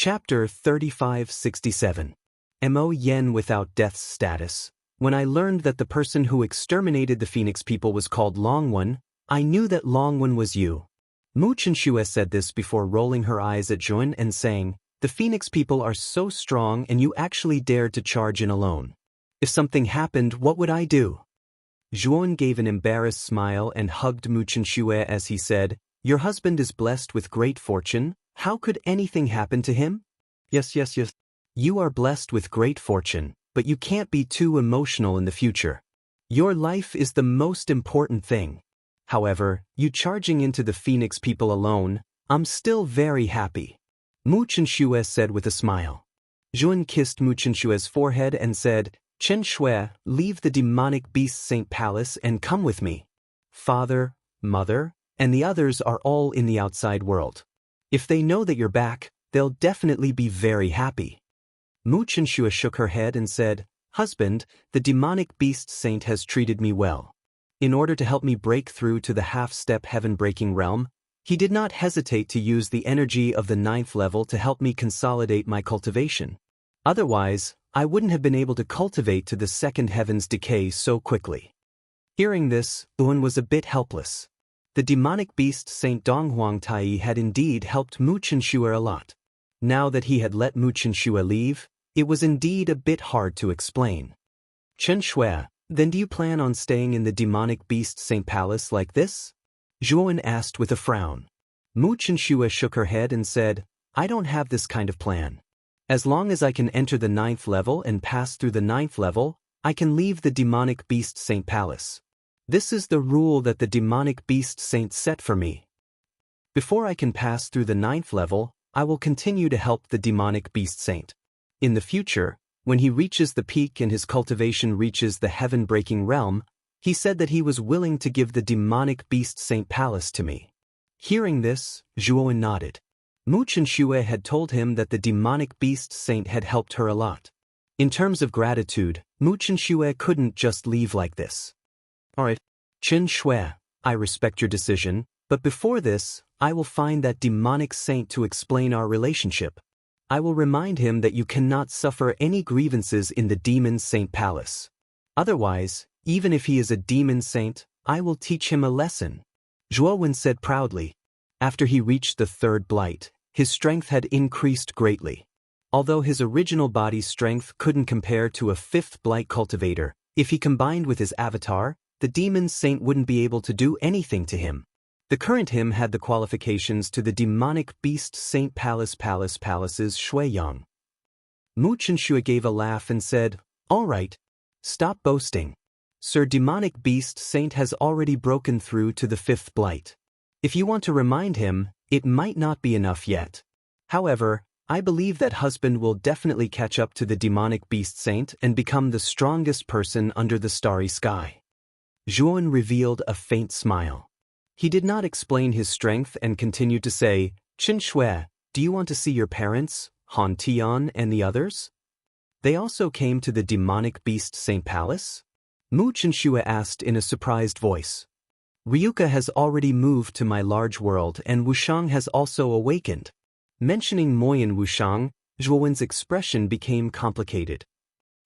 Chapter 3567. Mo Yen without death's status. When I learned that the person who exterminated the Phoenix people was called Longwen, I knew that Longwen was you. Mu Chenxue said this before rolling her eyes at Jun and saying, "The Phoenix people are so strong and you actually dared to charge in alone. If something happened, what would I do?" Zhuan gave an embarrassed smile and hugged Mu Chenxue as he said, "Your husband is blessed with great fortune. How could anything happen to him?" Yes. You are blessed with great fortune, but you can't be too emotional in the future. Your life is the most important thing. However, you charging into the Phoenix people alone, I'm still very happy," Mu Chenxue said with a smile. Zhuan kissed Mu Chenshue's forehead and said, "Chenxue, leave the demonic beast Saint Palace and come with me. Father, mother, and the others are all in the outside world. If they know that you're back, they'll definitely be very happy." Mu Chenxue shook her head and said, "Husband, the demonic beast saint has treated me well. In order to help me break through to the half-step heaven-breaking realm, he did not hesitate to use the energy of the 9th level to help me consolidate my cultivation. Otherwise, I wouldn't have been able to cultivate to the second heaven's decay so quickly." Hearing this, Yuan was a bit helpless. The demonic beast Saint Donghuang Tai had indeed helped Mu Chenxue a lot. Now that he had let Mu Chenxue leave, it was indeed a bit hard to explain. "Chenxue, then do you plan on staying in the demonic beast Saint Palace like this?" Zhuan asked with a frown. Mu Chenxue shook her head and said, "I don't have this kind of plan. As long as I can enter the 9th level and pass through the 9th level, I can leave the demonic beast Saint Palace. This is the rule that the demonic beast saint set for me. Before I can pass through the 9th level, I will continue to help the demonic beast saint. In the future, when he reaches the peak and his cultivation reaches the heaven-breaking realm, he said that he was willing to give the demonic beast Saint Palace to me." Hearing this, Zhuan nodded. Mu Chenxue had told him that the demonic beast saint had helped her a lot. In terms of gratitude, Mu Chenxue couldn't just leave like this. "Alright, Chenxue, I respect your decision, but before this, I will find that demonic saint to explain our relationship. I will remind him that you cannot suffer any grievances in the demon saint palace. Otherwise, even if he is a demon saint, I will teach him a lesson," Zhuowen said proudly. After he reached the 3rd blight, his strength had increased greatly. Although his original body's strength couldn't compare to a 5th blight cultivator, if he combined with his avatar, the demon saint wouldn't be able to do anything to him. The current him had the qualifications to the demonic beast Saint Palace's Shuiyang. Mu Chenxue gave a laugh and said, "All right, stop boasting. Sir Demonic Beast Saint has already broken through to the 5th blight. If you want to remind him, it might not be enough yet. However, I believe that husband will definitely catch up to the Demonic Beast Saint and become the strongest person under the starry sky." Zhuan revealed a faint smile. He did not explain his strength and continued to say, "Chenxue, do you want to see your parents, Han Tian and the others? They also came to the demonic beast Saint Palace?" Mu Chenxue asked in a surprised voice. "Ryuka has already moved to my large world and Wushang has also awakened." Mentioning Moyan Wushang, Zhuowen's expression became complicated.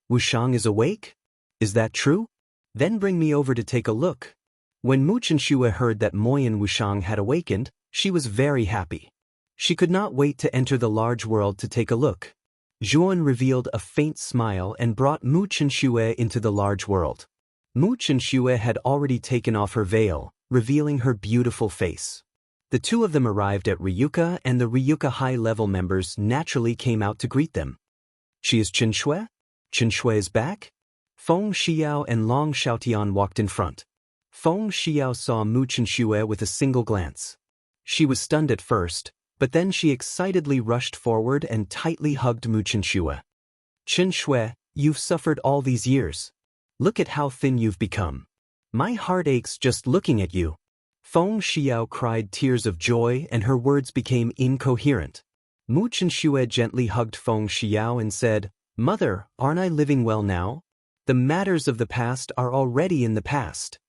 "Wushang is awake? Is that true? Then bring me over to take a look." When Mu Chenxue heard that Moyan Wushang had awakened, she was very happy. She could not wait to enter the large world to take a look. Zhuan revealed a faint smile and brought Mu Chenxue into the large world. Mu Chenxue had already taken off her veil, revealing her beautiful face. The two of them arrived at Ryuka and the Ryuka high-level members naturally came out to greet them. "She is Chenxue? Chenxue is back?" Feng Xiao and Long Xiaotian walked in front. Feng Xiao saw Mu Chenxue with a single glance. She was stunned at first, but then she excitedly rushed forward and tightly hugged Mu Chenxue. "Chenxue, you've suffered all these years. Look at how thin you've become. My heart aches just looking at you." Feng Xiao cried tears of joy and her words became incoherent. Mu Chenxue gently hugged Feng Xiao and said, "Mother, aren't I living well now? The matters of the past are already in the past."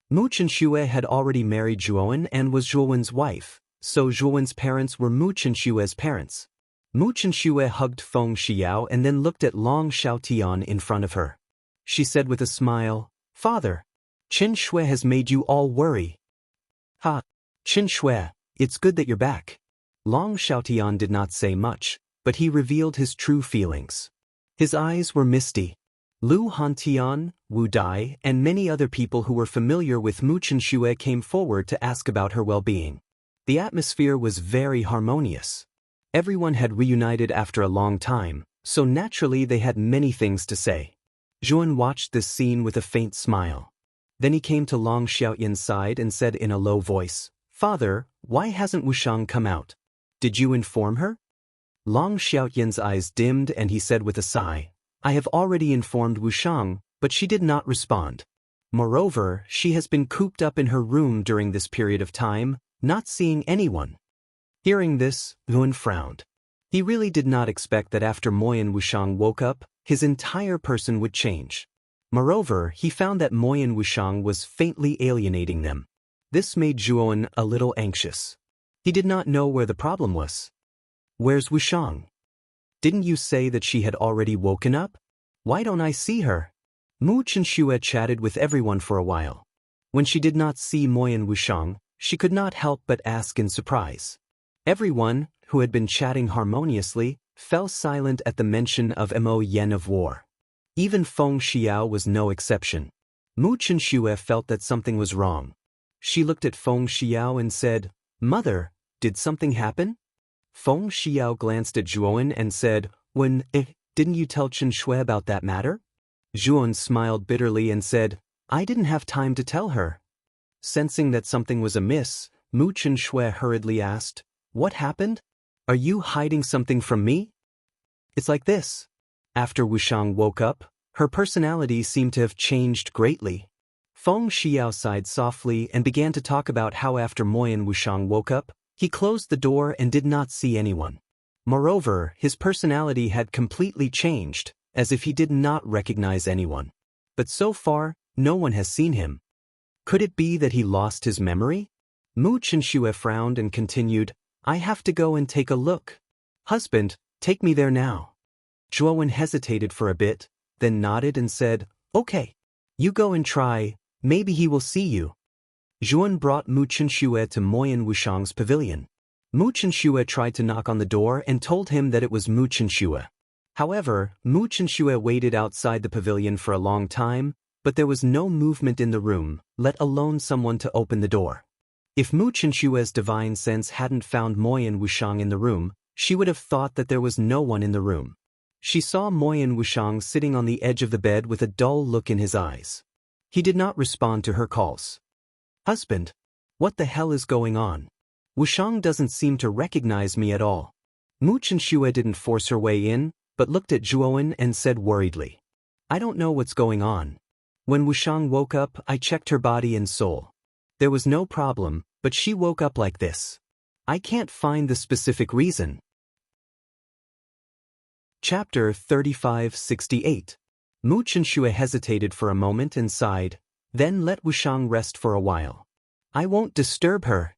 Mu Chenxue had already married Zhuowen and was Zhuowen's wife, so Zhuowen's parents were Mu Chenshue's parents. Mu Chenxue hugged Feng Xiao and then looked at Long Xiaotian in front of her. She said with a smile, "Father, Chen Shui has made you all worry." "Ha, Chen Shui, it's good that you're back." Long Xiaotian did not say much, but he revealed his true feelings. His eyes were misty. Lu Hantian, Wu Dai, and many other people who were familiar with Mu Chenxue came forward to ask about her well-being. The atmosphere was very harmonious. Everyone had reunited after a long time, so naturally they had many things to say. Zhuan watched this scene with a faint smile. Then he came to Long Xiaoyan's side and said in a low voice, "Father, why hasn't Wushang come out? Did you inform her?" Long Xiaoyan's eyes dimmed and he said with a sigh, "I have already informed Wushang, but she did not respond. Moreover, she has been cooped up in her room during this period of time, not seeing anyone." Hearing this, Yuan frowned. He really did not expect that after Moyan Wushang woke up, his entire person would change. Moreover, he found that Moyan Wushang was faintly alienating them. This made Zhuan a little anxious. He did not know where the problem was. "Where's Wushang? Didn't you say that she had already woken up? Why don't I see her?" Mu Chenxue chatted with everyone for a while. When she did not see Moyan Wushang, she could not help but ask in surprise. Everyone, who had been chatting harmoniously, fell silent at the mention of Mo Yen of War. Even Feng Xiao was no exception. Mu Chenxue felt that something was wrong. She looked at Feng Xiao and said, "Mother, did something happen?" Feng Xiao glanced at Zhuan and said, Didn't you tell Chen Shui about that matter?" Zhuan smiled bitterly and said, "I didn't have time to tell her." Sensing that something was amiss, Mu Chenxue hurriedly asked, "What happened? Are you hiding something from me?" "It's like this." After Wushang woke up, her personality seemed to have changed greatly. Feng Xiao sighed softly and began to talk about how after Moyan Wushang woke up, he closed the door and did not see anyone. Moreover, his personality had completely changed, as if he did not recognize anyone. But so far, no one has seen him. Could it be that he lost his memory? Mu Chenxue frowned and continued, "I have to go and take a look. Husband, take me there now." Zhuan hesitated for a bit, then nodded and said, "Okay. You go and try, maybe he will see you." Zhuan brought Mu Chenxue to Moyan Wushang's pavilion. Mu Chenxue tried to knock on the door and told him that it was Mu Chenxue. However, Mu Chenxue waited outside the pavilion for a long time, but there was no movement in the room, let alone someone to open the door. If Mu Chenxue's divine sense hadn't found Moyan Wushang in the room, she would have thought that there was no one in the room. She saw Moyan Wushang sitting on the edge of the bed with a dull look in his eyes. He did not respond to her calls. "Husband, what the hell is going on? Wushang doesn't seem to recognize me at all." Mu Chenxue didn't force her way in, but looked at Zhuan and said worriedly, "I don't know what's going on. When Wushang woke up, I checked her body and soul. There was no problem, but she woke up like this. I can't find the specific reason." Chapter 3568. Mu Chenxue hesitated for a moment and sighed, then let Wushang rest for a while. "I won't disturb her."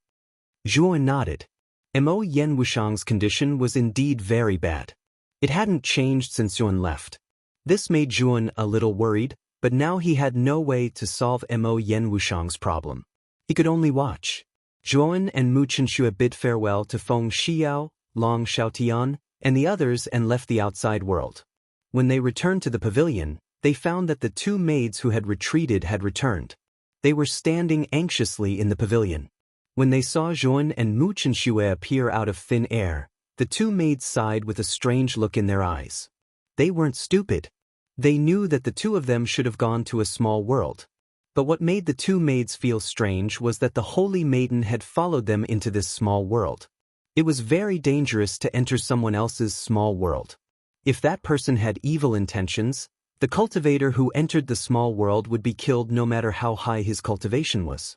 Zhuan nodded. Mo Yen Wushang's condition was indeed very bad. It hadn't changed since Zhuan left. This made Zhuan a little worried, but now he had no way to solve Mo Yen Wushang's problem. He could only watch. Zhuan and Mu Chenxue bid farewell to Feng Xiao, Long Xiaotian, and the others and left the outside world. When they returned to the pavilion, they found that the two maids who had retreated had returned. They were standing anxiously in the pavilion. When they saw Zhuan and Mu Chenxue appear out of thin air, the two maids sighed with a strange look in their eyes. They weren't stupid. They knew that the two of them should have gone to a small world. But what made the two maids feel strange was that the holy maiden had followed them into this small world. It was very dangerous to enter someone else's small world. If that person had evil intentions, the cultivator who entered the small world would be killed no matter how high his cultivation was.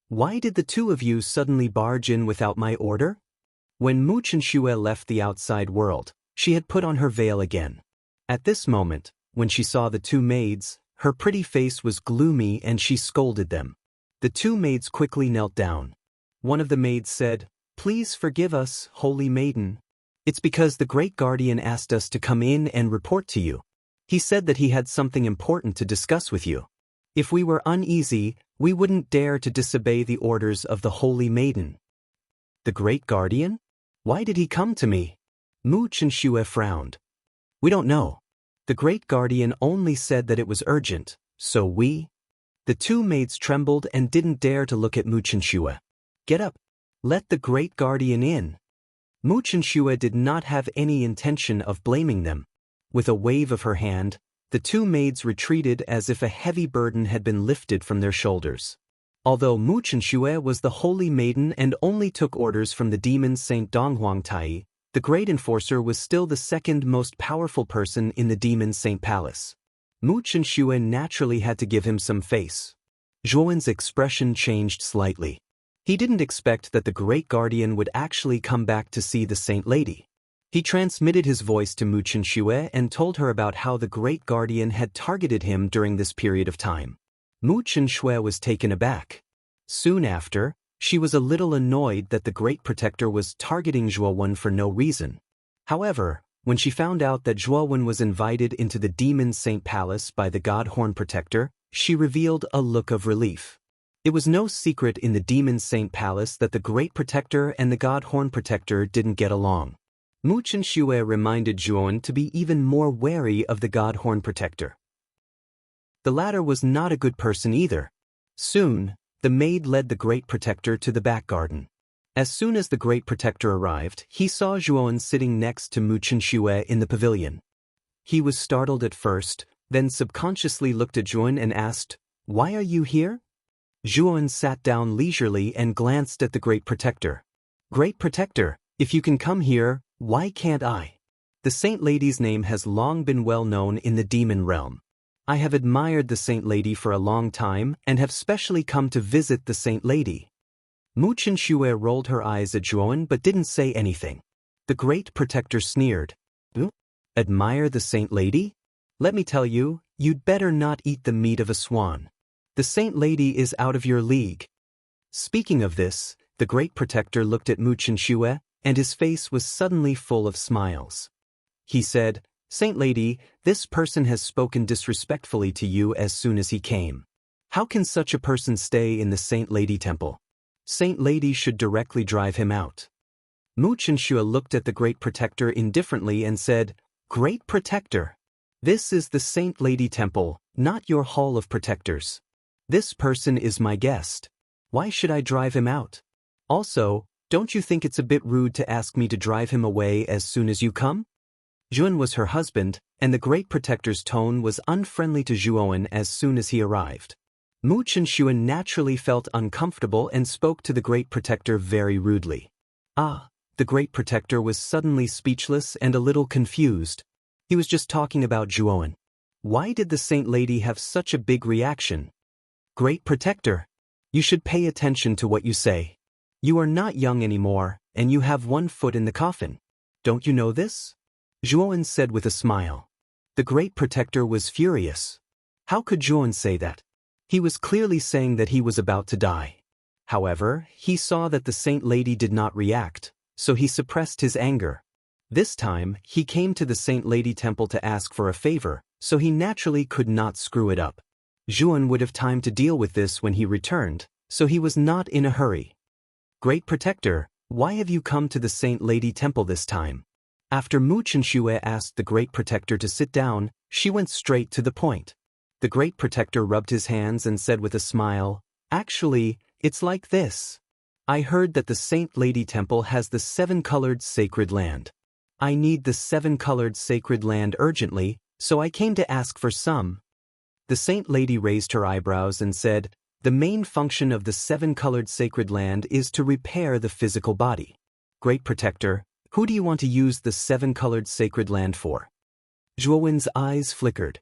Why did the two of you suddenly barge in without my order? When Mu Chenxue left the outside world, she had put on her veil again. At this moment, when she saw the two maids, her pretty face was gloomy and she scolded them. The two maids quickly knelt down. One of the maids said, "Please forgive us, holy maiden." It's because the Great Guardian asked us to come in and report to you. He said that he had something important to discuss with you. If we were uneasy, we wouldn't dare to disobey the orders of the Holy Maiden. The Great Guardian? Why did he come to me? Mu Chenxue frowned. We don't know. The Great Guardian only said that it was urgent, so we... The two maids trembled and didn't dare to look at Mu Chenxue. Get up. Let the Great Guardian in. Mu Chenxue did not have any intention of blaming them. With a wave of her hand, the two maids retreated as if a heavy burden had been lifted from their shoulders. Although Mu Chenxue was the Holy Maiden and only took orders from the demon Saint Donghuang Tai, the Great Enforcer was still the second most powerful person in the demon Saint Palace. Mu Chenxue naturally had to give him some face. Zhuowen's expression changed slightly. He didn't expect that the Great Guardian would actually come back to see the Saint Lady. He transmitted his voice to Mu Chenxue and told her about how the Great Guardian had targeted him during this period of time. Mu Chenxue was taken aback. Soon after, she was a little annoyed that the Great Protector was targeting Zhuowen for no reason. However, when she found out that Zhuowen was invited into the Demon Saint Palace by the God Horn Protector, she revealed a look of relief. It was no secret in the Demon Saint Palace that the Great Protector and the God Horn Protector didn't get along. Mu Chenxue reminded Zhuowen to be even more wary of the God Horn Protector. The latter was not a good person either. Soon, the maid led the Great Protector to the back garden. As soon as the Great Protector arrived, he saw Zhuowen sitting next to Mu Chenxue in the pavilion. He was startled at first, then subconsciously looked at Zhuowen and asked, "Why are you here?" Zhuowen sat down leisurely and glanced at the Great Protector. "Great Protector, if you can come here, why can't I? The Saint Lady's name has long been well known in the demon realm. I have admired the Saint Lady for a long time and have specially come to visit the Saint Lady." Mu Chenxue rolled her eyes at Zhuowen but didn't say anything. The Great Protector sneered. "Admire the Saint Lady? Let me tell you, you'd better not eat the meat of a swan. The Saint Lady is out of your league." Speaking of this, the Great Protector looked at Mu Chenxue, and his face was suddenly full of smiles. He said, "Saint Lady, this person has spoken disrespectfully to you as soon as he came. How can such a person stay in the Saint Lady Temple? Saint Lady should directly drive him out." Mu Chenxue looked at the Great Protector indifferently and said, "Great Protector, this is the Saint Lady Temple, not your Hall of Protectors. This person is my guest. Why should I drive him out? Also, don't you think it's a bit rude to ask me to drive him away as soon as you come?" Zhuowen was her husband, and the Great Protector's tone was unfriendly to Zhuowen as soon as he arrived. Mu Chenxue naturally felt uncomfortable and spoke to the Great Protector very rudely. The Great Protector was suddenly speechless and a little confused. He was just talking about Zhuowen. Why did the Saint Lady have such a big reaction? "Great Protector, you should pay attention to what you say. You are not young anymore, and you have one foot in the coffin. Don't you know this?" Zhuowen said with a smile. The Great Protector was furious. How could Zhuowen say that? He was clearly saying that he was about to die. However, he saw that the Saint Lady did not react, so he suppressed his anger. This time, he came to the Saint Lady Temple to ask for a favor, so he naturally could not screw it up. Zhuowen would have time to deal with this when he returned, so he was not in a hurry. "Great Protector, why have you come to the Saint Lady Temple this time?" After Mu Chenxue asked the Great Protector to sit down, she went straight to the point. The Great Protector rubbed his hands and said with a smile, "Actually, it's like this. I heard that the Saint Lady Temple has the 7-colored sacred land. I need the 7-colored sacred land urgently, so I came to ask for some." The Saint Lady raised her eyebrows and said, "The main function of the 7-colored sacred land is to repair the physical body. Great Protector, who do you want to use the 7-colored sacred land for?" Zhuowen's eyes flickered.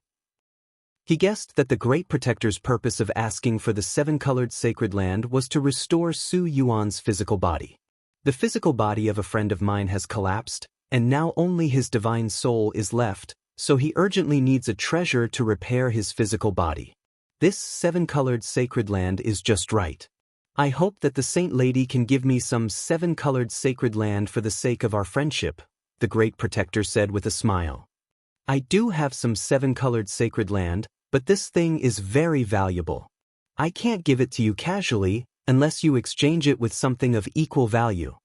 He guessed that the Great Protector's purpose of asking for the 7-colored sacred land was to restore Su Yuan's physical body. The physical body of a friend of mine has collapsed, and now only his divine soul is left, so he urgently needs a treasure to repair his physical body. This 7-colored sacred land is just right. I hope that the Saint Lady can give me some 7-colored sacred land for the sake of our friendship. the Great Protector said with a smile. I do have some 7-colored sacred land, but this thing is very valuable. I can't give it to you casually, unless you exchange it with something of equal value.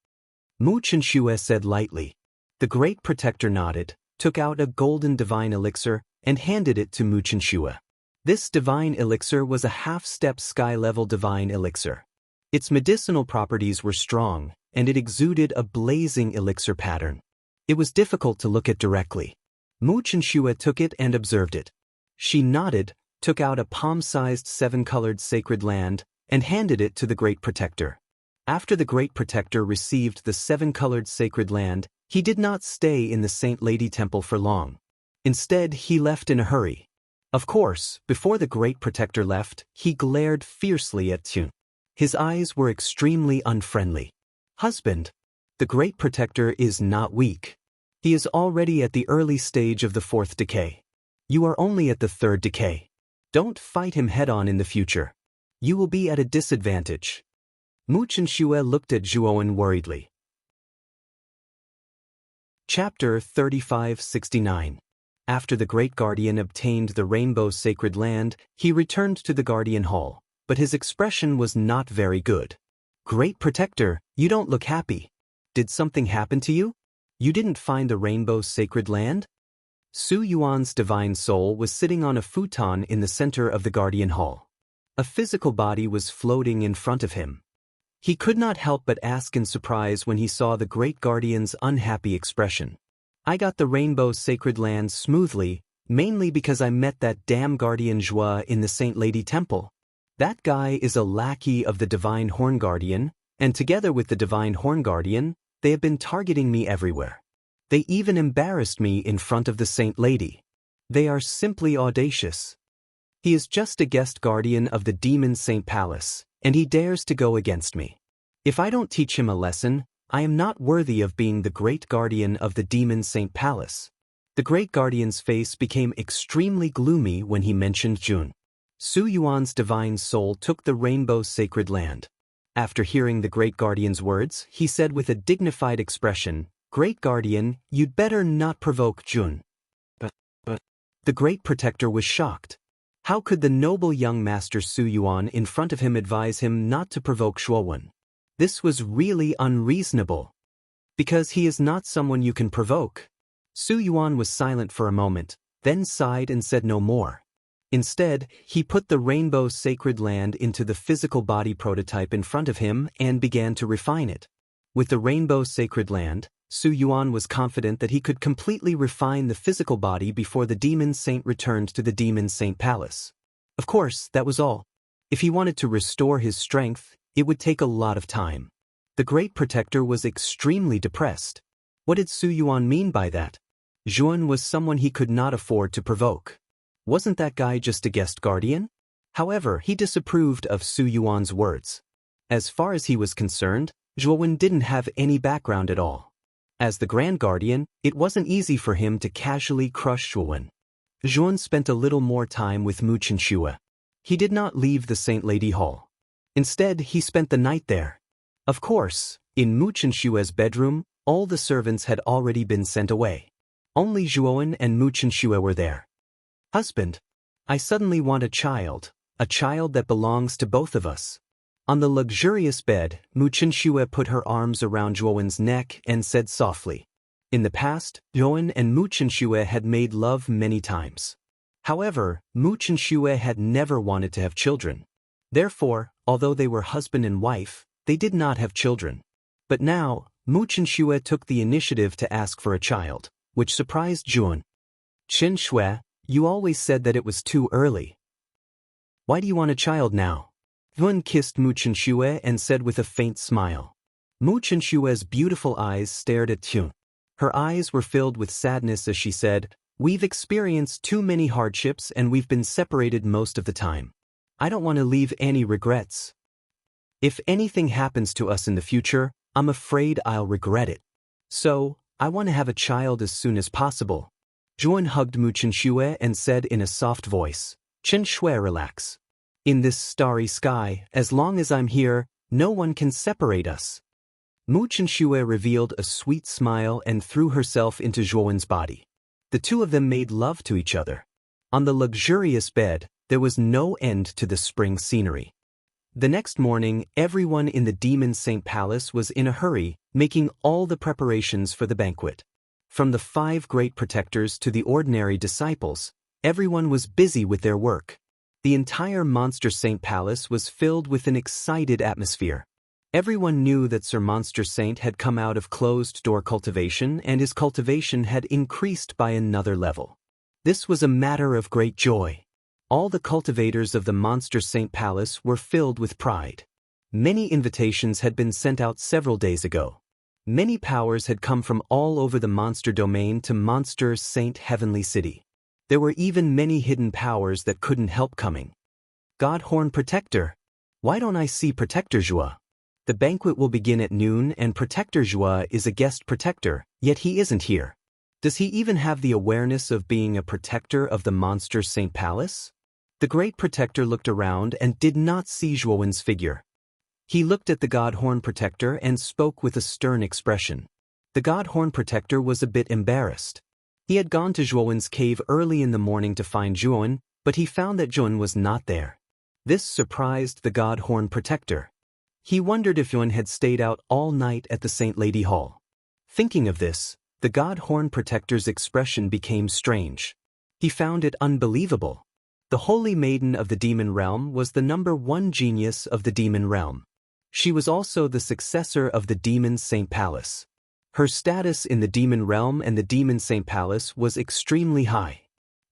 Mu Chenxue said lightly. The Great Protector nodded, took out a golden divine elixir, and handed it to Mu Chenxue. This divine elixir was a half-step sky-level divine elixir. Its medicinal properties were strong, and it exuded a blazing elixir pattern. It was difficult to look at directly. Mu Chenxue took it and observed it. She nodded, took out a palm-sized 7-colored sacred land, and handed it to the Great Protector. After the Great Protector received the 7-colored sacred land, he did not stay in the Saint Lady Temple for long. Instead, he left in a hurry. Of course, before the Great Protector left, he glared fiercely at Tune. His eyes were extremely unfriendly. Husband, the Great Protector is not weak. He is already at the early stage of the 4th decay. You are only at the 3rd decay. Don't fight him head-on in the future. You will be at a disadvantage. Mu Chenxue looked at Zhuowen worriedly. Chapter 3569. After the Great Guardian obtained the Rainbow Sacred Land, he returned to the Guardian Hall, but his expression was not very good. Great Protector, you don't look happy. Did something happen to you? You didn't find the Rainbow Sacred Land? Su Yuan's divine soul was sitting on a futon in the center of the Guardian Hall. A physical body was floating in front of him. He could not help but ask in surprise when he saw the Great Guardian's unhappy expression. I got the Rainbow Sacred Land smoothly, mainly because I met that damn Guardian Zhua in the Saint Lady Temple. That guy is a lackey of the Divine Horn Guardian, and together with the Divine Horn Guardian, they have been targeting me everywhere. They even embarrassed me in front of the Saint Lady. They are simply audacious. He is just a guest guardian of the Demon Saint Palace, and he dares to go against me. If I don't teach him a lesson, I am not worthy of being the Great Guardian of the Demon Saint Palace. The Great Guardian's face became extremely gloomy when he mentioned Jun. Su Yuan's divine soul took the Rainbow Sacred Land. After hearing the Great Guardian's words, he said with a dignified expression, Great Guardian, you'd better not provoke Jun. But the Great Protector was shocked. How could the noble young master Su Yuan in front of him advise him not to provoke Zhuowen? This was really unreasonable. Because he is not someone you can provoke. Su Yuan was silent for a moment, then sighed and said no more. Instead, he put the Rainbow Sacred Land into the physical body prototype in front of him and began to refine it. With the Rainbow Sacred Land, Su Yuan was confident that he could completely refine the physical body before the Demon Saint returned to the Demon Saint Palace. Of course, that was all. If he wanted to restore his strength, it would take a lot of time. The Great Protector was extremely depressed. What did Su Yuan mean by that? Zhuan was someone he could not afford to provoke. Wasn't that guy just a guest guardian? However, he disapproved of Su Yuan's words. As far as he was concerned, Zhuowen didn't have any background at all. As the Grand Guardian, it wasn't easy for him to casually crush Zhuowen. Zhuowen spent a little more time with Mu Chenxue. He did not leave the Saint Lady Hall. Instead, he spent the night there. Of course, in Mu Chenxue's bedroom, all the servants had already been sent away. Only Zhuowen and Mu Chenxue were there. Husband, I suddenly want a child that belongs to both of us. On the luxurious bed, Mu Chenxue put her arms around Zhuowen's neck and said softly. In the past, Zhuowen and Mu Chenxue had made love many times. However, Mu Chenxue had never wanted to have children. Therefore, although they were husband and wife, they did not have children. But now, Mu Chenxue took the initiative to ask for a child, which surprised Zhuowen. Chenxue, you always said that it was too early. Why do you want a child now? Zhuowen kissed Mu Chenxue and said with a faint smile. Mu Chenxue's beautiful eyes stared at Zhuowen. Her eyes were filled with sadness as she said, We've experienced too many hardships and we've been separated most of the time. I don't want to leave any regrets. If anything happens to us in the future, I'm afraid I'll regret it. So, I want to have a child as soon as possible. Zhuowen hugged Mu Chenxue and said in a soft voice, Chenxue, relax. In this starry sky, as long as I'm here, no one can separate us. Mu Chenxue revealed a sweet smile and threw herself into Zhuowen's body. The two of them made love to each other. On the luxurious bed, there was no end to the spring scenery. The next morning, everyone in the Demon Saint Palace was in a hurry, making all the preparations for the banquet. From the 5 great protectors to the ordinary disciples, everyone was busy with their work. The entire Monster Saint Palace was filled with an excited atmosphere. Everyone knew that Sir Monster Saint had come out of closed-door cultivation and his cultivation had increased by another level. This was a matter of great joy. All the cultivators of the Monster Saint Palace were filled with pride. Many invitations had been sent out several days ago. Many powers had come from all over the monster domain to Monster Saint Heavenly City. There were even many hidden powers that couldn't help coming. Godhorn Protector. Why don't I see Protector Zhua? The banquet will begin at noon and Protector Zhua is a guest protector, yet he isn't here. Does he even have the awareness of being a protector of the Monster Saint Palace? The great protector looked around and did not see Zhuowen's figure. He looked at the Godhorn Protector and spoke with a stern expression. The Godhorn Protector was a bit embarrassed. He had gone to Zhuowen's cave early in the morning to find Zhuowen, but he found that Zhuowen was not there. This surprised the Godhorn Protector. He wondered if Zhuowen had stayed out all night at the Saint Lady Hall. Thinking of this, the Godhorn Protector's expression became strange. He found it unbelievable. The Holy Maiden of the Demon Realm was the #1 genius of the Demon Realm. She was also the successor of the Demon Saint Palace. Her status in the Demon Realm and the Demon Saint Palace was extremely high.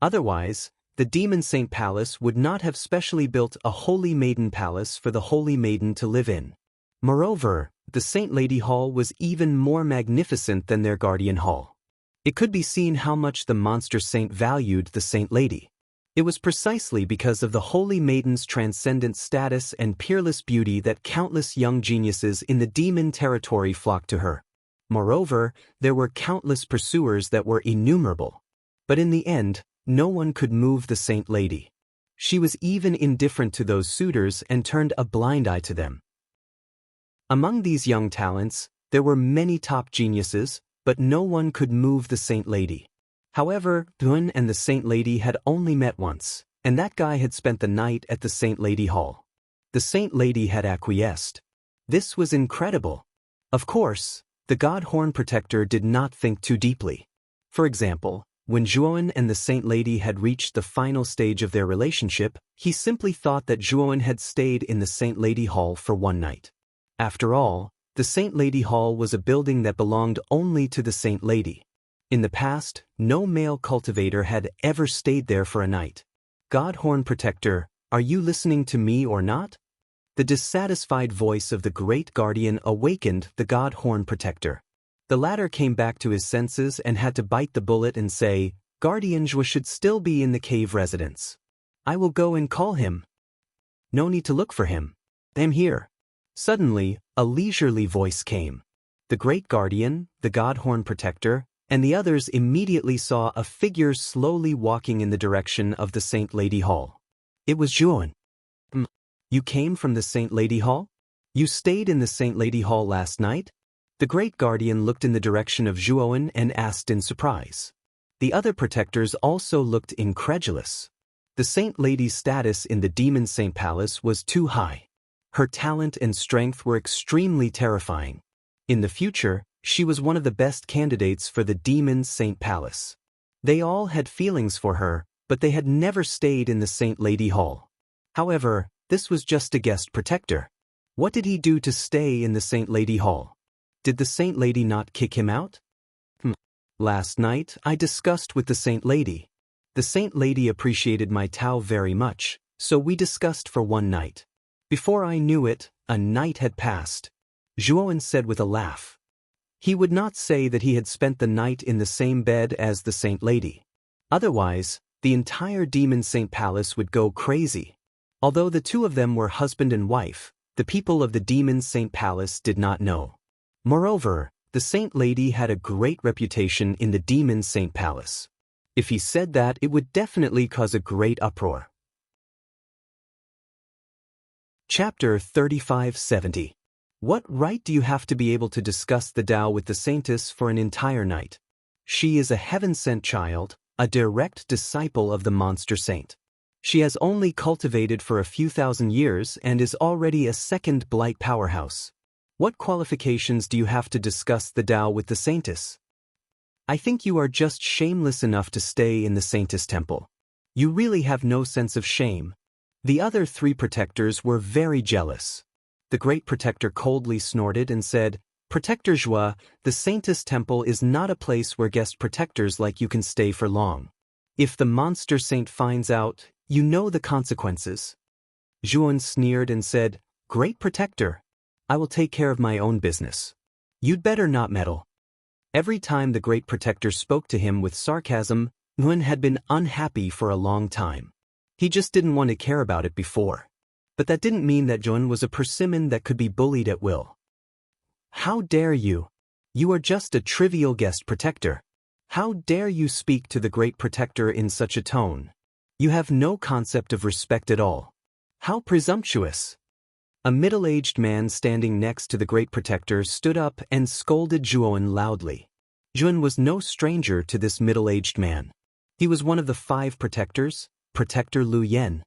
Otherwise, the Demon Saint Palace would not have specially built a Holy Maiden Palace for the Holy Maiden to live in. Moreover, the Saint Lady Hall was even more magnificent than their Guardian Hall. It could be seen how much the Monster Saint valued the Saint Lady. It was precisely because of the Holy Maiden's transcendent status and peerless beauty that countless young geniuses in the demon territory flocked to her. Moreover, there were countless pursuers that were innumerable. But in the end, no one could move the Saint Lady. She was even indifferent to those suitors and turned a blind eye to them. Among these young talents, there were many top geniuses, but no one could move the Saint Lady. However, Zhuowen and the Saint Lady had only met once, and that guy had spent the night at the Saint Lady Hall. The Saint Lady had acquiesced. This was incredible. Of course, the Godhorn Protector did not think too deeply. For example, when Zhuowen and the Saint Lady had reached the final stage of their relationship, he simply thought that Zhuowen had stayed in the Saint Lady Hall for one night. After all, the Saint Lady Hall was a building that belonged only to the Saint Lady. In the past, no male cultivator had ever stayed there for a night. Godhorn Protector, are you listening to me or not? The dissatisfied voice of the great guardian awakened the Godhorn Protector. The latter came back to his senses and had to bite the bullet and say, Guardian Zhua should still be in the cave residence. I will go and call him. No need to look for him. I'm here. Suddenly, a leisurely voice came. The great guardian, the Godhorn Protector, and the others immediately saw a figure slowly walking in the direction of the Saint Lady Hall. It was Zhuowen. You came from the Saint Lady Hall? You stayed in the Saint Lady Hall last night? The great guardian looked in the direction of Zhuowen and asked in surprise. The other protectors also looked incredulous. The Saint Lady's status in the Demon Saint Palace was too high. Her talent and strength were extremely terrifying. In the future, she was one of the best candidates for the Demon Saint Palace. They all had feelings for her, but they had never stayed in the Saint Lady Hall. However, this was just a guest protector. What did he do to stay in the Saint Lady Hall? Did the Saint Lady not kick him out? Last night, I discussed with the Saint Lady. The Saint Lady appreciated my Tao very much, so we discussed for one night. Before I knew it, a night had passed. Zhuowen said with a laugh. He would not say that he had spent the night in the same bed as the Saint Lady. Otherwise, the entire Demon Saint Palace would go crazy. Although the two of them were husband and wife, the people of the Demon Saint Palace did not know. Moreover, the Saint Lady had a great reputation in the Demon Saint Palace. If he said that, it would definitely cause a great uproar. Chapter 3570. What right do you have to be able to discuss the Tao with the saintess for an entire night? She is a heaven-sent child, a direct disciple of the monster saint. She has only cultivated for a few thousand years and is already a second blight powerhouse. What qualifications do you have to discuss the Tao with the saintess? I think you are just shameless enough to stay in the saintess temple. You really have no sense of shame. The other 3 protectors were very jealous. The great protector coldly snorted and said, "Protector Joie, the saintess temple is not a place where guest protectors like you can stay for long. If the monster saint finds out, you know the consequences." Juan sneered and said, "Great protector, I will take care of my own business. You'd better not meddle." Every time the great protector spoke to him with sarcasm, Nguyen had been unhappy for a long time. He just didn't want to care about it before. But that didn't mean that Nguyen was a persimmon that could be bullied at will. "How dare you? You are just a trivial guest protector. How dare you speak to the great protector in such a tone? You have no concept of respect at all. How presumptuous!" A middle-aged man standing next to the great protector stood up and scolded Juan loudly. Juan was no stranger to this middle-aged man. He was one of the 5 protectors, Protector Lu Yen.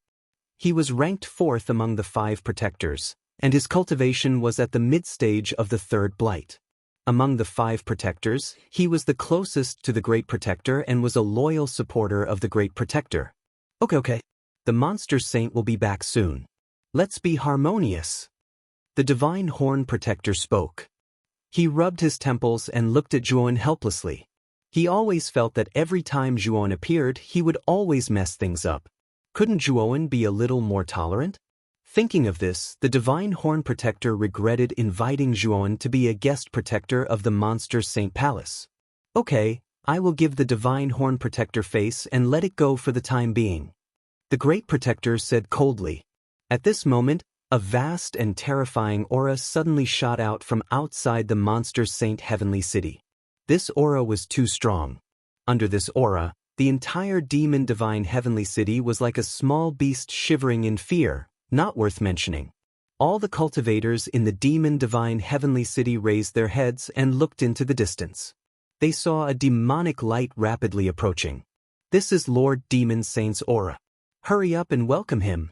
He was ranked 4th among the 5 protectors, and his cultivation was at the mid-stage of the 3rd blight. Among the 5 protectors, he was the closest to the great protector and was a loyal supporter of the great protector. Okay. The monster saint will be back soon. Let's be harmonious. The divine horn protector spoke. He rubbed his temples and looked at Juan helplessly. He always felt that every time Juan appeared, he would always mess things up. Couldn't Juan be a little more tolerant? Thinking of this, the divine horn protector regretted inviting Juan to be a guest protector of the monster saint palace. "Okay, I will give the divine horn protector face and let it go for the time being," the great protector said coldly. At this moment, a vast and terrifying aura suddenly shot out from outside the monster saint heavenly city. This aura was too strong. Under this aura, the entire demon divine heavenly city was like a small beast shivering in fear, not worth mentioning. All the cultivators in the demon divine heavenly city raised their heads and looked into the distance. They saw a demonic light rapidly approaching. "This is Lord Demon Saint's aura. Hurry up and welcome him."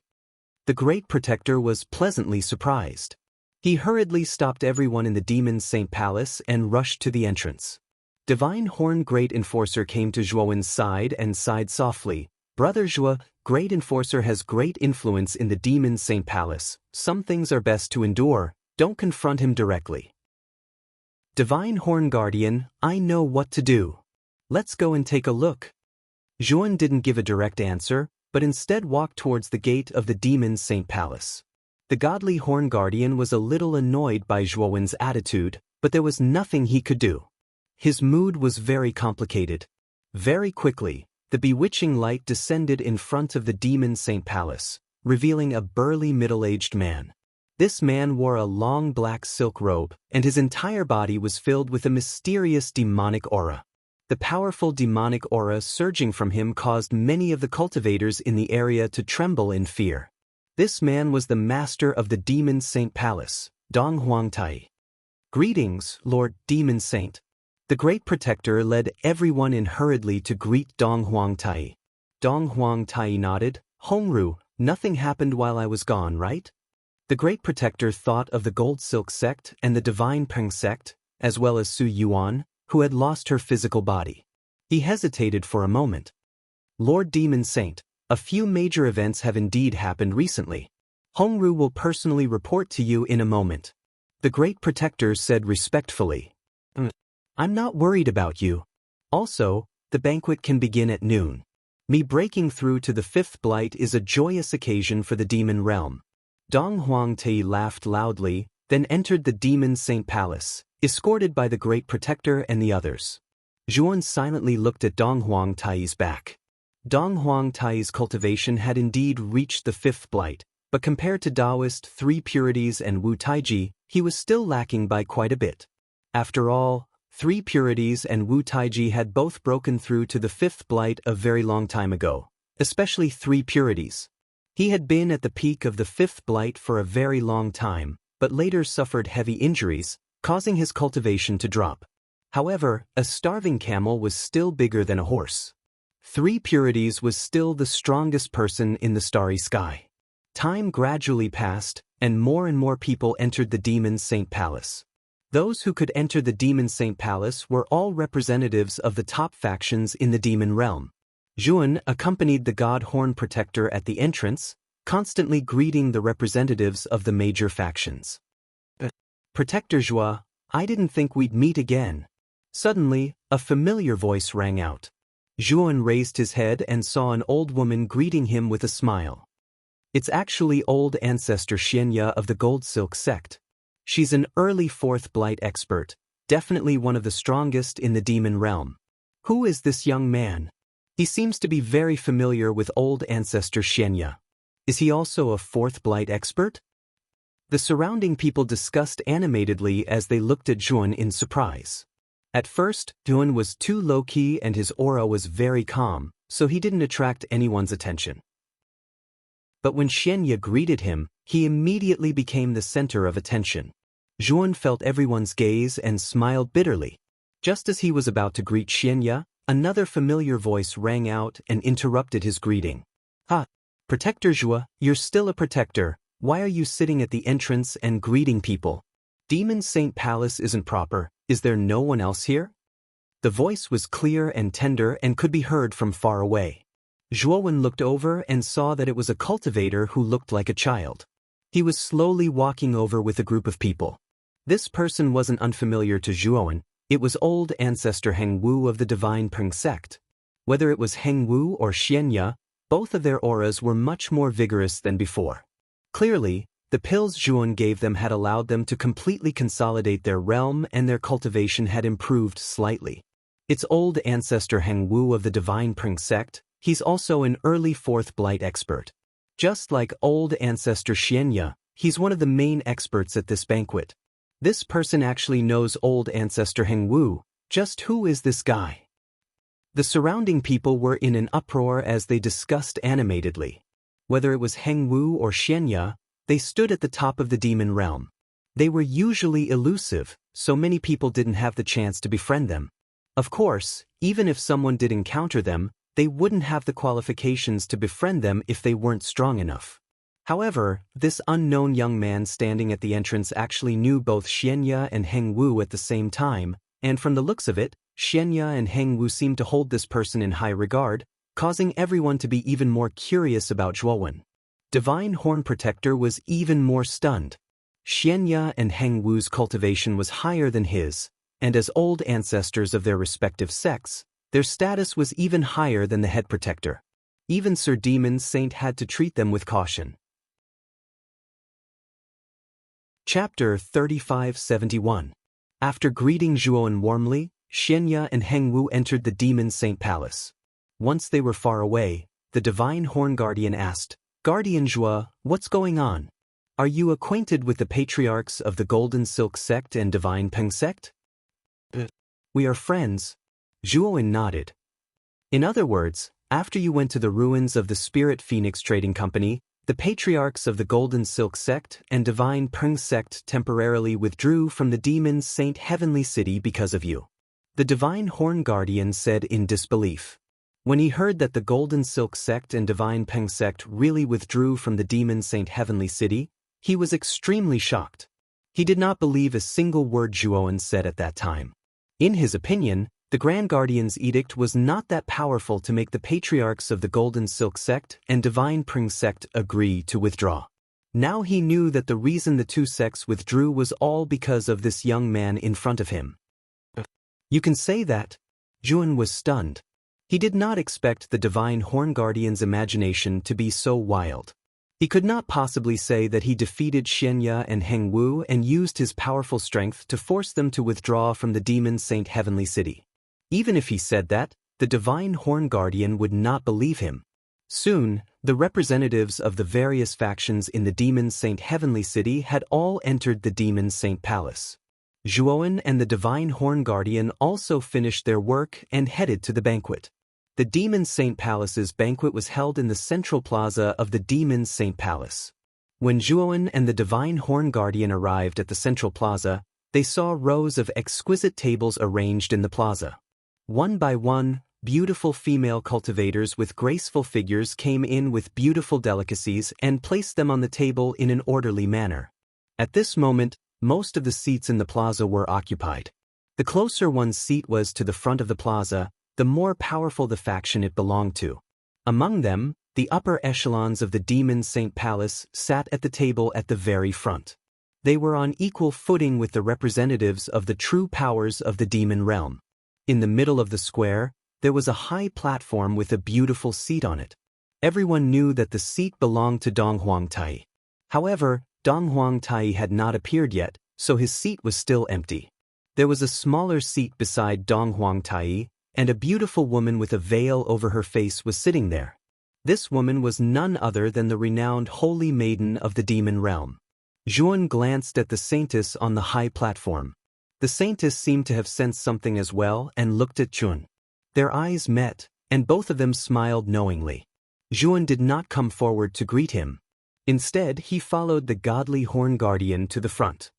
The great protector was pleasantly surprised. He hurriedly stopped everyone in the Demon Saint Palace and rushed to the entrance. Divine Horn Great Enforcer came to Juan's side and sighed softly. "Brother Jua, Great Enforcer has great influence in the Demon Saint Palace. Some things are best to endure, don't confront him directly." "Divine Horn Guardian, I know what to do. Let's go and take a look." Juan didn't give a direct answer, but instead walked towards the gate of the Demon Saint Palace. The godly Horn Guardian was a little annoyed by Juan's attitude, but there was nothing he could do. His mood was very complicated. Very quickly, the bewitching light descended in front of the Demon Saint Palace, revealing a burly middle-aged man. This man wore a long black silk robe, and his entire body was filled with a mysterious demonic aura. The powerful demonic aura surging from him caused many of the cultivators in the area to tremble in fear. This man was the master of the Demon Saint Palace, Dong Huangtai. "Greetings, Lord Demon Saint." The great protector led everyone in hurriedly to greet Dong Huangtai. Dong Huangtai nodded. "Hongru, nothing happened while I was gone, right?" The great protector thought of the Gold Silk sect and the Divine Peng sect, as well as Su Yuan, who had lost her physical body. He hesitated for a moment. "Lord Demon Saint, a few major events have indeed happened recently. Hongru will personally report to you in a moment," the great protector said respectfully. "I'm not worried about you. Also, the banquet can begin at noon. Me breaking through to the 5th blight is a joyous occasion for the demon realm." Dong Huangtai laughed loudly, then entered the Demon Saint Palace, escorted by the great protector and the others. Juan silently looked at Dong Huangtai's back. Dong Huangtai's cultivation had indeed reached the 5th blight, but compared to Taoist 3 purities and Wu Taiji, he was still lacking by quite a bit. After all, 3 purities and Wu Taiji had both broken through to the 5th blight a very long time ago, especially 3 purities. He had been at the peak of the 5th blight for a very long time, but later suffered heavy injuries, causing his cultivation to drop. However, a starving camel was still bigger than a horse. 3 Purities was still the strongest person in the starry sky. Time gradually passed, and more people entered the Demon Saint Palace. Those who could enter the Demon Saint Palace were all representatives of the top factions in the demon realm. Zhuan accompanied the God Horn Protector at the entrance, constantly greeting the representatives of the major factions. "Protector Zhua, I didn't think we'd meet again." Suddenly, a familiar voice rang out. Zhuan raised his head and saw an old woman greeting him with a smile. It's actually old ancestor Xianya of the Gold Silk sect. She's an early 4th Blight expert, definitely one of the strongest in the demon realm. Who is this young man? He seems to be very familiar with old ancestor Xianya. Is he also a 4th Blight expert? The surrounding people discussed animatedly as they looked at Zhuan in surprise. At first, Zhuan was too low-key and his aura was very calm, so he didn't attract anyone's attention. But when Xianya greeted him, he immediately became the center of attention. Zhuan felt everyone's gaze and smiled bitterly. Just as he was about to greet Xianya, another familiar voice rang out and interrupted his greeting. "Ha! Protector Zhua, you're still a protector. Why are you sitting at the entrance and greeting people? Demon Saint Palace isn't proper. Is there no one else here?" The voice was clear and tender and could be heard from far away. Zhuan looked over and saw that it was a cultivator who looked like a child. He was slowly walking over with a group of people. This person wasn't unfamiliar to Zhuan. It was old ancestor Heng Wu of the Divine Peng sect. Whether it was Heng Wu or Xianya, both of their auras were much more vigorous than before. Clearly, the pills Zhuan gave them had allowed them to completely consolidate their realm and their cultivation had improved slightly. It's old ancestor Heng Wu of the Divine Peng sect. He's also an early 4th Blight expert. Just like old ancestor Xianya, he's one of the main experts at this banquet. This person actually knows old ancestor Heng Wu. Just who is this guy? The surrounding people were in an uproar as they discussed animatedly. Whether it was Heng Wu or Xianya, they stood at the top of the demon realm. They were usually elusive, so many people didn't have the chance to befriend them. Of course, even if someone did encounter them, they wouldn't have the qualifications to befriend them if they weren't strong enough. However, this unknown young man standing at the entrance actually knew both Xianya and Heng Wu at the same time, and from the looks of it, Xianya and Heng Wu seemed to hold this person in high regard, causing everyone to be even more curious about Zhuan. Divine Horn Protector was even more stunned. Xianya and Heng Wu's cultivation was higher than his, and as old ancestors of their respective sects, their status was even higher than the head protector. Even Sir Demon Saint had to treat them with caution. Chapter 3571. After greeting Zhuan warmly, Xianya and Heng Wu entered the Demon Saint Palace. Once they were far away, the Divine Horn Guardian asked, "Guardian Zhua, what's going on? Are you acquainted with the patriarchs of the Golden Silk sect and Divine Peng sect?" "We are friends." Zhuan nodded. "In other words, after you went to the ruins of the Spirit Phoenix Trading Company, the patriarchs of the Golden Silk sect and Divine Peng sect temporarily withdrew from the Demon Saint Heavenly City because of you," the Divine Horn Guardian said in disbelief. When he heard that the Golden Silk sect and Divine Peng sect really withdrew from the Demon Saint Heavenly City, he was extremely shocked. He did not believe a single word Zhuan said at that time. In his opinion, the Grand Guardian's edict was not that powerful to make the patriarchs of the Golden Silk sect and Divine Peng sect agree to withdraw. Now he knew that the reason the two sects withdrew was all because of this young man in front of him. "You can say that?" Zhuan was stunned. He did not expect the Divine Horn Guardian's imagination to be so wild. He could not possibly say that he defeated Xianya and Heng Wu and used his powerful strength to force them to withdraw from the Demon Saint Heavenly City. Even if he said that, the Divine Horn Guardian would not believe him. Soon, the representatives of the various factions in the Demon Saint Heavenly City had all entered the Demon Saint Palace. Zhuan and the Divine Horn Guardian also finished their work and headed to the banquet. The Demon Saint Palace's banquet was held in the central plaza of the Demon Saint Palace. When Zhuowen and the Divine Horn Guardian arrived at the central plaza, they saw rows of exquisite tables arranged in the plaza. One by one, beautiful female cultivators with graceful figures came in with beautiful delicacies and placed them on the table in an orderly manner. At this moment, most of the seats in the plaza were occupied. The closer one's seat was to the front of the plaza, the more powerful the faction it belonged to. Among them, the upper echelons of the Demon Saint Palace sat at the table at the very front. They were on equal footing with the representatives of the true powers of the demon realm. In the middle of the square, there was a high platform with a beautiful seat on it. Everyone knew that the seat belonged to Dong Huangtai. However, Dong Huangtai had not appeared yet, so his seat was still empty. There was a smaller seat beside Dong Huangtai, and a beautiful woman with a veil over her face was sitting there. This woman was none other than the renowned Holy Maiden of the demon realm. Zhuowen glanced at the saintess on the high platform. The saintess seemed to have sensed something as well and looked at Zhuowen. Their eyes met, and both of them smiled knowingly. Zhuowen did not come forward to greet him. Instead, he followed the godly Horn Guardian to the front.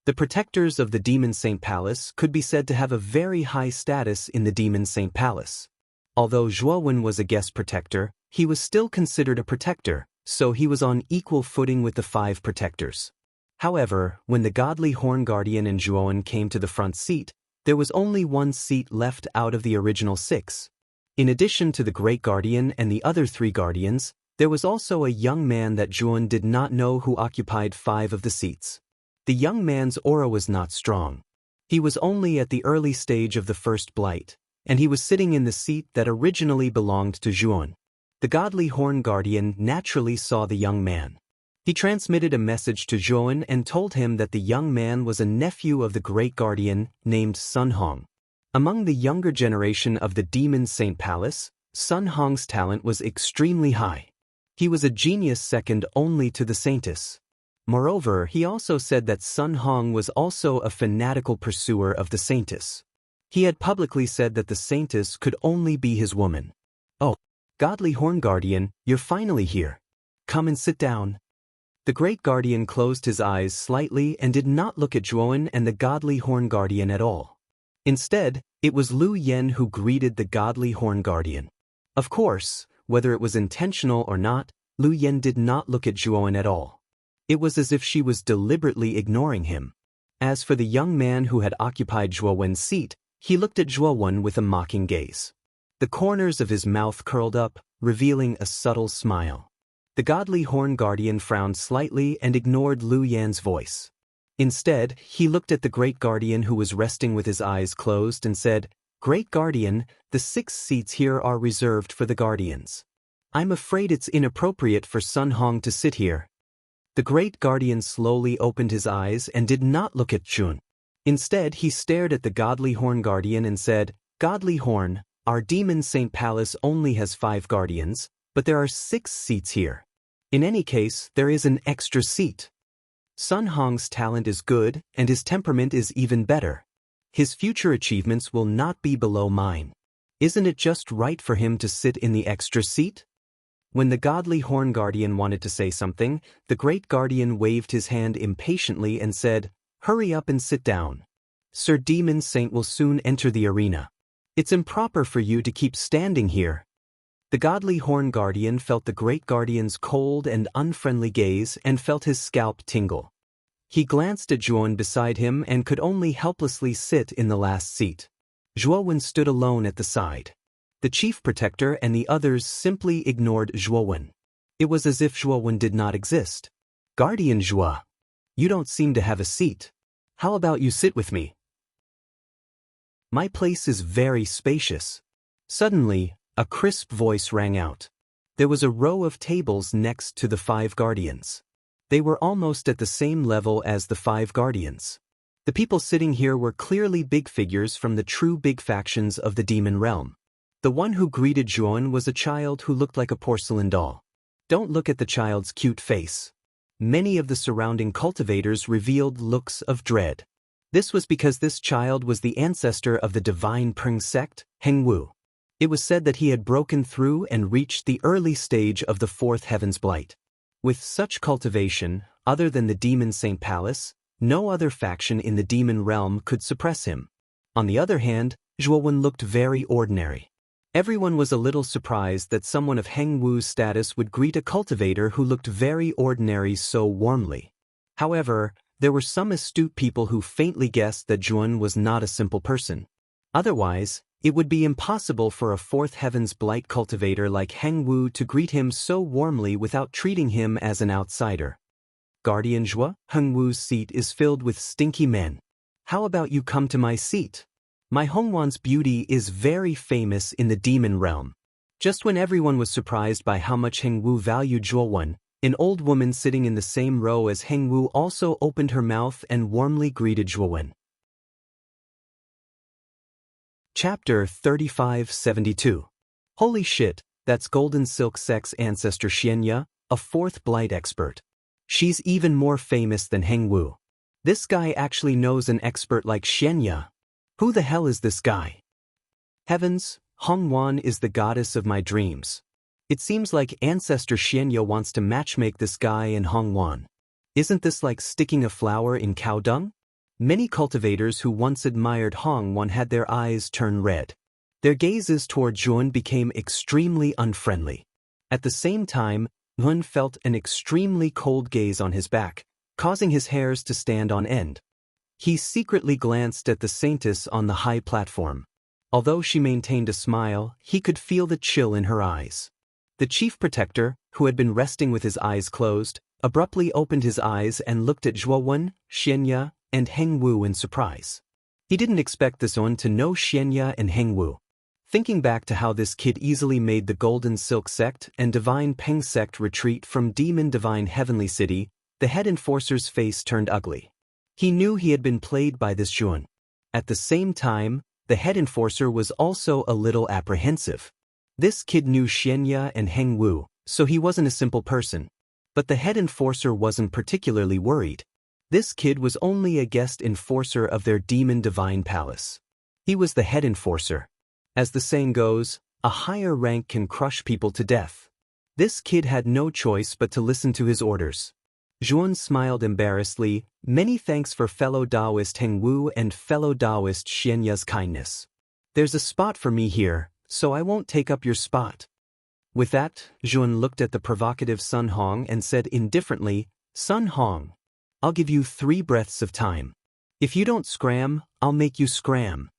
The protectors of the Demon Saint Palace could be said to have a very high status in the Demon Saint Palace. Although Zhuowen was a guest protector, he was still considered a protector, so he was on equal footing with the 5 protectors. However, when the godly Horn Guardian and Zhuowen came to the front seat, there was only one seat left out of the original 6. In addition to the Great Guardian and the other 3 guardians, there was also a young man that Zhuowen did not know who occupied 5 of the seats. The young man's aura was not strong. He was only at the early stage of the first blight, and he was sitting in the seat that originally belonged to Zhuowen. The godly Horn Guardian naturally saw the young man. He transmitted a message to Zhuowen and told him that the young man was a nephew of the Great Guardian named Sun Hong. Among the younger generation of the Demon Saint Palace, Sun Hong's talent was extremely high. He was a genius second only to the saintess. Moreover, he also said that Sun Hong was also a fanatical pursuer of the saintess. He had publicly said that the saintess could only be his woman. "Oh, godly Horn Guardian, you're finally here. Come and sit down." The Great Guardian closed his eyes slightly and did not look at Zhuowen and the godly Horn Guardian at all. Instead, it was Lu Yen who greeted the godly Horn Guardian. Of course, whether it was intentional or not, Lu Yen did not look at Zhuowen at all. It was as if she was deliberately ignoring him. As for the young man who had occupied Zhuowen's seat, he looked at Zhuowen with a mocking gaze. The corners of his mouth curled up, revealing a subtle smile. The godly Horn Guardian frowned slightly and ignored Lu Yan's voice. Instead, he looked at the Great Guardian who was resting with his eyes closed and said, "Great Guardian, the 6 seats here are reserved for the Guardians. I'm afraid it's inappropriate for Sun Hong to sit here." The Great Guardian slowly opened his eyes and did not look at Zhuowen. Instead, he stared at the godly Horn Guardian and said, "Godly Horn, our Demon Saint Palace only has 5 guardians, but there are 6 seats here. In any case, there is an extra seat. Sun Hong's talent is good, and his temperament is even better. His future achievements will not be below mine. Isn't it just right for him to sit in the extra seat?" When the godly Horn Guardian wanted to say something, the Great Guardian waved his hand impatiently and said, "Hurry up and sit down. Sir Demon Saint will soon enter the arena. It's improper for you to keep standing here." The godly Horn Guardian felt the Great Guardian's cold and unfriendly gaze and felt his scalp tingle. He glanced at Zhuowen beside him and could only helplessly sit in the last seat. Zhuowen stood alone at the side. The chief protector and the others simply ignored Zhuowen. It was as if Zhuowen did not exist. "Guardian Zhuo, you don't seem to have a seat. How about you sit with me? My place is very spacious." Suddenly, a crisp voice rang out. There was a row of tables next to the 5 guardians. They were almost at the same level as the 5 guardians. The people sitting here were clearly big figures from the true big factions of the demon realm. The one who greeted Zhuowen was a child who looked like a porcelain doll. Don't look at the child's cute face. Many of the surrounding cultivators revealed looks of dread. This was because this child was the ancestor of the divine Peng sect, Hengwu. It was said that he had broken through and reached the early stage of the 4th Heaven's Blight. With such cultivation, other than the demon Saint Palace, no other faction in the demon realm could suppress him. On the other hand, Zhuowen looked very ordinary. Everyone was a little surprised that someone of Heng Wu's status would greet a cultivator who looked very ordinary so warmly. However, there were some astute people who faintly guessed that Zhuowen was not a simple person. Otherwise, it would be impossible for a Fourth Heaven's Blight cultivator like Heng Wu to greet him so warmly without treating him as an outsider. Guardian Zhuo, Heng Wu's seat is filled with stinky men. How about you come to my seat? My Hongwan's beauty is very famous in the demon realm. Just when everyone was surprised by how much Heng Wu valued Zhuowen, an old woman sitting in the same row as Heng Wu also opened her mouth and warmly greeted Zhuowen. Chapter 3572. Holy shit, that's Golden Silk Sect's ancestor Xianya, a fourth blight expert. She's even more famous than Heng Wu. This guy actually knows an expert like Xianya. Who the hell is this guy? Heavens, Hongwan is the goddess of my dreams. It seems like ancestor Xianya wants to matchmake this guy and Hongwan. Isn't this like sticking a flower in cow dung? Many cultivators who once admired Hongwan had their eyes turn red. Their gazes toward Zhuowen became extremely unfriendly. At the same time, Zhuowen felt an extremely cold gaze on his back, causing his hairs to stand on end. He secretly glanced at the saintess on the high platform. Although she maintained a smile, he could feel the chill in her eyes. The chief protector, who had been resting with his eyes closed, abruptly opened his eyes and looked at Zhuowen, Xianya, and Heng Wu in surprise. He didn't expect this one to know Xianya and Heng Wu. Thinking back to how this kid easily made the Golden Silk Sect and Divine Peng Sect retreat from Demon Divine Heavenly City, the head enforcer's face turned ugly. He knew he had been played by this Zhuowen. At the same time, the head enforcer was also a little apprehensive. This kid knew Xianya and Heng Wu, so he wasn't a simple person. But the head enforcer wasn't particularly worried. This kid was only a guest enforcer of their Demon Divine Palace. He was the head enforcer. As the saying goes, a higher rank can crush people to death. This kid had no choice but to listen to his orders. Zhuowen smiled embarrassedly. Many thanks for fellow Taoist Heng Wu and fellow Taoist Xianya's kindness. There's a spot for me here, so I won't take up your spot. With that, Zhuowen looked at the provocative Sun Hong and said indifferently, Sun Hong, I'll give you 3 breaths of time. If you don't scram, I'll make you scram.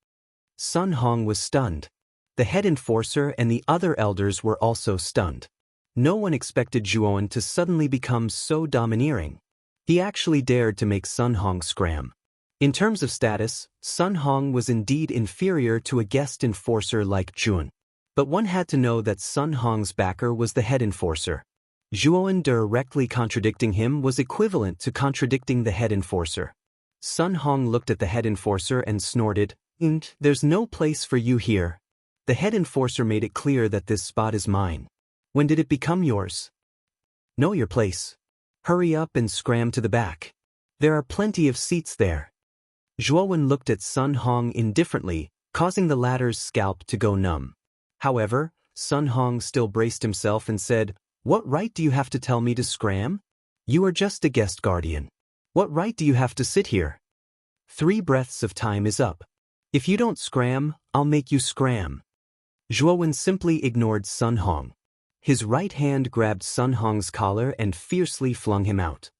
Sun Hong was stunned. The head enforcer and the other elders were also stunned. No one expected Zhuowen to suddenly become so domineering. He actually dared to make Sun Hong scram. In terms of status, Sun Hong was indeed inferior to a guest enforcer like Zhuowen. But one had to know that Sun Hong's backer was the head enforcer. Zhuowen directly contradicting him was equivalent to contradicting the head enforcer. Sun Hong looked at the head enforcer and snorted, There's no place for you here. The head enforcer made it clear that this spot is mine. When did it become yours? Know your place. Hurry up and scram to the back. There are plenty of seats there. Zhuowen looked at Sun Hong indifferently, causing the latter's scalp to go numb. However, Sun Hong still braced himself and said, What right do you have to tell me to scram? You are just a guest guardian. What right do you have to sit here? 3 breaths of time is up. If you don't scram, I'll make you scram. Zhuowen simply ignored Sun Hong. His right hand grabbed Sun Hong's collar and fiercely flung him out.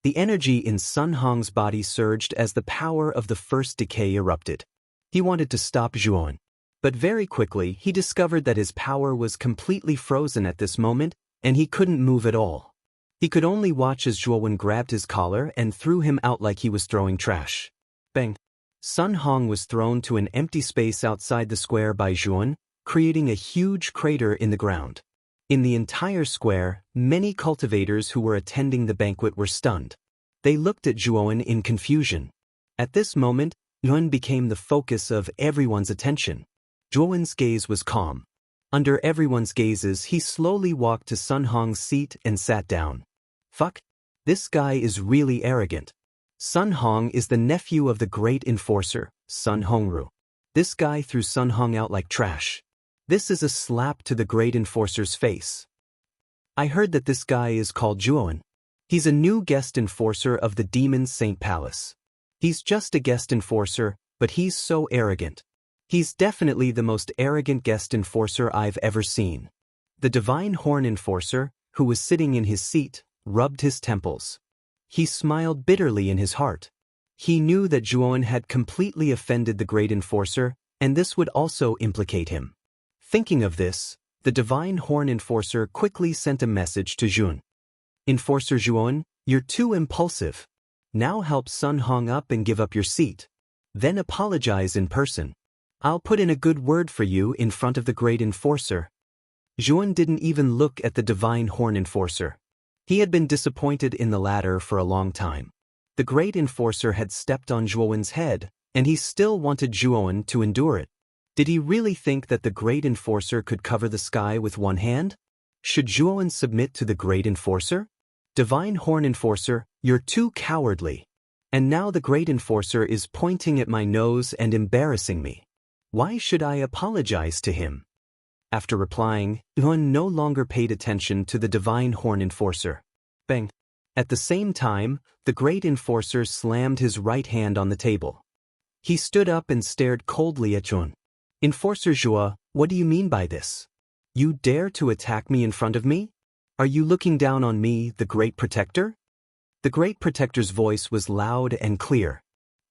The energy in Sun Hong's body surged as the power of the first decay erupted. He wanted to stop Zhuowen. But very quickly he discovered that his power was completely frozen at this moment, and he couldn't move at all. He could only watch as Zhuowen grabbed his collar and threw him out like he was throwing trash. Bang! Sun Hong was thrown to an empty space outside the square by Zhuowen, creating a huge crater in the ground. In the entire square, many cultivators who were attending the banquet were stunned. They looked at Zhuowen in confusion. At this moment, Zhuowen became the focus of everyone's attention. Zhuowen's gaze was calm. Under everyone's gazes, he slowly walked to Sun Hong's seat and sat down. Fuck. This guy is really arrogant. Sun Hong is the nephew of the great enforcer, Sun Hongru. This guy threw Sun Hong out like trash. This is a slap to the great enforcer's face. I heard that this guy is called Juon. He's a new guest enforcer of the Demon Saint Palace. He's just a guest enforcer, but he's so arrogant. He's definitely the most arrogant guest enforcer I've ever seen. The Divine Horn Enforcer, who was sitting in his seat, rubbed his temples. He smiled bitterly in his heart. He knew that Juon had completely offended the Great Enforcer, and this would also implicate him. Thinking of this, the Divine Horn Enforcer quickly sent a message to Juon. Enforcer Juon, you're too impulsive. Now help Sun Hong up and give up your seat. Then apologize in person. I'll put in a good word for you in front of the Great Enforcer. Juon didn't even look at the Divine Horn Enforcer. He had been disappointed in the latter for a long time. The Great Enforcer had stepped on Juon's head, and he still wanted Juon to endure it. Did he really think that the Great Enforcer could cover the sky with one hand? Should Juon submit to the Great Enforcer? Divine Horn Enforcer, you're too cowardly. And now the Great Enforcer is pointing at my nose and embarrassing me. Why should I apologize to him? After replying, Juon no longer paid attention to the Divine Horn Enforcer. Bang! At the same time, the Great Enforcer slammed his right hand on the table. He stood up and stared coldly at Juon. Enforcer Zhua, what do you mean by this? You dare to attack me in front of me? Are you looking down on me, the Great Protector? The Great Protector's voice was loud and clear.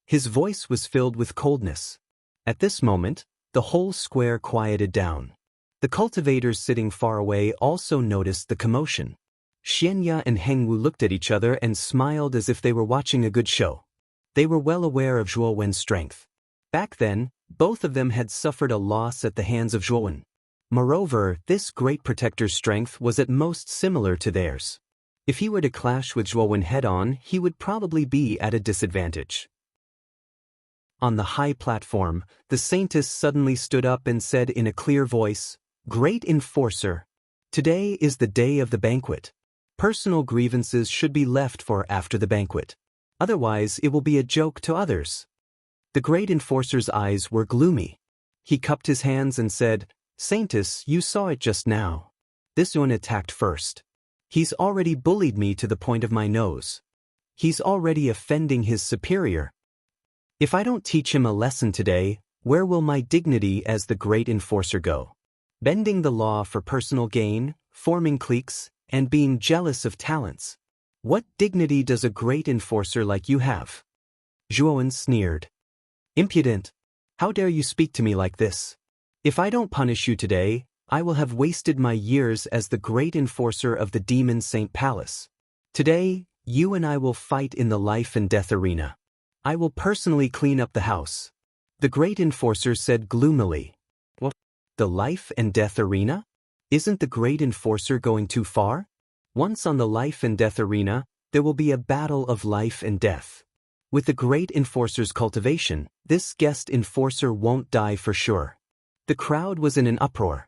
His voice was filled with coldness. At this moment, the whole square quieted down. The cultivators sitting far away also noticed the commotion. Xianya and Hengwu looked at each other and smiled as if they were watching a good show. They were well aware of Zhuo Wen's strength. Back then, both of them had suffered a loss at the hands of Zhuo Wen. Moreover, this Great Protector's strength was at most similar to theirs. If he were to clash with Zhuo Wen head-on, he would probably be at a disadvantage. On the high platform, the Saintess suddenly stood up and said in a clear voice, Great Enforcer, today is the day of the banquet. Personal grievances should be left for after the banquet. Otherwise, it will be a joke to others. The Great Enforcer's eyes were gloomy. He cupped his hands and said, Saintess, you saw it just now. This one attacked first. He's already bullied me to the point of my nose. He's already offending his superior. If I don't teach him a lesson today, where will my dignity as the Great Enforcer go? Bending the law for personal gain, forming cliques, and being jealous of talents. What dignity does a Great Enforcer like you have? Zhuo sneered. Impudent! How dare you speak to me like this? If I don't punish you today, I will have wasted my years as the Great Enforcer of the Demon Saint Palace. Today, you and I will fight in the life and death arena. I will personally clean up the house. The Great Enforcer said gloomily. What? The life and death arena? Isn't the Great Enforcer going too far? Once on the life and death arena, there will be a battle of life and death. With the Great Enforcer's cultivation, this guest enforcer won't die for sure. The crowd was in an uproar.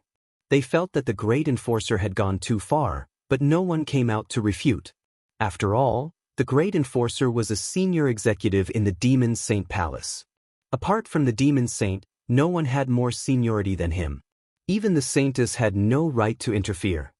They felt that the Great Enforcer had gone too far, but no one came out to refute. After all, the Great Enforcer was a senior executive in the Demon Saint Palace. Apart from the Demon Saint, no one had more seniority than him. Even the Saintess had no right to interfere.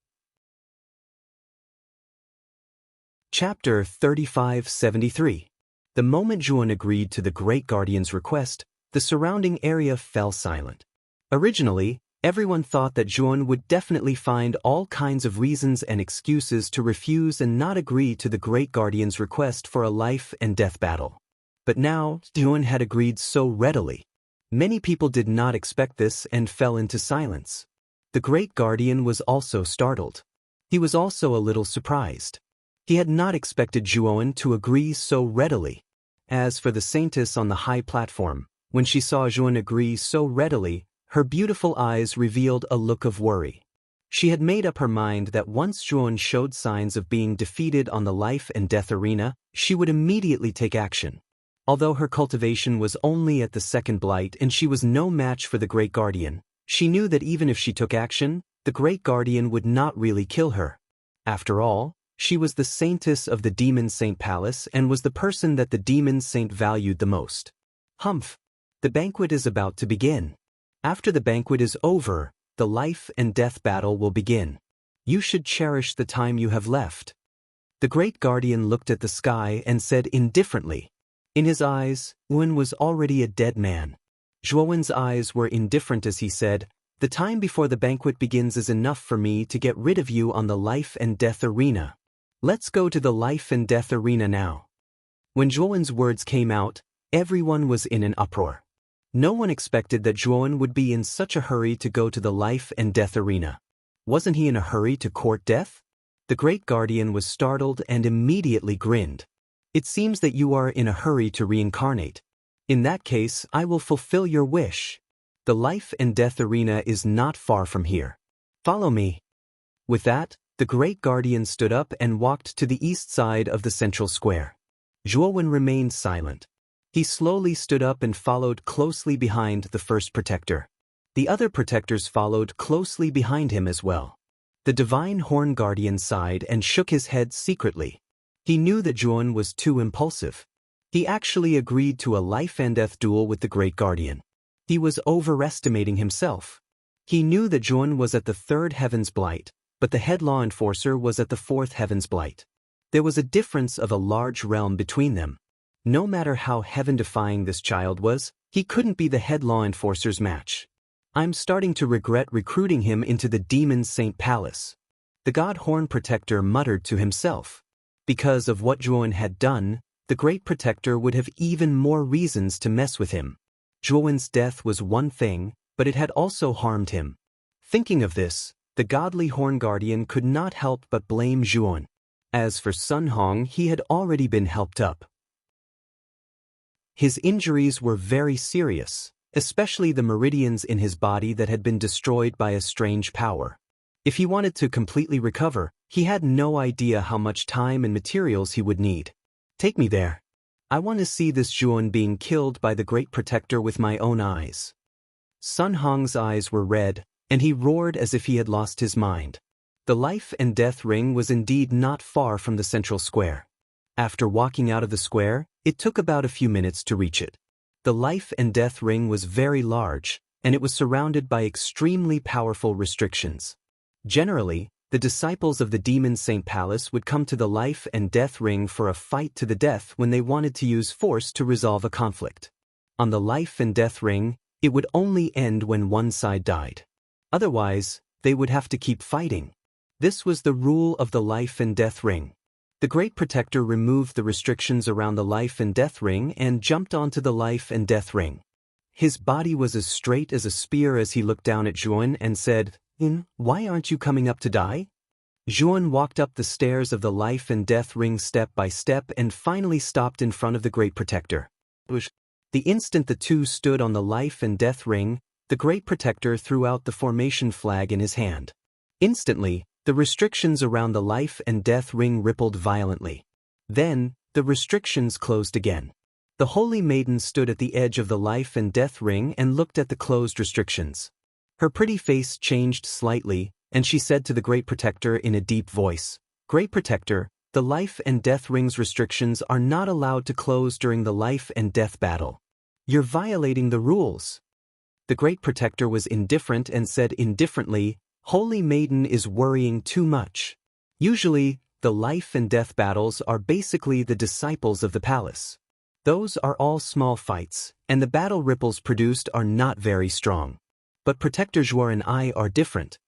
Chapter 3573. The moment Zhuon agreed to the Great Guardian's request, the surrounding area fell silent. Originally, everyone thought that Zhuon would definitely find all kinds of reasons and excuses to refuse and not agree to the Great Guardian's request for a life and death battle. But now, Zhuon had agreed so readily. Many people did not expect this and fell into silence. The Great Guardian was also startled. He was also a little surprised. He had not expected Zhuon to agree so readily. As for the Saintess on the high platform, when she saw Zhuon agree so readily, her beautiful eyes revealed a look of worry. She had made up her mind that once Zhuon showed signs of being defeated on the life and death arena, she would immediately take action. Although her cultivation was only at the second blight and she was no match for the Great Guardian, she knew that even if she took action, the Great Guardian would not really kill her. After all, she was the Saintess of the Demon Saint Palace and was the person that the Demon Saint valued the most. Humph! The banquet is about to begin. After the banquet is over, the life and death battle will begin. You should cherish the time you have left. The great guardian looked at the sky and said indifferently. In his eyes, Yuan was already a dead man. Zhuowen's eyes were indifferent as he said, "The time before the banquet begins is enough for me to get rid of you on the life and death arena. Let's go to the life and death arena now." When Zhuowen's words came out, everyone was in an uproar. No one expected that Zhuowen would be in such a hurry to go to the life and death arena. Wasn't he in a hurry to court death? The great guardian was startled and immediately grinned. "It seems that you are in a hurry to reincarnate. In that case, I will fulfill your wish. The life and death arena is not far from here. Follow me." With that, the great guardian stood up and walked to the east side of the central square. Zhuowen remained silent. He slowly stood up and followed closely behind the first protector. The other protectors followed closely behind him as well. The divine horn guardian sighed and shook his head secretly. He knew that Zhuowen was too impulsive. He actually agreed to a life and death duel with the great guardian. He was overestimating himself. He knew that Zhuowen was at the third heaven's blight, but the head law enforcer was at the fourth heaven's blight. There was a difference of a large realm between them. No matter how heaven-defying this child was, he couldn't be the head law enforcer's match. "I'm starting to regret recruiting him into the Demon Saint Palace." The God Horn Protector muttered to himself. Because of what Zhuowen had done, the Great Protector would have even more reasons to mess with him. Zhuowen's death was one thing, but it had also harmed him. Thinking of this, the godly Horn Guardian could not help but blame Zhuowen. As for Sun Hong, he had already been helped up. His injuries were very serious, especially the meridians in his body that had been destroyed by a strange power. If he wanted to completely recover, he had no idea how much time and materials he would need. "Take me there. I want to see this Zhuowen being killed by the Great Protector with my own eyes." Sun Hong's eyes were red, and he roared as if he had lost his mind. The life and death ring was indeed not far from the central square. After walking out of the square, it took about a few minutes to reach it. The life and death ring was very large, and it was surrounded by extremely powerful restrictions. Generally, the disciples of the Demon Saint Palace would come to the life and death ring for a fight to the death when they wanted to use force to resolve a conflict. On the life and death ring, it would only end when one side died. Otherwise, they would have to keep fighting. This was the rule of the life and death ring. The Great Protector removed the restrictions around the life and death ring and jumped onto the life and death ring. His body was as straight as a spear as he looked down at Zhuowen and said, "Why aren't you coming up to die?" Zhuowen walked up the stairs of the life and death ring step by step and finally stopped in front of the Great Protector. The instant the two stood on the life and death ring, the Great Protector threw out the formation flag in his hand. Instantly, the restrictions around the life and death ring rippled violently. Then, the restrictions closed again. The Holy Maiden stood at the edge of the life and death ring and looked at the closed restrictions. Her pretty face changed slightly, and she said to the Great Protector in a deep voice, "Great Protector, the life and death ring's restrictions are not allowed to close during the life and death battle. You're violating the rules." The Great Protector was indifferent and said indifferently, "Holy Maiden is worrying too much. Usually, the life and death battles are basically the disciples of the palace. Those are all small fights, and the battle ripples produced are not very strong. But Protector Zhuo and I are different.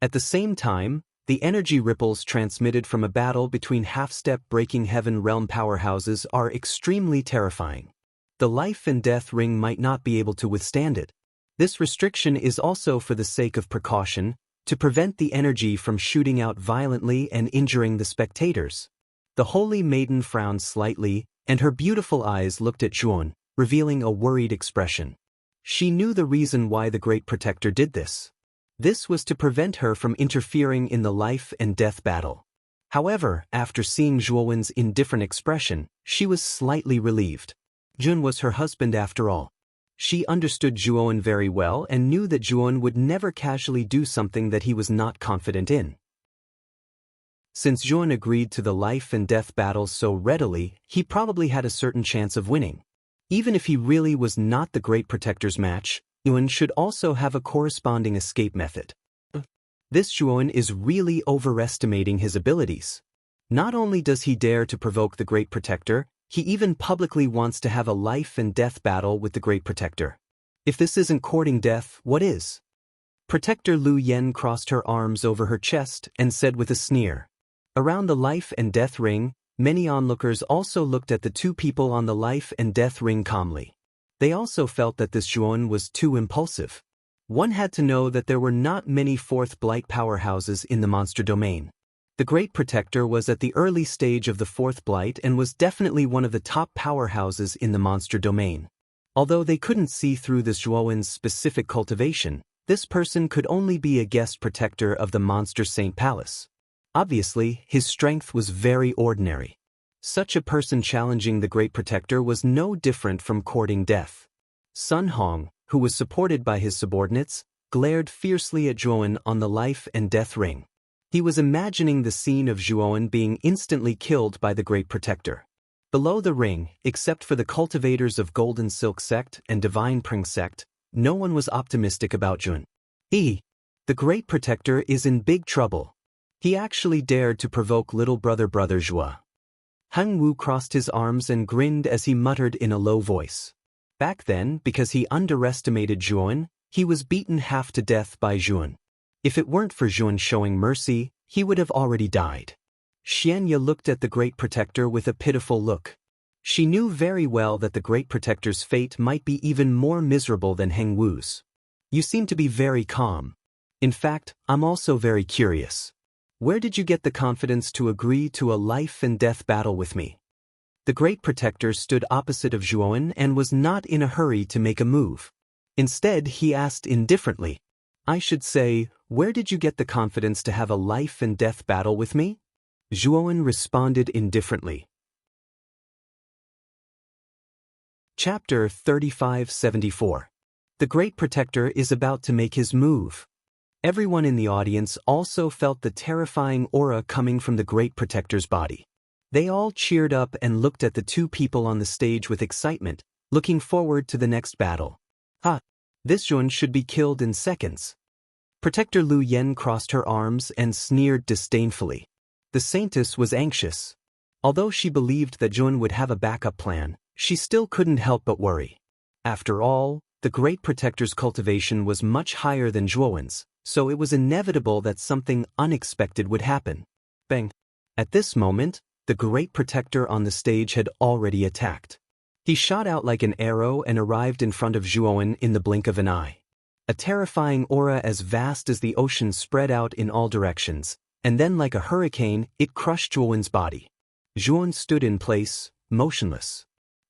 At the same time, the energy ripples transmitted from a battle between half-step breaking heaven realm powerhouses are extremely terrifying. The life and death ring might not be able to withstand it. This restriction is also for the sake of precaution, to prevent the energy from shooting out violently and injuring the spectators." The Holy Maiden frowned slightly, and her beautiful eyes looked at Zhuowen, revealing a worried expression. She knew the reason why the Great Protector did this. This was to prevent her from interfering in the life and death battle. However, after seeing Zhuowen's indifferent expression, she was slightly relieved. Zhuowen was her husband after all. She understood Zhuowen very well and knew that Zhuowen would never casually do something that he was not confident in. Since Zhuowen agreed to the life and death battle so readily, he probably had a certain chance of winning. Even if he really was not the Great Protector's match, Zhuowen should also have a corresponding escape method. This Zhuan is really overestimating his abilities. Not only does he dare to provoke the Great Protector, he even publicly wants to have a life and death battle with the Great Protector. If this isn't courting death, what is? Protector Lu Yen crossed her arms over her chest and said with a sneer. Around the life and death ring, many onlookers also looked at the two people on the life and death ring calmly. They also felt that this Zhuan was too impulsive. One had to know that there were not many fourth blight powerhouses in the monster domain. The Great Protector was at the early stage of the fourth blight and was definitely one of the top powerhouses in the monster domain. Although they couldn't see through this Zhuan's specific cultivation, this person could only be a guest protector of the Monster Saint Palace. Obviously, his strength was very ordinary. Such a person challenging the Great Protector was no different from courting death. Sun Hong, who was supported by his subordinates, glared fiercely at Zhuan on the life and death ring. He was imagining the scene of Zhuan being instantly killed by the Great Protector. Below the ring, except for the cultivators of Golden Silk Sect and Divine Pring Sect, no one was optimistic about Zhuan. The Great Protector is in big trouble. He actually dared to provoke little brother Zhua. Heng Wu crossed his arms and grinned as he muttered in a low voice. Back then, because he underestimated Zhuan, he was beaten half to death by Zhuan. If it weren't for Zhuan showing mercy, he would have already died. Xianya looked at the Great Protector with a pitiful look. She knew very well that the Great Protector's fate might be even more miserable than Heng Wu's. You seem to be very calm. In fact, I'm also very curious. Where did you get the confidence to agree to a life and death battle with me? The Great Protector stood opposite of Zhuan and was not in a hurry to make a move. Instead, he asked indifferently, I should say, where did you get the confidence to have a life and death battle with me? Zhuan responded indifferently. Chapter 3574. The Great Protector is about to make his move. Everyone in the audience also felt the terrifying aura coming from the Great Protector's body. They all cheered up and looked at the two people on the stage with excitement, looking forward to the next battle. This Zhuan should be killed in seconds. Protector Lu Yen crossed her arms and sneered disdainfully. The Saintess was anxious. Although she believed that Zhuan would have a backup plan, she still couldn't help but worry. After all, the Great Protector's cultivation was much higher than Zhuan's, so it was inevitable that something unexpected would happen. Bang! At this moment, the Great Protector on the stage had already attacked. He shot out like an arrow and arrived in front of Zhuan in the blink of an eye. A terrifying aura as vast as the ocean spread out in all directions, and then like a hurricane, it crushed Zhuan's body. Zhuan stood in place, motionless.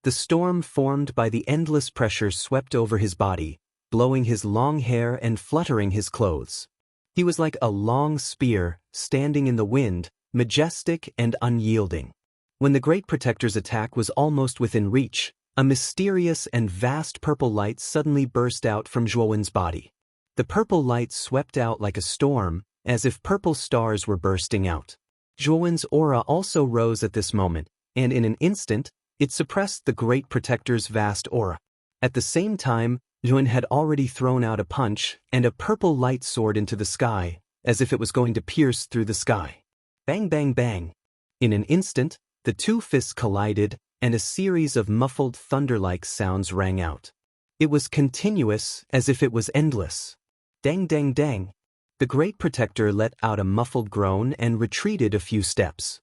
The storm formed by the endless pressure swept over his body, blowing his long hair and fluttering his clothes. He was like a long spear, standing in the wind, majestic and unyielding. When the Great Protector's attack was almost within reach, a mysterious and vast purple light suddenly burst out from Zhuan's body. The purple light swept out like a storm, as if purple stars were bursting out. Zhuan's aura also rose at this moment, and in an instant, it suppressed the Great Protector's vast aura. At the same time, Zhuan had already thrown out a punch, and a purple light soared into the sky, as if it was going to pierce through the sky. Bang bang bang. In an instant, the two fists collided, and a series of muffled thunder-like sounds rang out. It was continuous, as if it was endless. Dang dang dang. The Great Protector let out a muffled groan and retreated a few steps.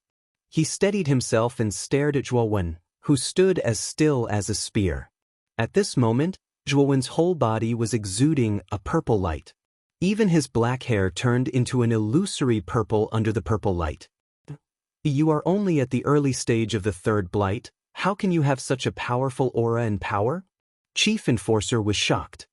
He steadied himself and stared at Zhuan, who stood as still as a spear. At this moment, Zhuan's whole body was exuding a purple light. Even his black hair turned into an illusory purple under the purple light. You are only at the early stage of the third blight. How can you have such a powerful aura and power? Chief Enforcer was shocked.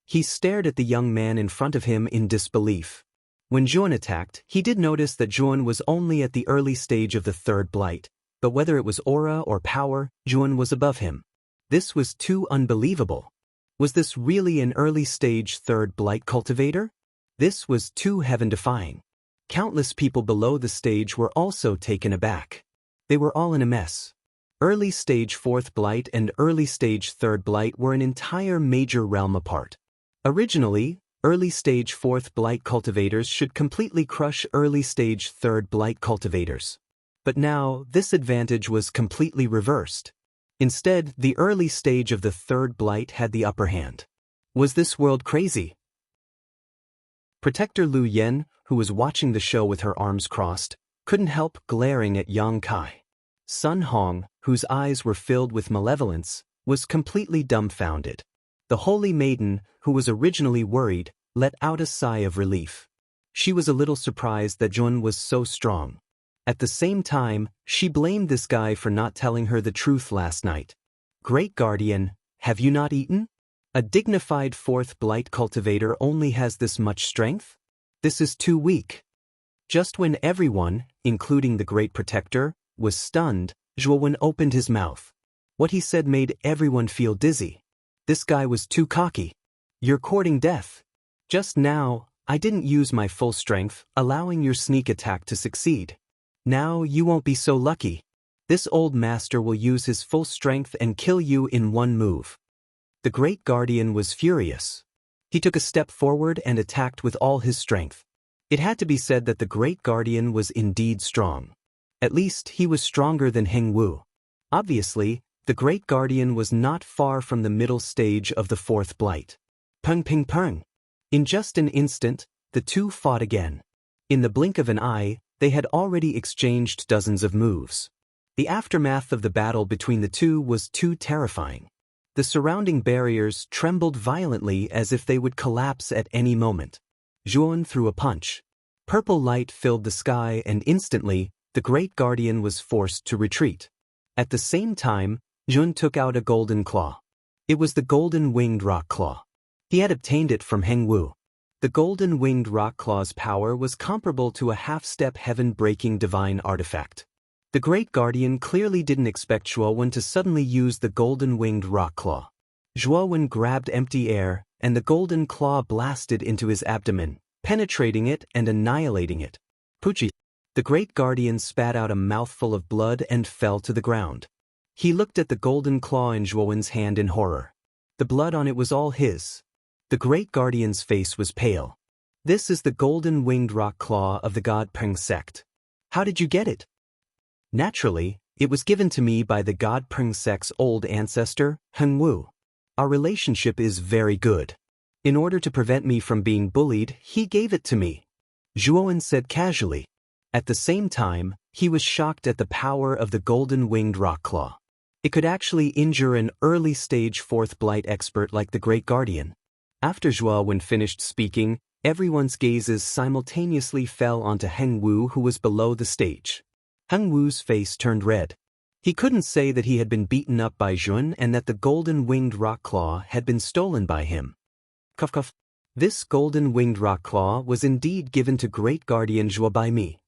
He stared at the young man in front of him in disbelief. When Zhuan attacked, he did notice that Zhuan was only at the early stage of the third blight, but whether it was aura or power, Zhuan was above him. This was too unbelievable. Was this really an early-stage third blight cultivator? This was too heaven-defying. Countless people below the stage were also taken aback. They were all in a mess. Early-stage fourth blight and early-stage third blight were an entire major realm apart. Originally, Early-stage 4th blight cultivators should completely crush early-stage 3rd blight cultivators. But now, this advantage was completely reversed. Instead, the early stage of the 3rd blight had the upper hand. Was this world crazy? Protector Lu Yen, who was watching the show with her arms crossed, couldn't help glaring at Yang Kai. Sun Hong, whose eyes were filled with malevolence, was completely dumbfounded. The holy maiden, who was originally worried, let out a sigh of relief. She was a little surprised that Jun was so strong. At the same time, she blamed this guy for not telling her the truth last night. Great Guardian, have you not eaten? A dignified 4th blight cultivator only has this much strength? This is too weak. Just when everyone, including the Great Protector, was stunned, Zhuowen opened his mouth. What he said made everyone feel dizzy. This guy was too cocky. You're courting death. Just now, I didn't use my full strength, allowing your sneak attack to succeed. Now you won't be so lucky. This old master will use his full strength and kill you in one move. The Great Guardian was furious. He took a step forward and attacked with all his strength. It had to be said that the Great Guardian was indeed strong. At least he was stronger than Heng Wu. Obviously, the Great Guardian was not far from the middle stage of the 4th blight. Peng ping peng. In just an instant, the two fought again. In the blink of an eye, they had already exchanged dozens of moves. The aftermath of the battle between the two was too terrifying. The surrounding barriers trembled violently as if they would collapse at any moment. Zhuan threw a punch. Purple light filled the sky and instantly, the Great Guardian was forced to retreat. At the same time, Zhuan took out a golden claw. It was the golden winged rock claw. He had obtained it from Heng Wu. The golden winged rock claw's power was comparable to a half-step heaven-breaking divine artifact. The Great Guardian clearly didn't expect Zhuowen to suddenly use the golden winged rock claw. Zhuowen grabbed empty air, and the golden claw blasted into his abdomen, penetrating it and annihilating it. Puchi! The Great Guardian spat out a mouthful of blood and fell to the ground. He looked at the golden claw in Zhuowen's hand in horror. The blood on it was all his. The Great Guardian's face was pale. This is the golden winged rock claw of the God Peng sect. How did you get it? Naturally, it was given to me by the God Peng sect's old ancestor, Heng Wu. Our relationship is very good. In order to prevent me from being bullied, he gave it to me. Zhuowen said casually. At the same time, he was shocked at the power of the golden winged rock claw. It could actually injure an early-stage 4th blight expert like the Great Guardian. After Zhuowen finished speaking, everyone's gazes simultaneously fell onto Heng Wu, who was below the stage. Heng Wu's face turned red. He couldn't say that he had been beaten up by Zhuan and that the golden winged rock claw had been stolen by him. Cuff cuff. This golden winged rock claw was indeed given to Great Guardian Zhuo by me.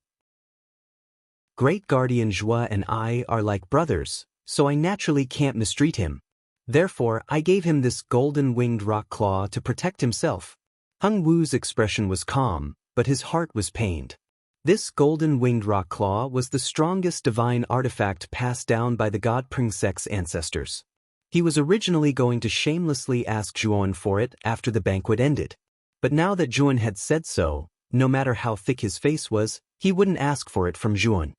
Great Guardian Zhuo and I are like brothers, so I naturally can't mistreat him. Therefore, I gave him this golden winged rock claw to protect himself. Heng Wu's expression was calm, but his heart was pained. This golden winged rock claw was the strongest divine artifact passed down by the God Peng sect's ancestors. He was originally going to shamelessly ask Zhuowen for it after the banquet ended. But now that Zhuowen had said so, no matter how thick his face was, he wouldn't ask for it from Zhuowen.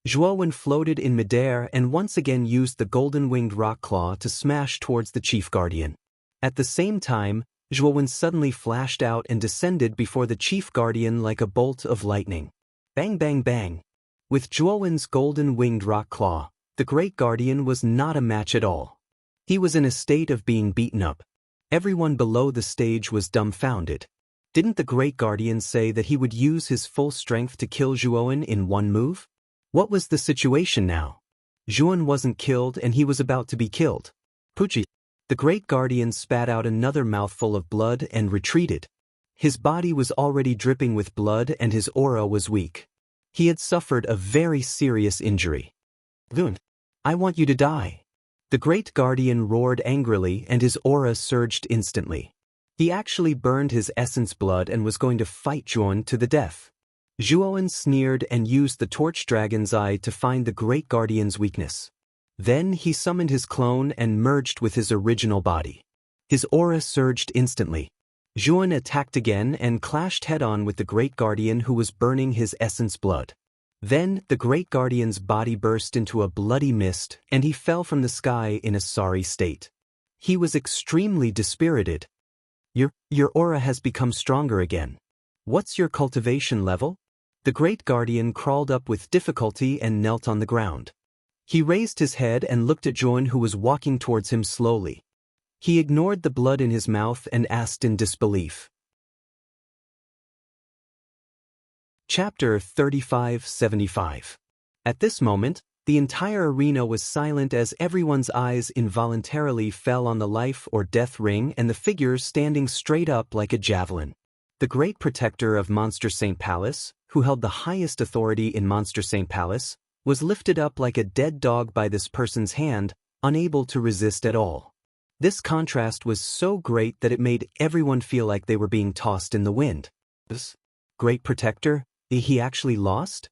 Zhuowen floated in midair and once again used the golden winged rock claw to smash towards the Chief Guardian. At the same time, Zhuowen suddenly flashed out and descended before the Chief Guardian like a bolt of lightning. Bang bang bang. With Zhuowen's golden winged rock claw, the Great Guardian was not a match at all. He was in a state of being beaten up. Everyone below the stage was dumbfounded. Didn't the Great Guardian say that he would use his full strength to kill Zhuowen in one move? What was the situation now? Zhuowen wasn't killed and he was about to be killed. Puchi! The Great Guardian spat out another mouthful of blood and retreated. His body was already dripping with blood and his aura was weak. He had suffered a very serious injury. Gun, I want you to die. The Great Guardian roared angrily and his aura surged instantly. He actually burned his essence blood and was going to fight Zhuowen to the death. Zhuowen sneered and used the Torch Dragon's Eye to find the Great Guardian's weakness. Then he summoned his clone and merged with his original body. His aura surged instantly. Zhuan attacked again and clashed head-on with the Great Guardian who was burning his essence blood. Then, the Great Guardian's body burst into a bloody mist and he fell from the sky in a sorry state. He was extremely dispirited. Your aura has become stronger again. What's your cultivation level? The Great Guardian crawled up with difficulty and knelt on the ground. He raised his head and looked at Zhuan who was walking towards him slowly. He ignored the blood in his mouth and asked in disbelief. Chapter 3575. At this moment, the entire arena was silent as everyone's eyes involuntarily fell on the life or death ring and the figure standing straight up like a javelin. The Great Protector of Monster Saint Palace, who held the highest authority in Monster Saint Palace, was lifted up like a dead dog by this person's hand, unable to resist at all. This contrast was so great that it made everyone feel like they were being tossed in the wind. This Great Protector, he actually lost?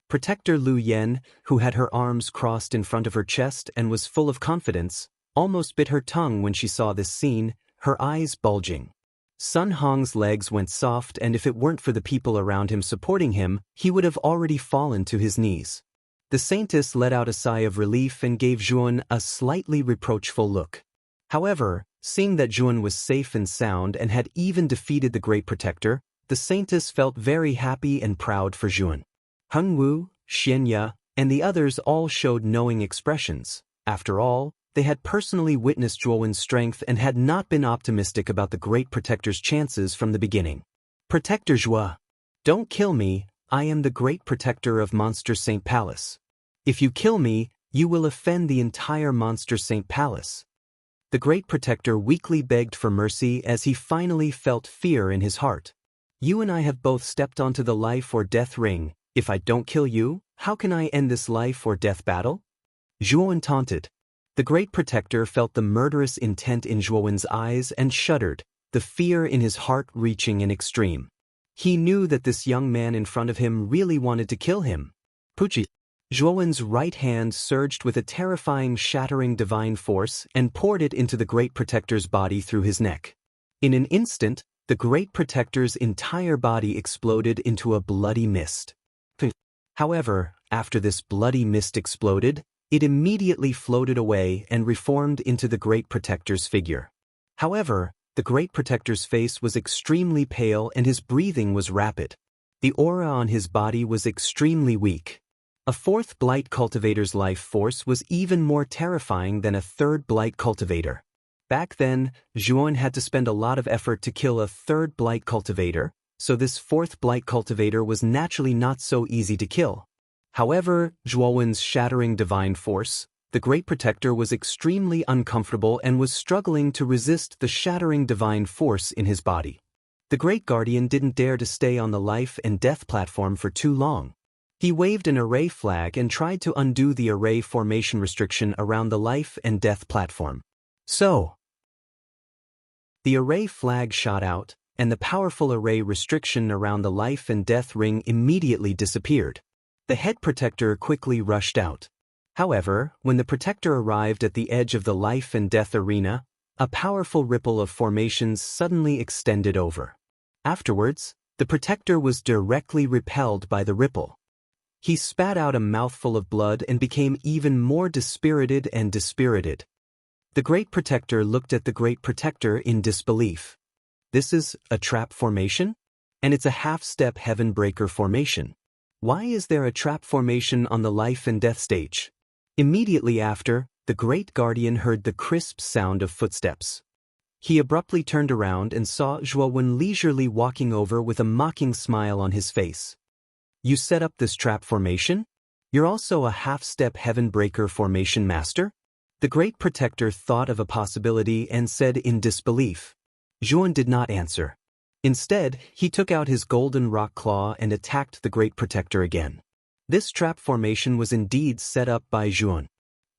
Protector Lu Yen, who had her arms crossed in front of her chest and was full of confidence, almost bit her tongue when she saw this scene, her eyes bulging. Sun Hong's legs went soft and if it weren't for the people around him supporting him, he would have already fallen to his knees. The Saintess let out a sigh of relief and gave Zhuan a slightly reproachful look. However, seeing that Zhuan was safe and sound and had even defeated the Great Protector, the Saintess felt very happy and proud for Zhuan. Heng Wu, Xianya, and the others all showed knowing expressions. After all, they had personally witnessed Zhuowen's strength and had not been optimistic about the Great Protector's chances from the beginning. Protector Zhuo, don't kill me, I am the Great Protector of Monster Saint Palace. If you kill me, you will offend the entire Monster Saint Palace. The Great Protector weakly begged for mercy as he finally felt fear in his heart. You and I have both stepped onto the life or death ring. If I don't kill you, how can I end this life or death battle? Zhuowen taunted. The Great Protector felt the murderous intent in Zhuowen's eyes and shuddered, the fear in his heart reaching an extreme. He knew that this young man in front of him really wanted to kill him. Puchi. Zhuowen's right hand surged with a terrifying shattering divine force and poured it into the Great Protector's body through his neck. In an instant, the Great Protector's entire body exploded into a bloody mist. However, after this bloody mist exploded, it immediately floated away and reformed into the Great Protector's figure. However, the Great Protector's face was extremely pale and his breathing was rapid. The aura on his body was extremely weak. A fourth Blight Cultivator's life force was even more terrifying than a third Blight Cultivator. Back then, Zhuowen had to spend a lot of effort to kill a third Blight Cultivator, so this fourth Blight Cultivator was naturally not so easy to kill. However, Zhuowen's shattering divine force, the Great Protector was extremely uncomfortable and was struggling to resist the shattering divine force in his body. The Great Guardian didn't dare to stay on the life and death platform for too long. He waved an array flag and tried to undo the array formation restriction around the life and death platform. So, the array flag shot out, and the powerful array restriction around the life and death ring immediately disappeared. The head protector quickly rushed out. However, when the protector arrived at the edge of the life and death arena, a powerful ripple of formations suddenly extended over. Afterwards, the protector was directly repelled by the ripple. He spat out a mouthful of blood and became even more dispirited and dispirited. The Great Protector looked at the Great Protector in disbelief. This is a trap formation? And it's a half-step heaven breaker formation. Why is there a trap formation on the life and death stage? Immediately after, the Great Guardian heard the crisp sound of footsteps. He abruptly turned around and saw Zhuowen leisurely walking over with a mocking smile on his face. You set up this trap formation? You're also a half-step heaven breaker formation master? The Great Protector thought of a possibility and said in disbelief. Zhuowen did not answer. Instead, he took out his golden rock claw and attacked the Great Protector again. This trap formation was indeed set up by Zhuowen.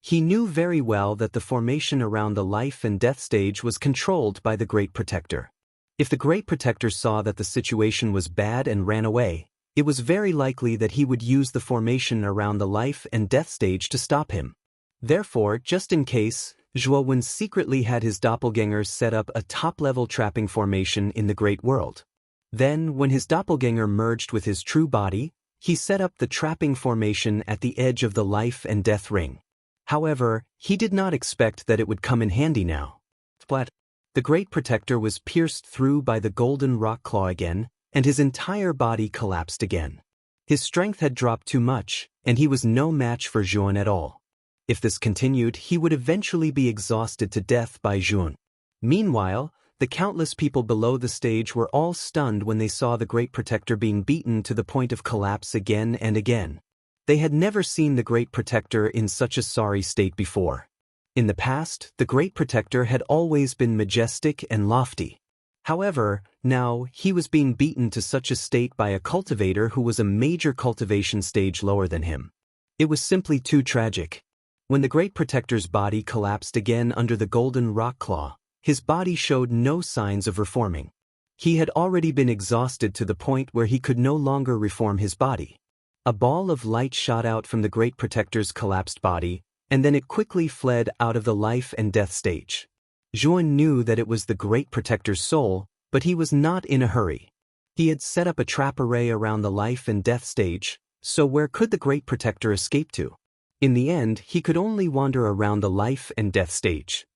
He knew very well that the formation around the life and death stage was controlled by the Great Protector. If the Great Protector saw that the situation was bad and ran away, it was very likely that he would use the formation around the life and death stage to stop him. Therefore, just in case, Zhuowen secretly had his doppelganger set up a top-level trapping formation in the Great World. Then, when his doppelganger merged with his true body, he set up the trapping formation at the edge of the life and death ring. However, he did not expect that it would come in handy now. Splat. The Great Protector was pierced through by the golden rock claw again, and his entire body collapsed again. His strength had dropped too much, and he was no match for Zhuan at all. If this continued, he would eventually be exhausted to death by Zhuan. Meanwhile, the countless people below the stage were all stunned when they saw the Great Protector being beaten to the point of collapse again and again. They had never seen the Great Protector in such a sorry state before. In the past, the Great Protector had always been majestic and lofty. However, now, he was being beaten to such a state by a cultivator who was a major cultivation stage lower than him. It was simply too tragic. When the Great Protector's body collapsed again under the golden rock claw, his body showed no signs of reforming. He had already been exhausted to the point where he could no longer reform his body. A ball of light shot out from the Great Protector's collapsed body, and then it quickly fled out of the life and death stage. Zhuan knew that it was the Great Protector's soul, but he was not in a hurry. He had set up a trap array around the life and death stage, so where could the Great Protector escape to? In the end, he could only wander around the life and death stage.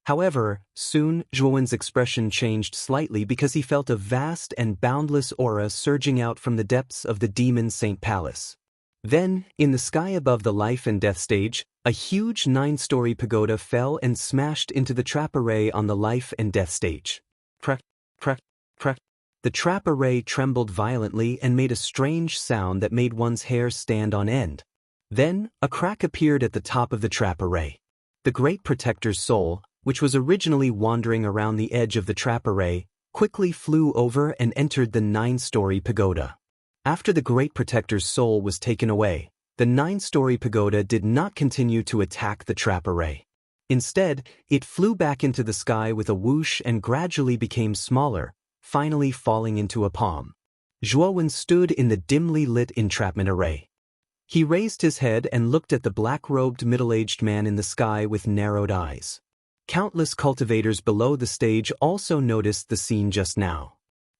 However, soon, Zhuowen's expression changed slightly because he felt a vast and boundless aura surging out from the depths of the Demon Saint Palace. Then, in the sky above the life and death stage, a huge 9-story pagoda fell and smashed into the trap array on the life and death stage. Crack, crack, crack. The trap array trembled violently and made a strange sound that made one's hair stand on end. Then, a crack appeared at the top of the trap array. The Great Protector's soul, which was originally wandering around the edge of the trap array, quickly flew over and entered the 9-story pagoda. After the Great Protector's soul was taken away, the 9-story pagoda did not continue to attack the trap array. Instead, it flew back into the sky with a whoosh and gradually became smaller, finally falling into a palm. Zhuowen stood in the dimly lit entrapment array. He raised his head and looked at the black-robed middle-aged man in the sky with narrowed eyes. Countless cultivators below the stage also noticed the scene just now.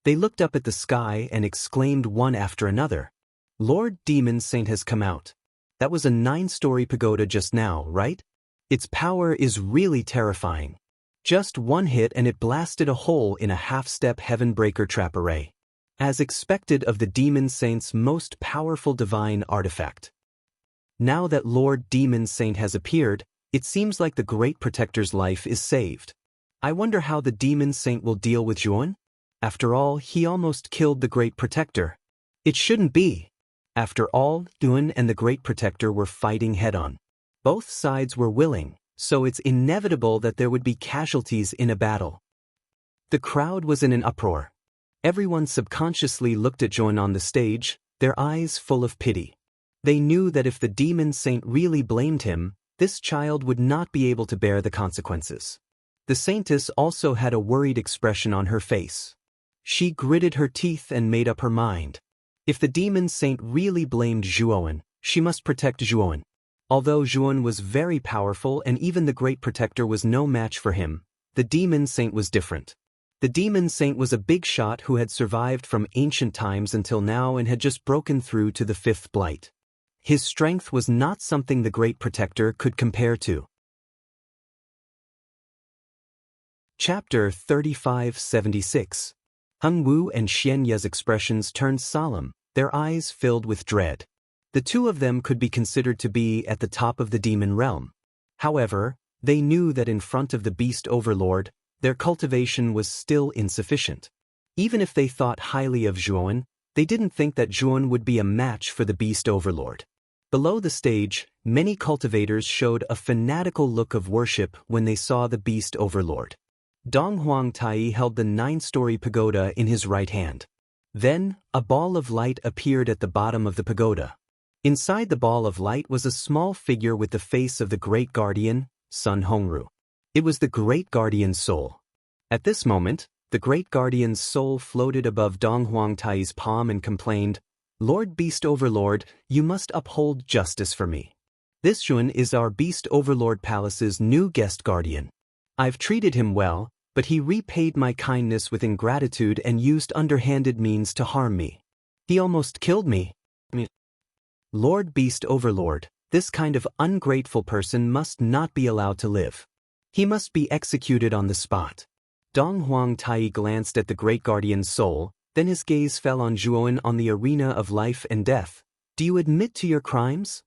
They looked up at the sky and exclaimed one after another, "Lord Demon Saint has come out. That was a 9-story pagoda just now, right? Its power is really terrifying. Just one hit and it blasted a hole in a half-step heaven-breaker trap array. As expected of the Demon Saint's most powerful divine artifact. Now that Lord Demon Saint has appeared, it seems like the Great Protector's life is saved. I wonder how the Demon Saint will deal with Zhuan? After all, he almost killed the Great Protector. It shouldn't be. After all, Zhuan and the Great Protector were fighting head-on. Both sides were willing, so it's inevitable that there would be casualties in a battle." The crowd was in an uproar. Everyone subconsciously looked at Zhuan on the stage, their eyes full of pity. They knew that if the Demon Saint really blamed him, this child would not be able to bear the consequences. The Saintess also had a worried expression on her face. She gritted her teeth and made up her mind. If the Demon Saint really blamed Zhuowen, she must protect Zhuowen. Although Zhuowen was very powerful and even the Great Protector was no match for him, the Demon Saint was different. The Demon Saint was a big shot who had survived from ancient times until now and had just broken through to the 5th blight. His strength was not something the Great Protector could compare to. Chapter 3576. Hung Wu and Xian Ye's expressions turned solemn, their eyes filled with dread. The two of them could be considered to be at the top of the demon realm. However, they knew that in front of the Beast Overlord, their cultivation was still insufficient. Even if they thought highly of Zhuowen, they didn't think that Zhuowen would be a match for the Beast Overlord. Below the stage, many cultivators showed a fanatical look of worship when they saw the Beast Overlord. Donghuang Tai held the 9-story pagoda in his right hand. Then, a ball of light appeared at the bottom of the pagoda. Inside the ball of light was a small figure with the face of the Great Guardian, Sun Hongru. It was the Great Guardian's soul. At this moment, the Great Guardian's soul floated above Donghuang Tai's palm and complained, "Lord Beast Overlord, you must uphold justice for me. This Juan is our Beast Overlord Palace's new guest guardian. I've treated him well, but he repaid my kindness with ingratitude and used underhanded means to harm me. He almost killed me. Lord Beast Overlord, this kind of ungrateful person must not be allowed to live. He must be executed on the spot. Dong Huang Tai glanced at the great guardian's soul, then his gaze fell on Zhuan on the arena of life and death. Do you admit to your crimes?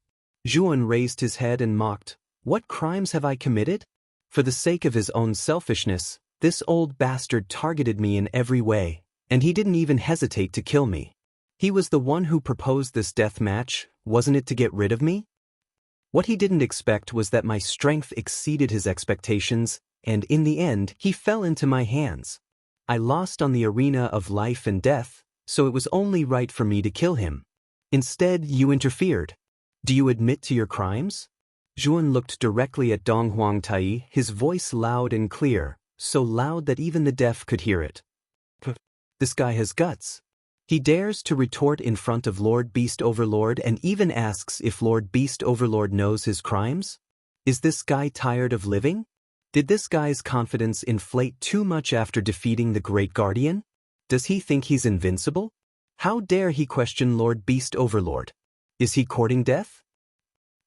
Zhuan raised his head and mocked. What crimes have I committed? For the sake of his own selfishness, this old bastard targeted me in every way, and he didn't even hesitate to kill me. He was the one who proposed this death match, wasn't it, to get rid of me? What he didn't expect was that my strength exceeded his expectations, and in the end, he fell into my hands. I lost on the arena of life and death, so it was only right for me to kill him. Instead, you interfered. Do you admit to your crimes? Zhuan looked directly at Dong Huang Tai, his voice loud and clear, so loud that even the deaf could hear it. This guy has guts. He dares to retort in front of Lord Beast Overlord and even asks if Lord Beast Overlord knows his crimes? Is this guy tired of living? Did this guy's confidence inflate too much after defeating the Great Guardian? Does he think he's invincible? How dare he question Lord Beast Overlord? Is he courting death?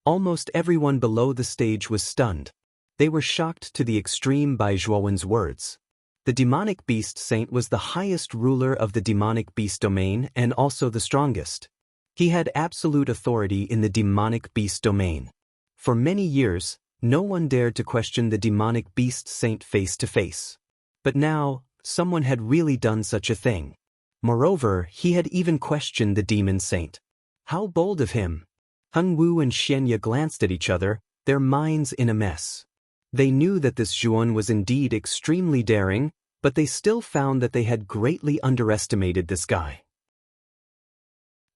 Almost everyone below the stage was stunned. They were shocked to the extreme by Zhuowen's words. The demonic beast saint was the highest ruler of the demonic beast domain and also the strongest. He had absolute authority in the demonic beast domain. For many years, no one dared to question the demonic beast saint face to face. But now, someone had really done such a thing. Moreover, he had even questioned the demon saint. How bold of him! Hung Wu and Xianya glanced at each other, their minds in a mess. They knew that this Zhuan was indeed extremely daring, but they still found that they had greatly underestimated this guy.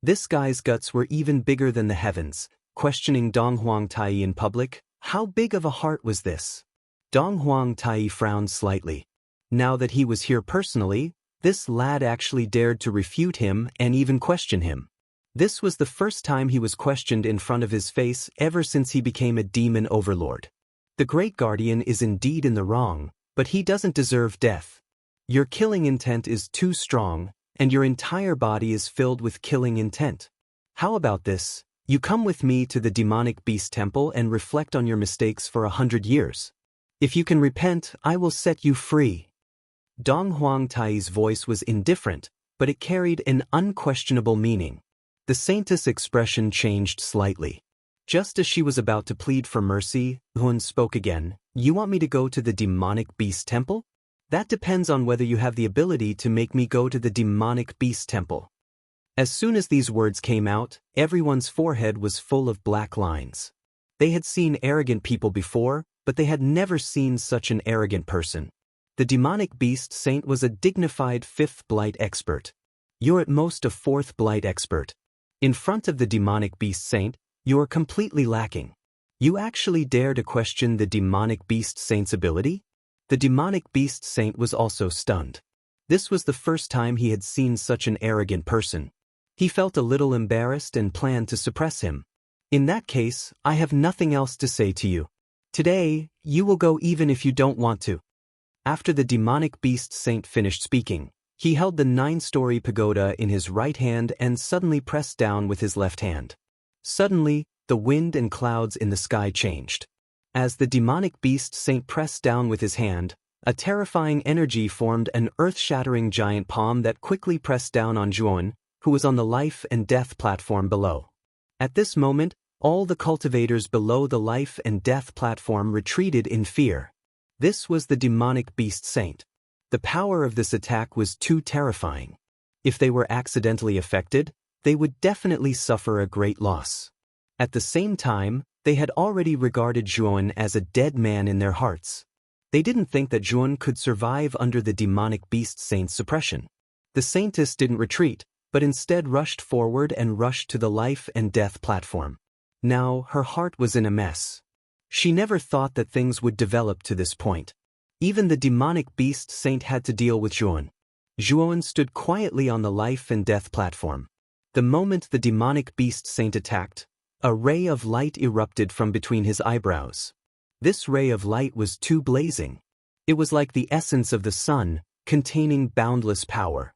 This guy's guts were even bigger than the heavens. Questioning Dong Huang Tai in public, how big of a heart was this? Dong Huang Tai frowned slightly. Now that he was here personally, this lad actually dared to refute him and even question him. This was the first time he was questioned in front of his face ever since he became a demon overlord. The Great Guardian is indeed in the wrong, but he doesn't deserve death. Your killing intent is too strong, and your entire body is filled with killing intent. How about this? You come with me to the demonic beast temple and reflect on your mistakes for 100 years. If you can repent, I will set you free. Dong Huang Tai's voice was indifferent, but it carried an unquestionable meaning. The saintess' expression changed slightly. Just as she was about to plead for mercy, Hun spoke again. You want me to go to the demonic beast temple? That depends on whether you have the ability to make me go to the demonic beast temple. As soon as these words came out, everyone's forehead was full of black lines. They had seen arrogant people before, but they had never seen such an arrogant person. The demonic beast saint was a dignified 5th blight expert. You're at most a 4th blight expert. In front of the demonic beast saint, you are completely lacking. You actually dare to question the demonic beast saint's ability? The demonic beast saint was also stunned. This was the first time he had seen such an arrogant person. He felt a little embarrassed and planned to suppress him. In that case, I have nothing else to say to you. Today, you will go even if you don't want to. After the demonic beast saint finished speaking, he held the 9-story pagoda in his right hand and suddenly pressed down with his left hand. Suddenly, the wind and clouds in the sky changed. As the demonic beast saint pressed down with his hand, a terrifying energy formed an earth-shattering giant palm that quickly pressed down on Zhuan, who was on the life and death platform below. At this moment, all the cultivators below the life and death platform retreated in fear. This was the demonic beast saint. The power of this attack was too terrifying. If they were accidentally affected, they would definitely suffer a great loss. At the same time, they had already regarded Zhuan as a dead man in their hearts. They didn't think that Zhuan could survive under the demonic beast saint's suppression. The saintess didn't retreat, but instead rushed forward and rushed to the life and death platform. Now, her heart was in a mess. She never thought that things would develop to this point. Even the demonic beast saint had to deal with Zhuan. Zhuan stood quietly on the life and death platform. The moment the demonic beast saint attacked, A ray of light erupted from between his eyebrows. This ray of light was too blazing. It was like the essence of the sun, containing boundless power.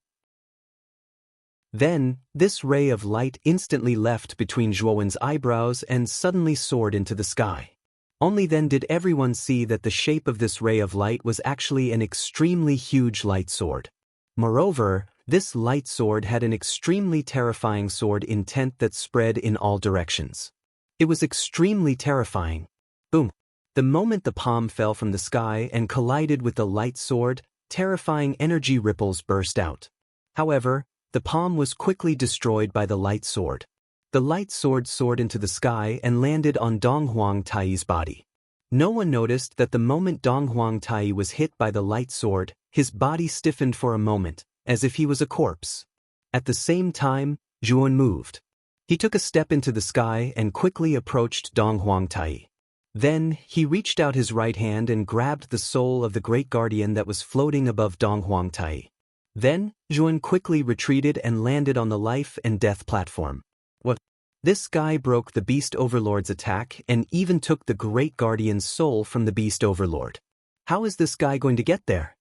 Then, this ray of light instantly left between Zhuowen's eyebrows and suddenly soared into the sky. Only then did everyone see that the shape of this ray of light was actually an extremely huge light sword. Moreover, this light sword had an extremely terrifying sword intent that spread in all directions. It was extremely terrifying. Boom! The moment the palm fell from the sky and collided with the light sword, terrifying energy ripples burst out. However, the palm was quickly destroyed by the light sword. The light sword soared into the sky and landed on Dong Huangtai's body. No one noticed that the moment Dong Huangtai was hit by the light sword, his body stiffened for a moment, as if he was a corpse. At the same time, Zhuon moved. He took a step into the sky and quickly approached Dong Huangtai. Then, he reached out his right hand and grabbed the soul of the great guardian that was floating above Dong Huangtai. Then, Zhuon quickly retreated and landed on the life and death platform. What? This guy broke the Beast Overlord's attack and even took the great guardian's soul from the Beast Overlord. How is this guy going to get there?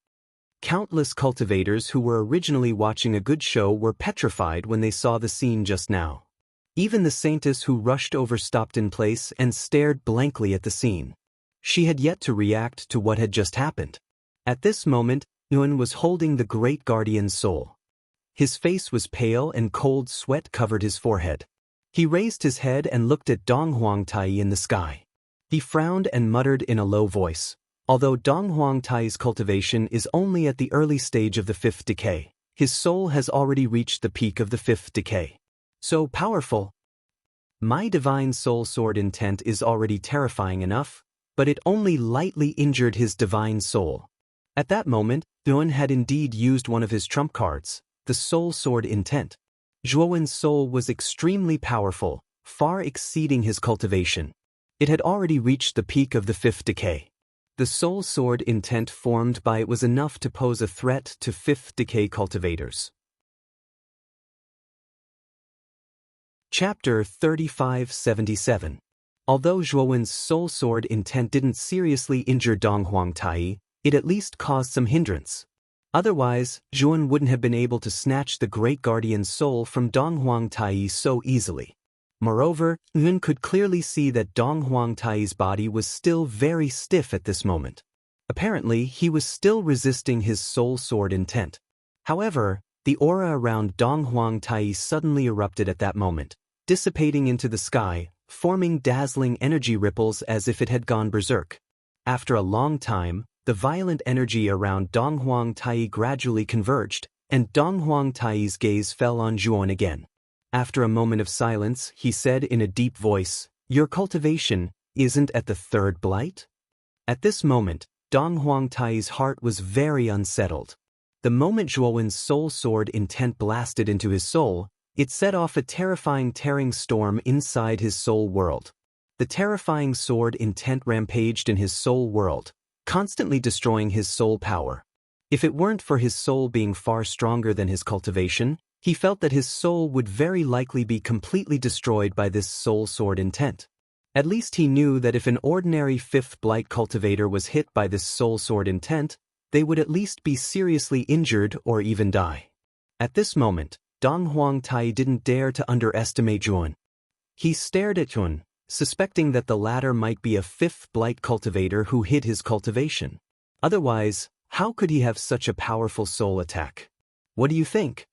Countless cultivators who were originally watching a good show were petrified when they saw the scene just now. Even the saintess who rushed over stopped in place and stared blankly at the scene. She had yet to react to what had just happened. At this moment, Yuan was holding the great guardian's soul. His face was pale and cold sweat covered his forehead. He raised his head and looked at Dong Huangtai in the sky. He frowned and muttered in a low voice, "Although Dong Huangtai's cultivation is only at the early stage of the fifth decay, his soul has already reached the peak of the fifth decay. So powerful. My divine soul sword intent is already terrifying enough, but it only lightly injured his divine soul." At that moment, Yuan had indeed used one of his trump cards, the soul sword intent. Zhuowen's soul was extremely powerful, far exceeding his cultivation. It had already reached the peak of the fifth decay. The soul sword intent formed by it was enough to pose a threat to fifth decay cultivators. Chapter 3577. Although Zhuowen's soul sword intent didn't seriously injure Dong Huangtai, it at least caused some hindrance. Otherwise, Zhuon wouldn't have been able to snatch the great guardian's soul from Dong Huangtai so easily. Moreover, Yuan could clearly see that Dong Huangtai's body was still very stiff at this moment. Apparently, he was still resisting his soul sword intent. However, the aura around Dong Huangtai suddenly erupted at that moment, dissipating into the sky, forming dazzling energy ripples as if it had gone berserk. After a long time, the violent energy around Dong Huangtai gradually converged, and Dong Huangtai's gaze fell on Zhuon again. After a moment of silence, he said in a deep voice, "Your cultivation isn't at the third blight?" At this moment, Dong Huangtai's heart was very unsettled. The moment Zhuowen's soul sword intent blasted into his soul, it set off a terrifying tearing storm inside his soul world. The terrifying sword intent rampaged in his soul world, constantly destroying his soul power. If it weren't for his soul being far stronger than his cultivation, he felt that his soul would very likely be completely destroyed by this soul sword intent. At least he knew that if an ordinary fifth blight cultivator was hit by this soul sword intent, they would at least be seriously injured or even die. At this moment, Dong Huangtai didn't dare to underestimate Zhuon. He stared at Zhuon, suspecting that the latter might be a fifth blight cultivator who hid his cultivation. Otherwise, how could he have such a powerful soul attack? What do you think?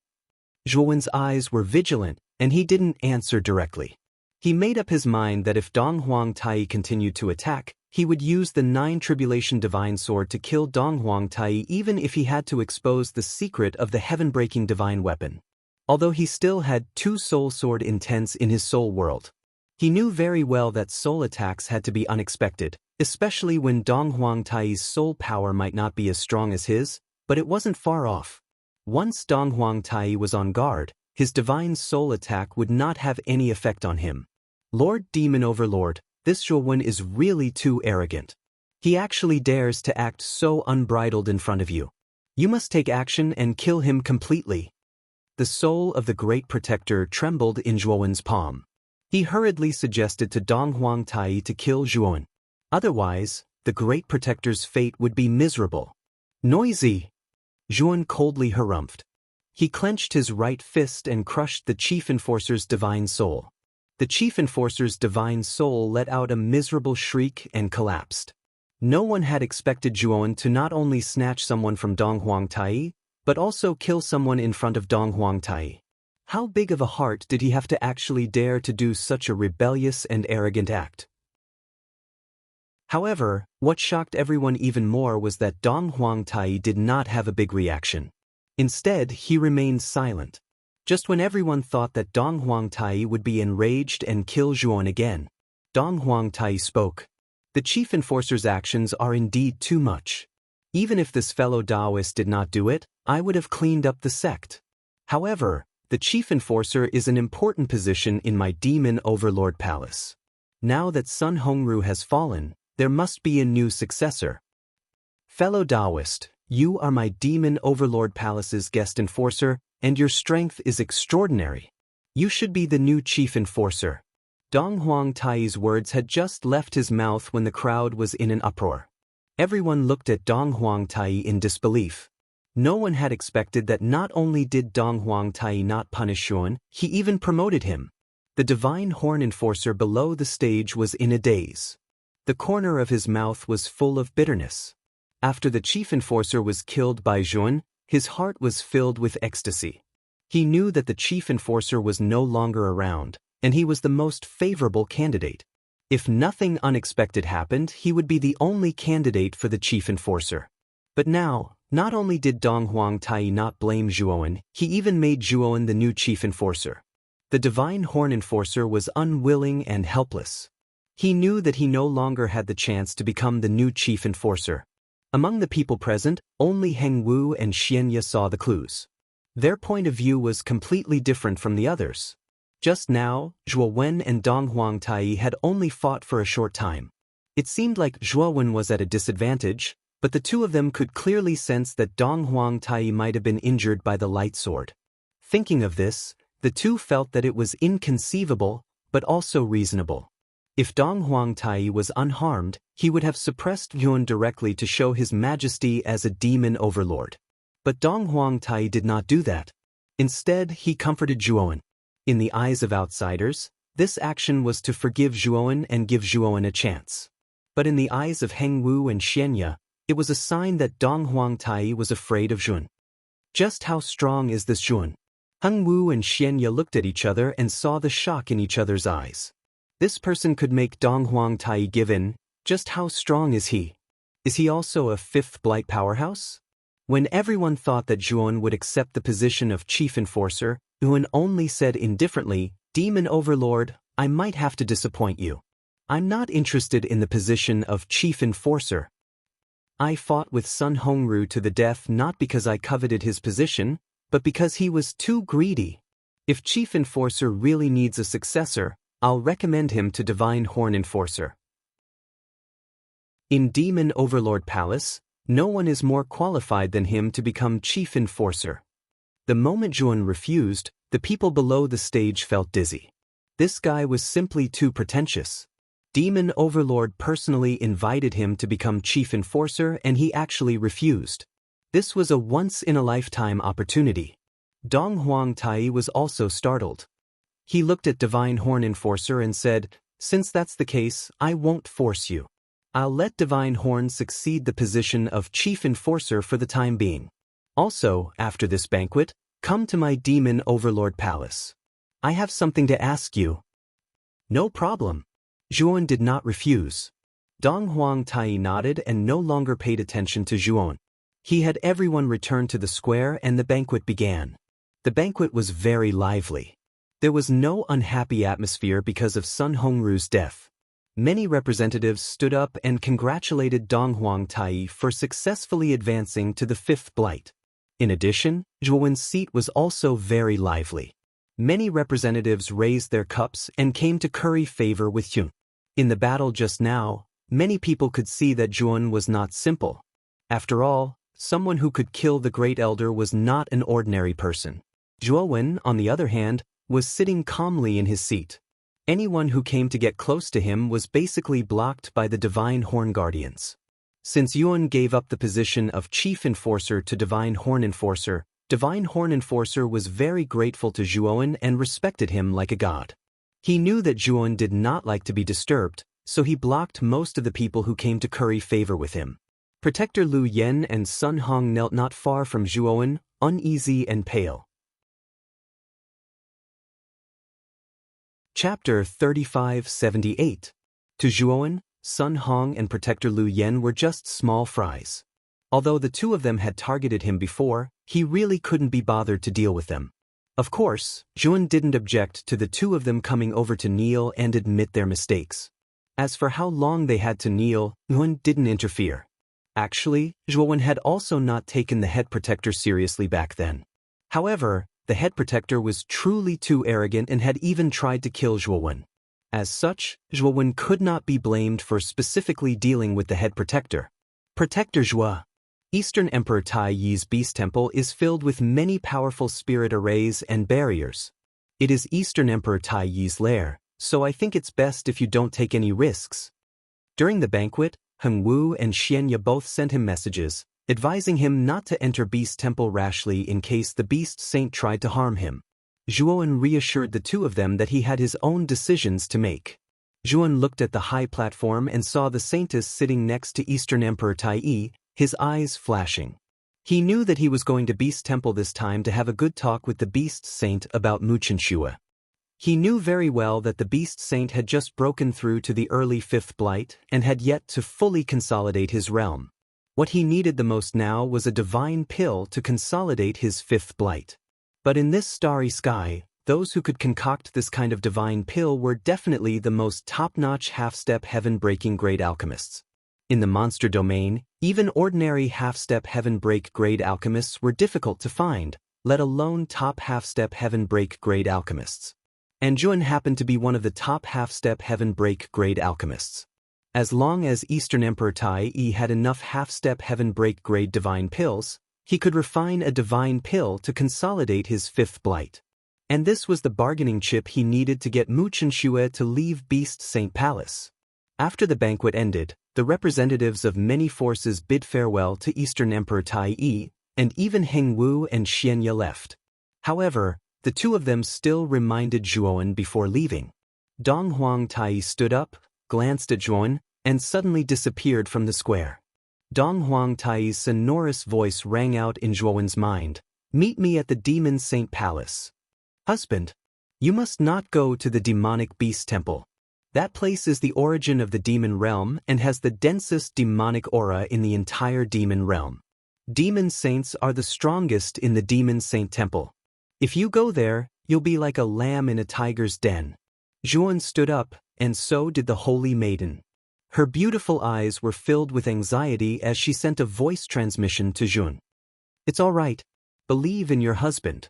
Zhuowen's eyes were vigilant, and he didn't answer directly. He made up his mind that if Dong Huangtai continued to attack, he would use the 9 Tribulation Divine Sword to kill Dong Huangtai even if he had to expose the secret of the heaven-breaking divine weapon. Although he still had 2 soul sword intents in his soul world, he knew very well that soul attacks had to be unexpected, especially when Dong Huangtai's soul power might not be as strong as his, but it wasn't far off. Once Dong Huangtai was on guard, his divine soul attack would not have any effect on him. Lord Demon Overlord, this Zhuowen is really too arrogant. He actually dares to act so unbridled in front of you. You must take action and kill him completely. The soul of the great protector trembled in Zhuowen's palm. He hurriedly suggested to Dong Huangtai to kill Zhuan. Otherwise, the Great Protector's fate would be miserable. Noisy! Zhuan coldly harumphed. He clenched his right fist and crushed the Chief Enforcer's divine soul. The Chief Enforcer's divine soul let out a miserable shriek and collapsed. No one had expected Zhuan to not only snatch someone from Dong Huangtai, but also kill someone in front of Dong Huangtai. How big of a heart did he have to actually dare to do such a rebellious and arrogant act? However, what shocked everyone even more was that Dong Huangtai did not have a big reaction. Instead, he remained silent. Just when everyone thought that Dong Huangtai would be enraged and kill Zhuan again, Dong Huangtai spoke. The Chief Enforcer's actions are indeed too much. Even if this fellow Taoist did not do it, I would have cleaned up the sect. However, the Chief Enforcer is an important position in my Demon Overlord Palace. Now that Sun Hongru has fallen, there must be a new successor. Fellow Taoist, you are my Demon Overlord Palace's guest enforcer, and your strength is extraordinary. You should be the new Chief Enforcer. Dong Huangtai's words had just left his mouth when the crowd was in an uproar. Everyone looked at Dong Huangtai in disbelief. No one had expected that not only did Dong Huangtai not punish Zhuan, he even promoted him. The Divine Horn Enforcer below the stage was in a daze. The corner of his mouth was full of bitterness. After the Chief Enforcer was killed by Zhuan, his heart was filled with ecstasy. He knew that the Chief Enforcer was no longer around, and he was the most favorable candidate. If nothing unexpected happened, he would be the only candidate for the Chief Enforcer. But now, not only did Dong Huangtai not blame Zhuan, he even made Zhuan the new Chief Enforcer. The Divine Horn Enforcer was unwilling and helpless. He knew that he no longer had the chance to become the new Chief Enforcer. Among the people present, only Heng Wu and Xianya saw the clues. Their point of view was completely different from the others. Just now, Zhuo Wen and Dong Huangtai had only fought for a short time. It seemed like Zhuo Wen was at a disadvantage, but the two of them could clearly sense that Dong Huangtai might have been injured by the light sword. Thinking of this, the two felt that it was inconceivable, but also reasonable. If Dong Huangtai was unharmed, he would have suppressed Yuan directly to show his majesty as a demon overlord. But Dong Huangtai did not do that. Instead, he comforted Zhuan. In the eyes of outsiders, this action was to forgive Zhuan and give Zhuan a chance. But in the eyes of Heng Wu and Xianya, it was a sign that Dong Huangtai was afraid of Zhuan. Just how strong is this Zhuan? Heng Wu and Xianya looked at each other and saw the shock in each other's eyes. This person could make Dong Huangtai give in. Just how strong is he? Is he also a fifth blight powerhouse? When everyone thought that Zhuan would accept the position of Chief Enforcer, Yuan only said indifferently, Demon Overlord, I might have to disappoint you. I'm not interested in the position of Chief Enforcer. I fought with Sun Hongru to the death not because I coveted his position, but because he was too greedy. If Chief Enforcer really needs a successor, I'll recommend him to Divine Horn Enforcer. In Demon Overlord Palace, no one is more qualified than him to become Chief Enforcer. The moment Zhuan refused, the people below the stage felt dizzy. This guy was simply too pretentious. Demon Overlord personally invited him to become Chief Enforcer and he actually refused. This was a once-in-a-lifetime opportunity. Dong Huangtai was also startled. He looked at Divine Horn Enforcer and said, Since that's the case, I won't force you. I'll let Divine Horn succeed the position of Chief Enforcer for the time being. Also, after this banquet, come to my Demon Overlord Palace. I have something to ask you. No problem. Zhuan did not refuse. Dong Huangtai nodded and no longer paid attention to Zhuan. He had everyone return to the square and the banquet began. The banquet was very lively. There was no unhappy atmosphere because of Sun Hongru's death. Many representatives stood up and congratulated Dong Huangtai for successfully advancing to the fifth blight. In addition, Zhuan's seat was also very lively. Many representatives raised their cups and came to curry favor with Zhuan. In the battle just now, many people could see that Zhuan was not simple. After all, someone who could kill the Great Elder was not an ordinary person. Zhuan, on the other hand, was sitting calmly in his seat. Anyone who came to get close to him was basically blocked by the Divine Horn Guardians. Since Yuan gave up the position of Chief Enforcer to Divine Horn Enforcer was very grateful to Zhuowen and respected him like a god. He knew that Zhuowen did not like to be disturbed, so he blocked most of the people who came to curry favor with him. Protector Lu Yen and Sun Hong knelt not far from Zhuowen, uneasy and pale. Chapter 3578. To Zhuowen, Sun Hong and Protector Lu Yen were just small fries. Although the two of them had targeted him before, he really couldn't be bothered to deal with them. Of course, Zhuowen didn't object to the two of them coming over to kneel and admit their mistakes. As for how long they had to kneel, Zhuowen didn't interfere. Actually, Zhuowen had also not taken the head protector seriously back then. However, the head protector was truly too arrogant and had even tried to kill Zhuowen. As such, Zhuowen could not be blamed for specifically dealing with the head protector. Protector Zhuo. Eastern Emperor Tai Yi's Beast Temple is filled with many powerful spirit arrays and barriers. It is Eastern Emperor Tai Yi's lair, so I think it's best if you don't take any risks. During the banquet, Heng Wu and Xianya both sent him messages, advising him not to enter Beast Temple rashly in case the Beast Saint tried to harm him. Zhuowen reassured the two of them that he had his own decisions to make. Zhuowen looked at the high platform and saw the Saintess sitting next to Eastern Emperor Tai Yi, his eyes flashing. He knew that he was going to Beast Temple this time to have a good talk with the Beast Saint about Muchenshua. He knew very well that the Beast Saint had just broken through to the early Fifth Blight and had yet to fully consolidate his realm. What he needed the most now was a divine pill to consolidate his Fifth Blight. But in this starry sky, those who could concoct this kind of divine pill were definitely the most top-notch half-step heaven-breaking grade alchemists. In the monster domain, even ordinary half-step heaven-break grade alchemists were difficult to find, let alone top half-step heaven-break grade alchemists. And Zhuowen happened to be one of the top half-step heaven-break grade alchemists. As long as Eastern Emperor Tai Yi had enough half-step heaven-break grade divine pills, he could refine a divine pill to consolidate his Fifth Blight. And this was the bargaining chip he needed to get Muchenshua to leave Beast Saint Palace. After the banquet ended, the representatives of many forces bid farewell to Eastern Emperor Tai Yi, and even Heng Wu and Xianya left. However, the two of them still reminded Zhuowen before leaving. Dong Huang Tai stood up, glanced at Zhuowen, and suddenly disappeared from the square. Dong Huang Tai's sonorous voice rang out in Zhuowen's mind, "Meet me at the Demon Saint Palace." "Husband, you must not go to the demonic beast temple. That place is the origin of the demon realm and has the densest demonic aura in the entire demon realm. Demon saints are the strongest in the Demon Saint Temple. If you go there, you'll be like a lamb in a tiger's den." Zhuowen stood up, and so did the Holy Maiden. Her beautiful eyes were filled with anxiety as she sent a voice transmission to Zhuowen. "It's all right. Believe in your husband.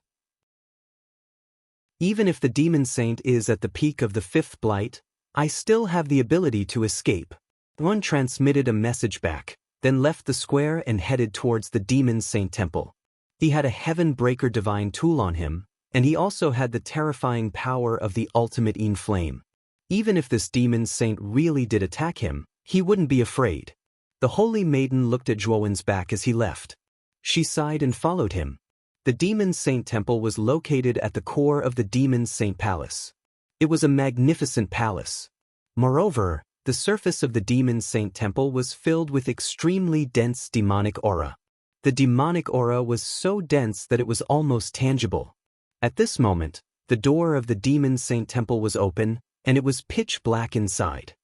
Even if the Demon Saint is at the peak of the Fifth Blight, I still have the ability to escape." Zhuowen transmitted a message back, then left the square and headed towards the Demon Saint Temple. He had a Heaven Breaker divine tool on him, and he also had the terrifying power of the ultimate Yin Flame. Even if this Demon Saint really did attack him, he wouldn't be afraid. The Holy Maiden looked at Zhuowen's back as he left. She sighed and followed him. The Demon Saint Temple was located at the core of the Demon Saint Palace. It was a magnificent palace. Moreover, the surface of the Demon Saint Temple was filled with extremely dense demonic aura. The demonic aura was so dense that it was almost tangible. At this moment, the door of the Demon Saint Temple was open, and it was pitch black inside.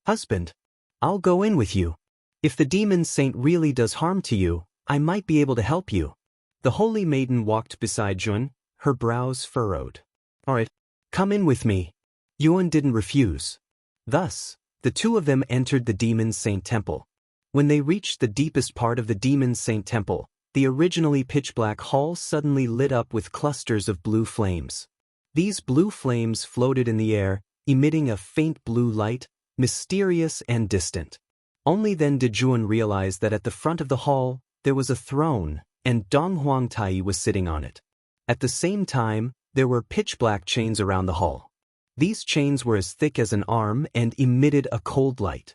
"Husband, I'll go in with you. If the Demon Saint really does harm to you, I might be able to help you." The Holy Maiden walked beside Zhuowen, her brows furrowed. "All right, come in with me." Zhuowen didn't refuse. Thus, the two of them entered the Demon Saint Temple. When they reached the deepest part of the Demon Saint Temple, the originally pitch-black hall suddenly lit up with clusters of blue flames. These blue flames floated in the air, emitting a faint blue light, mysterious and distant. Only then did Zhuowen realize that at the front of the hall, there was a throne, and Dong Huang Tai was sitting on it. At the same time, there were pitch-black chains around the hall. These chains were as thick as an arm and emitted a cold light.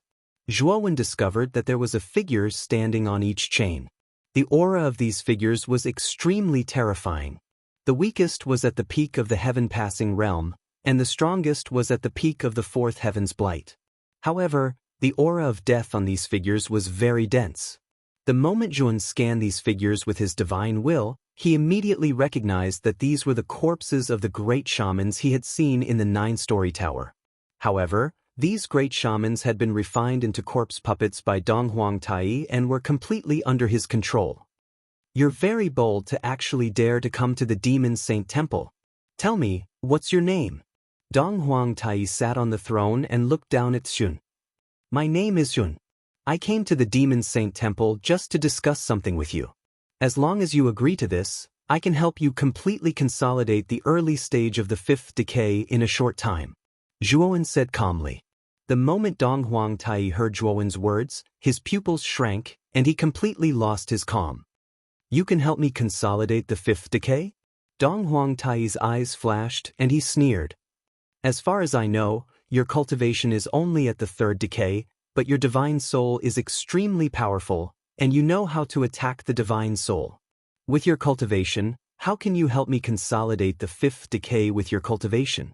Zhuowen discovered that there was a figure standing on each chain. The aura of these figures was extremely terrifying. The weakest was at the peak of the heaven-passing realm, and the strongest was at the peak of the fourth heaven's blight. However, the aura of death on these figures was very dense. The moment Zhuowen scanned these figures with his divine will, he immediately recognized that these were the corpses of the great shamans he had seen in the 9-story tower. However, these great shamans had been refined into corpse puppets by Donghuang Tai and were completely under his control. You're very bold to actually dare to come to the Demon Saint Temple. Tell me, what's your name? Donghuang Tai sat on the throne and looked down at Xun. My name is Xun. I came to the Demon Saint Temple just to discuss something with you. As long as you agree to this, I can help you completely consolidate the early stage of the 5th decay in a short time. Zhuowen said calmly. The moment Donghuang Tai heard Zhuowen's words, his pupils shrank, and he completely lost his calm. You can help me consolidate the 5th decay? Donghuang Tai's eyes flashed, and he sneered. As far as I know, your cultivation is only at the 3rd decay, but your divine soul is extremely powerful, and you know how to attack the divine soul. With your cultivation, how can you help me consolidate the 5th decay with your cultivation?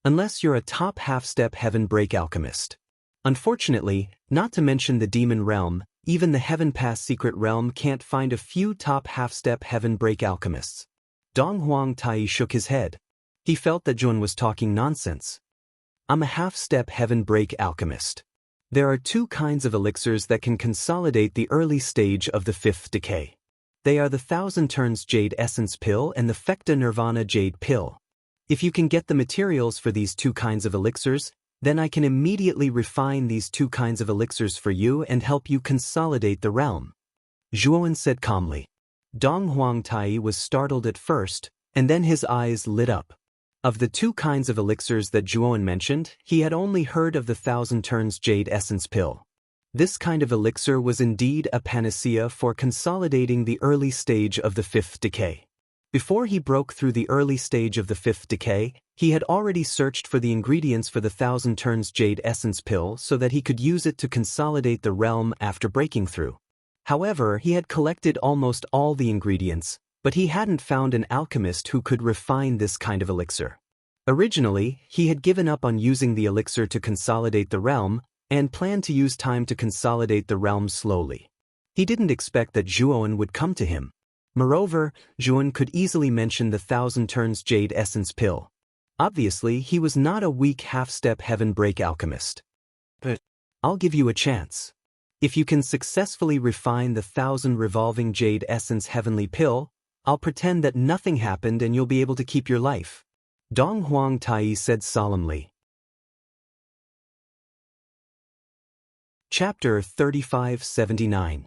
Unless you're a top half-step heaven break alchemist. Unfortunately, not to mention the demon realm, even the heaven pass secret realm can't find a few top half-step heaven break alchemists. Donghuang Tai shook his head. He felt that Zhuowen was talking nonsense. I'm a half-step heaven break alchemist. There are 2 kinds of elixirs that can consolidate the early stage of the 5th decay. They are the 1000 Turns Jade Essence Pill and the Fecta Nirvana Jade Pill. If you can get the materials for these 2 kinds of elixirs, then I can immediately refine these 2 kinds of elixirs for you and help you consolidate the realm. Zhuowen said calmly. Donghuang Tai was startled at first, and then his eyes lit up. Of the 2 kinds of elixirs that Zhuowen mentioned, he had only heard of the 1000 Turns Jade Essence Pill. This kind of elixir was indeed a panacea for consolidating the early stage of the 5th decay. Before he broke through the early stage of the 5th decay, he had already searched for the ingredients for the 1000 Turns Jade Essence Pill so that he could use it to consolidate the realm after breaking through. However, he had collected almost all the ingredients, but he hadn't found an alchemist who could refine this kind of elixir. Originally, he had given up on using the elixir to consolidate the realm, and planned to use time to consolidate the realm slowly. He didn't expect that Zhuowen would come to him. Moreover, Zhuowen could easily mention the 1000 Turns Jade Essence Pill. Obviously, he was not a weak half-step heaven break alchemist. But I'll give you a chance. If you can successfully refine the 1000 Revolving Jade Essence Heavenly Pill, I'll pretend that nothing happened and you'll be able to keep your life. Donghuang Tai said solemnly. Chapter 3579.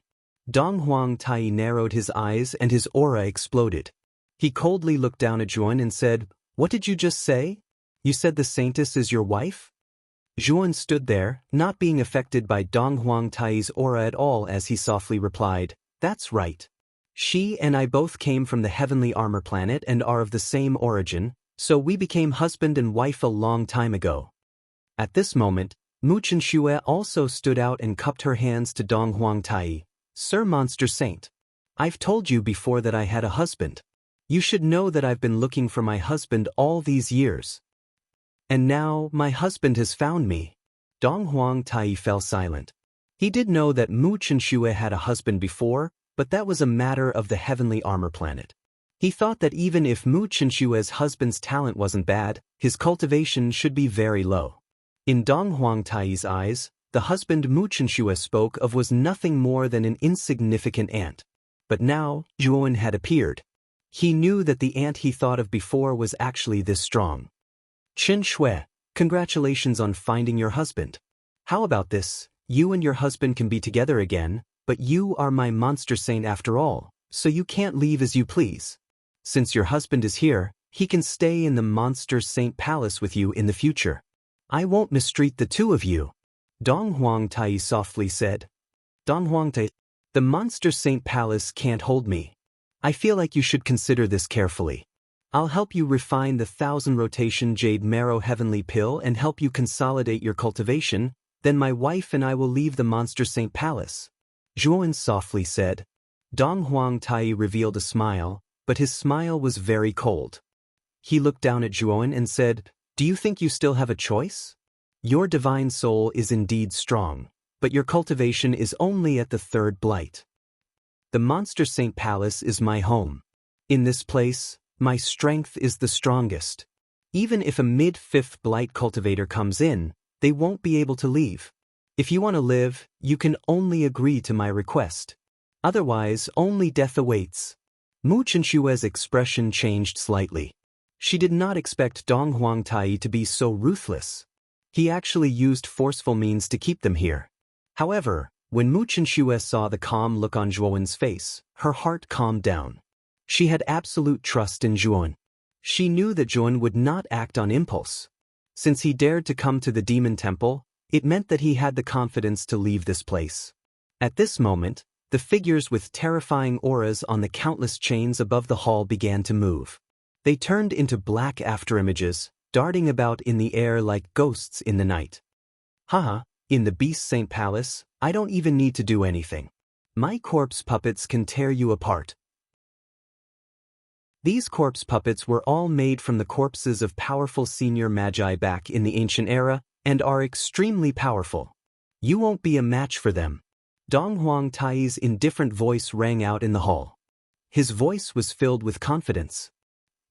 Donghuang Tai narrowed his eyes and his aura exploded. He coldly looked down at Zhuowen and said, What did you just say? You said the Saintess is your wife? Zhuowen stood there, not being affected by Donghuang Tai's aura at all as he softly replied, That's right. She and I both came from the heavenly armor planet and are of the same origin, so we became husband and wife a long time ago. At this moment, Mu Chenxue also stood out and cupped her hands to Donghuang Tai. Sir Monster Saint, I've told you before that I had a husband. You should know that I've been looking for my husband all these years. And now my husband has found me. Donghuang Tai fell silent. He did know that Mu Chenxue had a husband before, but that was a matter of the heavenly armor planet. He thought that even if Mu Chenxue's husband's talent wasn't bad, his cultivation should be very low. In Donghuang Tai's eyes, the husband Mu Chenxue spoke of was nothing more than an insignificant ant. But now, Zhuowen had appeared. He knew that the ant he thought of before was actually this strong. Chenxue, congratulations on finding your husband. How about this? You and your husband can be together again, but you are my monster saint after all, so you can't leave as you please. Since your husband is here, he can stay in the monster saint palace with you in the future. I won't mistreat the 2 of you. Donghuang Tai softly said. Donghuang Tai, the monster saint palace can't hold me. I feel like you should consider this carefully. I'll help you refine the 1,000 rotation jade marrow heavenly pill and help you consolidate your cultivation, then my wife and I will leave the Monster Saint Palace. Zhuan softly said. Dong Huang Tai revealed a smile, but his smile was very cold. He looked down at Zhuan and said, Do you think you still have a choice? Your divine soul is indeed strong, but your cultivation is only at the 3rd blight. The Monster Saint Palace is my home. In this place, my strength is the strongest. Even if a mid-5th blight cultivator comes in, they won't be able to leave. If you want to live, you can only agree to my request. Otherwise, only death awaits. Mu Chenshue's expression changed slightly. She did not expect Dong Huang Tai to be so ruthless. He actually used forceful means to keep them here. However, when Mu Chenshue saw the calm look on Zhuan's face, her heart calmed down. She had absolute trust in Zhuan. She knew that Zhuan would not act on impulse. Since he dared to come to the demon temple, it meant that he had the confidence to leave this place. At this moment, the figures with terrifying auras on the countless chains above the hall began to move. They turned into black afterimages, darting about in the air like ghosts in the night. Haha, in the Beast Saint Palace, I don't even need to do anything. My corpse puppets can tear you apart. These corpse puppets were all made from the corpses of powerful senior magi back in the ancient era, and are extremely powerful. You won't be a match for them. Dong Huang Tai's indifferent voice rang out in the hall. His voice was filled with confidence.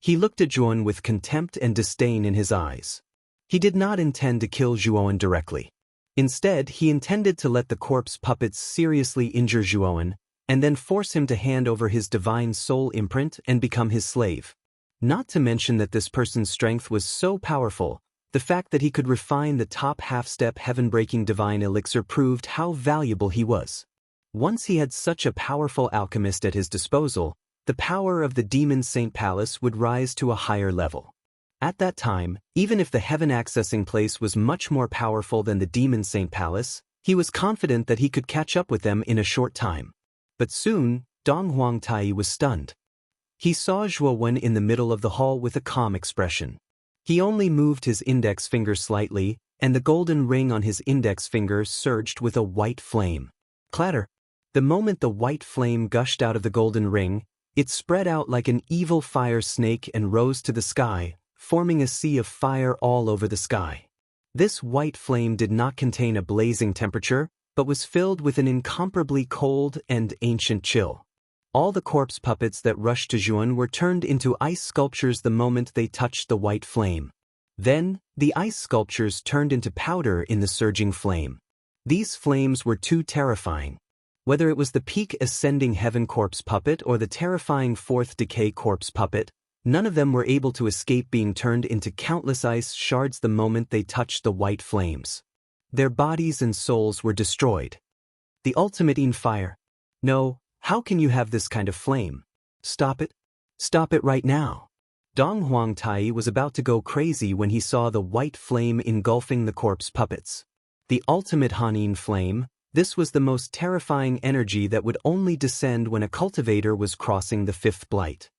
He looked at Zhuan with contempt and disdain in his eyes. He did not intend to kill Zhuan directly. Instead, he intended to let the corpse puppets seriously injure Zhuan, and then force him to hand over his divine soul imprint and become his slave. Not to mention that this person's strength was so powerful, the fact that he could refine the top half-step heaven-breaking divine elixir proved how valuable he was. Once he had such a powerful alchemist at his disposal, the power of the Demon Saint Palace would rise to a higher level. At that time, even if the heaven-accessing place was much more powerful than the Demon Saint Palace, he was confident that he could catch up with them in a short time. But soon, Dong Huang Tai was stunned. He saw Zhuan in the middle of the hall with a calm expression. He only moved his index finger slightly, and the golden ring on his index finger surged with a white flame. Clatter! The moment the white flame gushed out of the golden ring, it spread out like an evil fire snake and rose to the sky, forming a sea of fire all over the sky. This white flame did not contain a blazing temperature, but was filled with an incomparably cold and ancient chill. All the corpse puppets that rushed to Zhuan were turned into ice sculptures the moment they touched the white flame. Then, the ice sculptures turned into powder in the surging flame. These flames were too terrifying. Whether it was the peak ascending heaven corpse puppet or the terrifying 4th decay corpse puppet, none of them were able to escape being turned into countless ice shards the moment they touched the white flames. Their bodies and souls were destroyed. The ultimate in fire. No, how can you have this kind of flame? Stop it. Stop it right now. Dong Huang Tai was about to go crazy when he saw the white flame engulfing the corpse puppets. The ultimate Hanin flame, this was the most terrifying energy that would only descend when a cultivator was crossing the 5th blight.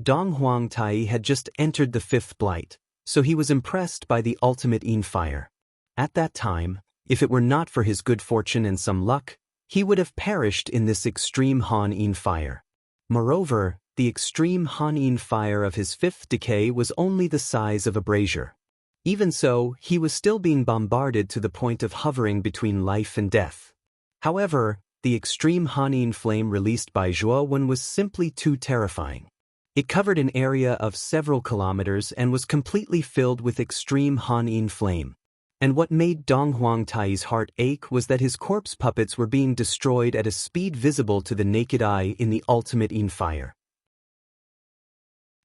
Dong Huang Tai had just entered the 5th blight, so he was impressed by the ultimate in fire. At that time, if it were not for his good fortune and some luck, he would have perished in this extreme Han-in fire. Moreover, the extreme Han-in fire of his 5th decay was only the size of a brazier. Even so, he was still being bombarded to the point of hovering between life and death. However, the extreme Han-in flame released by Zhuan was simply too terrifying. It covered an area of several kilometers and was completely filled with extreme Han-in flame. And what made Dong Huang Tai's heart ache was that his corpse puppets were being destroyed at a speed visible to the naked eye in the ultimate in fire.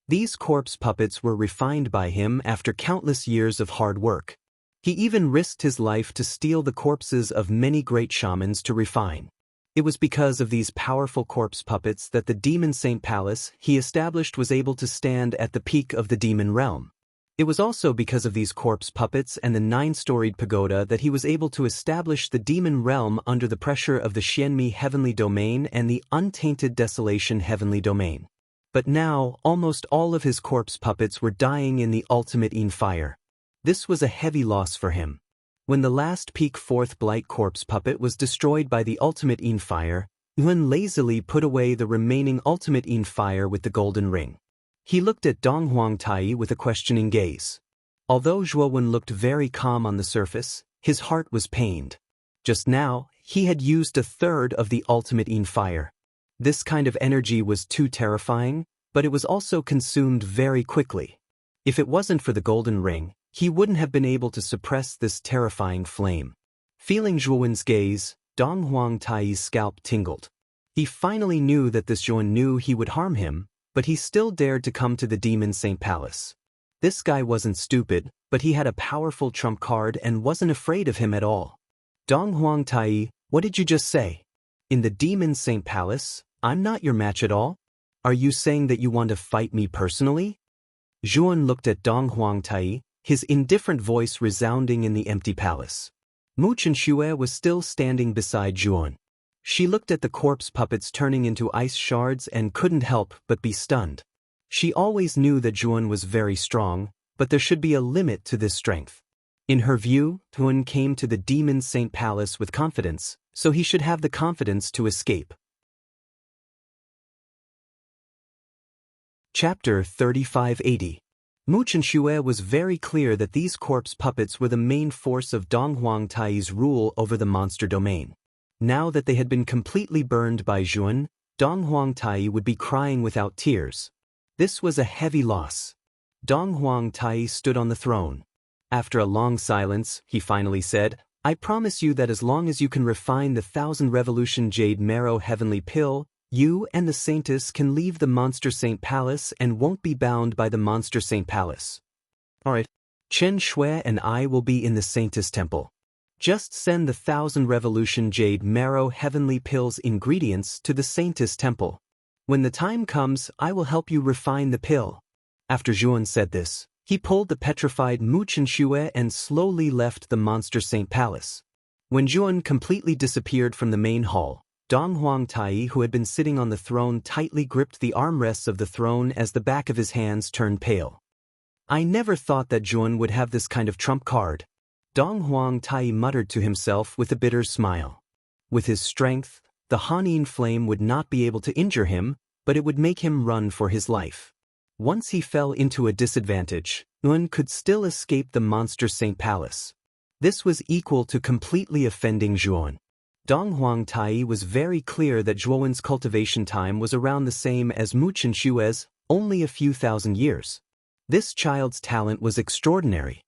These corpse puppets were refined by him after countless years of hard work. He even risked his life to steal the corpses of many great shamans to refine. It was because of these powerful corpse puppets that the Demon Saint Palace he established was able to stand at the peak of the demon realm. It was also because of these corpse puppets and the 9-storied pagoda that he was able to establish the demon realm under the pressure of the Xianmi heavenly domain and the untainted desolation heavenly domain. But now, almost all of his corpse puppets were dying in the ultimate in fire. This was a heavy loss for him. When the last peak fourth blight corpse puppet was destroyed by the ultimate in fire, Yuan lazily put away the remaining ultimate in fire with the golden ring. He looked at Dong Huangtai with a questioning gaze. Although Zhuowen looked very calm on the surface, his heart was pained. Just now, he had used a third of the ultimate in fire. This kind of energy was too terrifying, but it was also consumed very quickly. If it wasn't for the golden ring, he wouldn't have been able to suppress this terrifying flame. Feeling Zhuowen's gaze, Dong Huangtai's scalp tingled. He finally knew that this Zhuowen knew he would harm him, but he still dared to come to the Demon Saint Palace. This guy wasn't stupid, but he had a powerful trump card and wasn't afraid of him at all. Dong Huangtai, what did you just say? In the Demon Saint Palace, I'm not your match at all? Are you saying that you want to fight me personally? Zhuowen looked at Dong Huangtai, his indifferent voice resounding in the empty palace. Mu Chenxue was still standing beside Zhuowen. She looked at the corpse puppets turning into ice shards and couldn't help but be stunned. She always knew that Zhuowen was very strong, but there should be a limit to this strength. In her view, Zhuowen came to the Demon Saint Palace with confidence, so he should have the confidence to escape. Chapter 3580. Mu Chenxue was very clear that these corpse puppets were the main force of Dong Huangtai's rule over the monster domain. Now that they had been completely burned by Zhuowen, Dong Huangtai would be crying without tears. This was a heavy loss. Dong Huangtai stood on the throne. After a long silence, he finally said, I promise you that as long as you can refine the 1000 Revolution Jade Marrow Heavenly Pill, you and the Saintess can leave the Monster Saint Palace and won't be bound by the Monster Saint Palace. Alright. Chen Shui and I will be in the Saintess Temple. Just send the 1000 Revolution Jade Marrow Heavenly Pill's ingredients to the Saintess Temple. When the time comes, I will help you refine the pill. After Zhuowen said this, he pulled the petrified Mu Chenxue and slowly left the Monster Saint Palace. When Zhuowen completely disappeared from the main hall, Dong Huangtai, who had been sitting on the throne, tightly gripped the armrests of the throne as the back of his hands turned pale. I never thought that Zhuowen would have this kind of trump card. Dong Huangtai muttered to himself with a bitter smile. With his strength, the Hanin flame would not be able to injure him, but it would make him run for his life. Once he fell into a disadvantage, Zhuowen could still escape the Monster Saint Palace. This was equal to completely offending Zhuowen. Dong Huangtai was very clear that Zhuowen's cultivation time was around the same as Mu Chenxue's, only a few thousand years. This child's talent was extraordinary.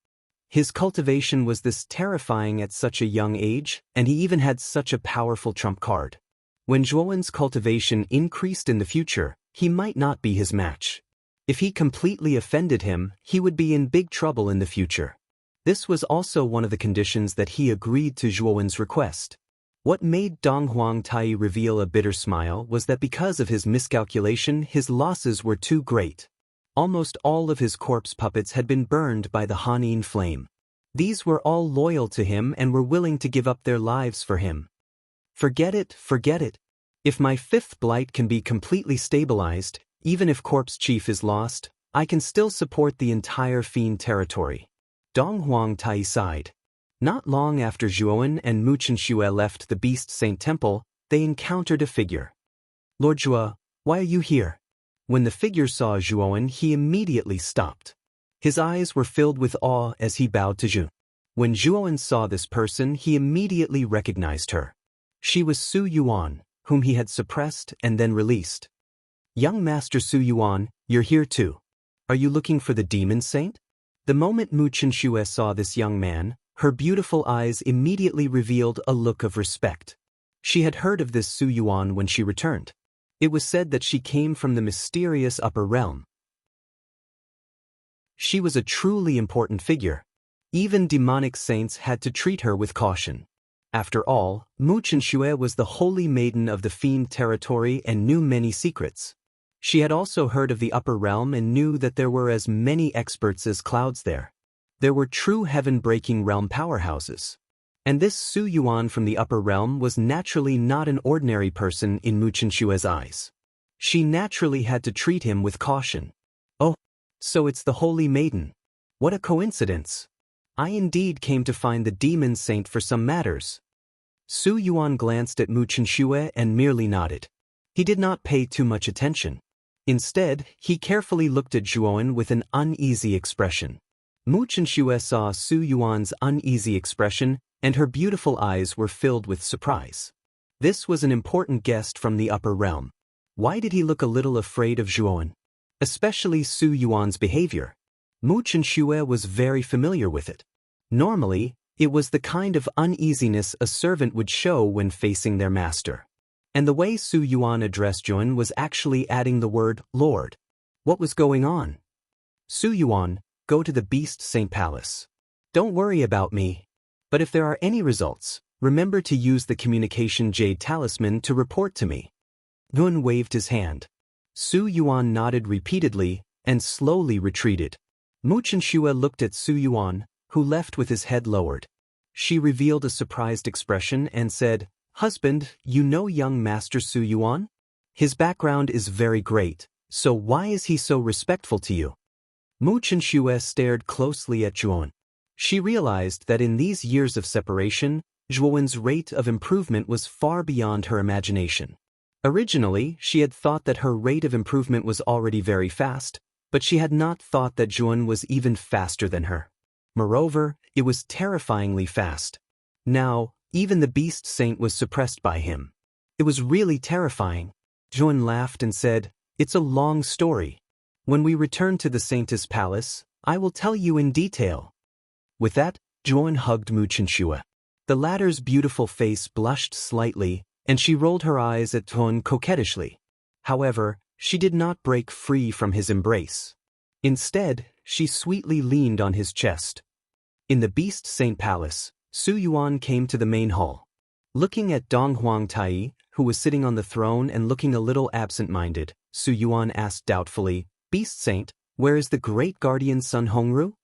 His cultivation was this terrifying at such a young age, and he even had such a powerful trump card. When Zhuowen's cultivation increased in the future, he might not be his match. If he completely offended him, he would be in big trouble in the future. This was also one of the conditions that he agreed to Zhuowen's request. What made Dong Huangtai reveal a bitter smile was that because of his miscalculation, his losses were too great. Almost all of his corpse puppets had been burned by the Hanin flame. These were all loyal to him and were willing to give up their lives for him. Forget it, forget it. If my fifth blight can be completely stabilized, even if Corpse Chief is lost, I can still support the entire Fiend territory. Dong Huangtai sighed. Not long after Zhuowen and Mu Chenxue left the Beast Saint Temple, they encountered a figure. Lord Zhuo, why are you here? When the figure saw Zhuowen, he immediately stopped. His eyes were filled with awe as he bowed to Zhu. When Zhuowen saw this person, he immediately recognized her. She was Su Yuan, whom he had suppressed and then released. Young Master Su Yuan, you're here too. Are you looking for the Demon Saint? The moment Mu Chenxue saw this young man, her beautiful eyes immediately revealed a look of respect. She had heard of this Su Yuan when she returned. It was said that she came from the mysterious upper realm. She was a truly important figure. Even demonic saints had to treat her with caution. After all, Mu Chenxue was the holy maiden of the Fiend territory and knew many secrets. She had also heard of the upper realm and knew that there were as many experts as clouds there. There were true heaven-breaking realm powerhouses. And this Su Yuan from the upper realm was naturally not an ordinary person in Mu Chenxue's eyes. She naturally had to treat him with caution. Oh, so it's the Holy Maiden. What a coincidence. I indeed came to find the demon saint for some matters. Su Yuan glanced at Mu Chenxue and merely nodded. He did not pay too much attention. Instead, he carefully looked at Zhuowen with an uneasy expression. Mu Chenxue saw Su Yuan's uneasy expression, and her beautiful eyes were filled with surprise. This was an important guest from the upper realm. Why did he look a little afraid of Zhuowen? Especially Su Yuan's behavior. Mu Chenxue was very familiar with it. Normally, it was the kind of uneasiness a servant would show when facing their master. And the way Su Yuan addressed Zhuowen was actually adding the word Lord. What was going on? Su Yuan, go to the Beast Saint Palace. Don't worry about me. But if there are any results, remember to use the communication Jade Talisman to report to me. Zhuowen waved his hand. Su Yuan nodded repeatedly and slowly retreated. Mu Chenxue looked at Su Yuan, who left with his head lowered. She revealed a surprised expression and said, Husband, you know young Master Su Yuan? His background is very great, so why is he so respectful to you? Mu Chenxue stared closely at Zhuowen. She realized that in these years of separation, Zhuowen's rate of improvement was far beyond her imagination. Originally, she had thought that her rate of improvement was already very fast, but she had not thought that Zhuowen was even faster than her. Moreover, it was terrifyingly fast. Now, even the Beast Saint was suppressed by him. It was really terrifying. Zhuowen laughed and said, It's a long story. When we return to the Saintess Palace, I will tell you in detail. With that, Zhuowen hugged Mu Chenxue. The latter's beautiful face blushed slightly, and she rolled her eyes at Zhuowen coquettishly. However, she did not break free from his embrace. Instead, she sweetly leaned on his chest. In the Beast Saint Palace, Su Yuan came to the main hall. Looking at Dong Huangtai, who was sitting on the throne and looking a little absent-minded, Su Yuan asked doubtfully, Beast Saint, where is the great guardian Sun Hongru?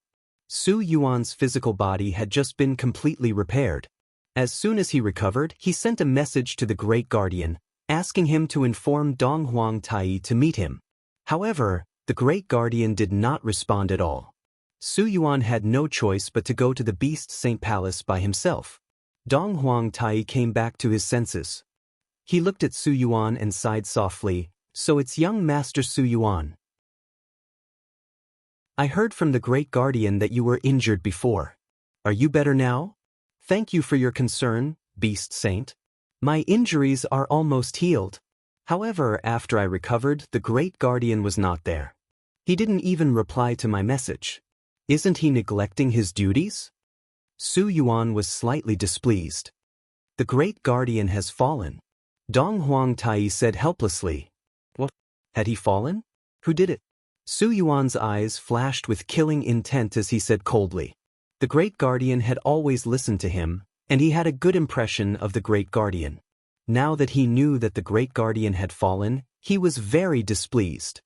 Su Yuan's physical body had just been completely repaired. As soon as he recovered, he sent a message to the great guardian, asking him to inform Dong Huangtai to meet him. However, the great guardian did not respond at all. Su Yuan had no choice but to go to the Beast Saint Palace by himself. Dong Huangtai came back to his senses. He looked at Su Yuan and sighed softly, So it's young Master Su Yuan. I heard from the great guardian that you were injured before. Are you better now? Thank you for your concern, Beast Saint. My injuries are almost healed. However, after I recovered, the great guardian was not there. He didn't even reply to my message. Isn't he neglecting his duties? Su Yuan was slightly displeased. The great guardian has fallen. Dong Huangtai said helplessly. What? Had he fallen? Who did it? Su Yuan's eyes flashed with killing intent as he said coldly. The great guardian had always listened to him, and he had a good impression of the great guardian. Now that he knew that the great guardian had fallen, he was very displeased.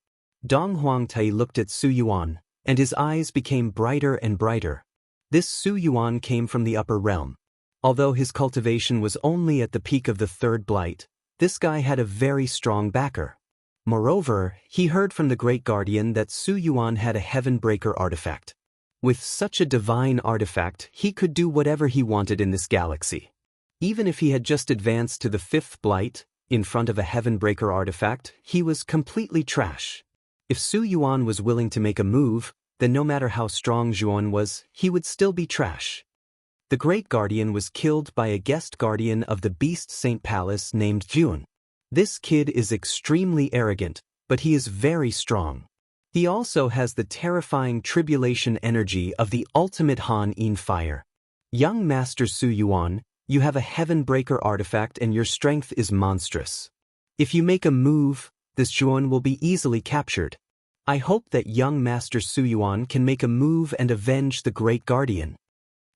Dong Huangtai looked at Su Yuan, and his eyes became brighter and brighter. This Su Yuan came from the upper realm. Although his cultivation was only at the peak of the third blight, this guy had a very strong backer. Moreover, he heard from the great guardian that Su Yuan had a heaven-breaker artifact. With such a divine artifact, he could do whatever he wanted in this galaxy. Even if he had just advanced to the fifth blight, in front of a heaven-breaker artifact, he was completely trash. If Su Yuan was willing to make a move, then no matter how strong Zhuowen was, he would still be trash. The great guardian was killed by a guest guardian of the Beast Saint Palace named Zhuowen. This kid is extremely arrogant, but he is very strong. He also has the terrifying tribulation energy of the ultimate Han In fire. Young Master Su Yuan, you have a heaven-breaker artifact and your strength is monstrous. If you make a move, this Zhuowen will be easily captured. I hope that young Master Su Yuan can make a move and avenge the great guardian.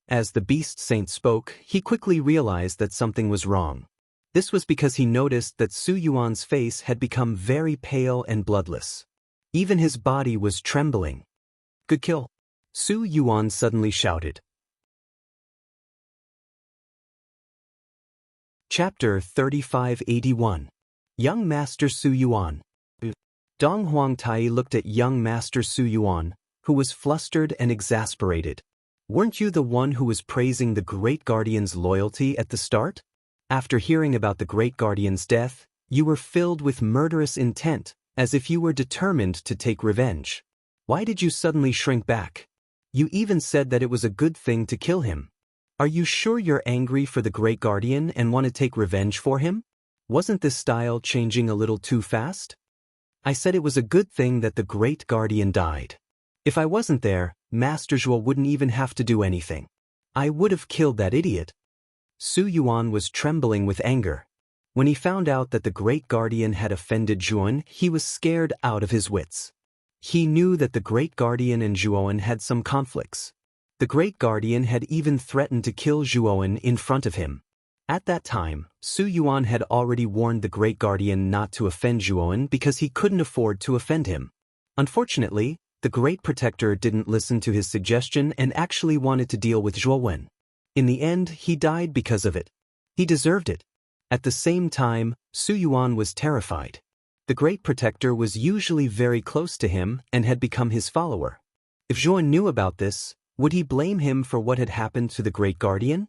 As the Beast Saint spoke, he quickly realized that something was wrong. This was because he noticed that Su Yuan's face had become very pale and bloodless. Even his body was trembling. Good kill. Su Yuan suddenly shouted. Chapter 3581. Young Master Su Yuan. Dong Huangtai looked at young Master Su Yuan, who was flustered and exasperated. Weren't you the one who was praising the Great Guardian's loyalty at the start? After hearing about the Great Guardian's death, you were filled with murderous intent, as if you were determined to take revenge. Why did you suddenly shrink back? You even said that it was a good thing to kill him. Are you sure you're angry for the Great Guardian and want to take revenge for him? Wasn't this style changing a little too fast? I said it was a good thing that the Great Guardian died. If I wasn't there, Master Zhuo wouldn't even have to do anything. I would have killed that idiot. Su Yuan was trembling with anger. When he found out that the Great Guardian had offended Zhuan, he was scared out of his wits. He knew that the Great Guardian and Zhuoan had some conflicts. The Great Guardian had even threatened to kill Zhuoan in front of him. At that time, Su Yuan had already warned the Great Guardian not to offend Zhuoan because he couldn't afford to offend him. Unfortunately, the Great Protector didn't listen to his suggestion and actually wanted to deal with Zhuoan. In the end, he died because of it. He deserved it. At the same time, Su Yuan was terrified. The Great Protector was usually very close to him and had become his follower. If Zhuoan knew about this, would he blame him for what had happened to the Great Guardian?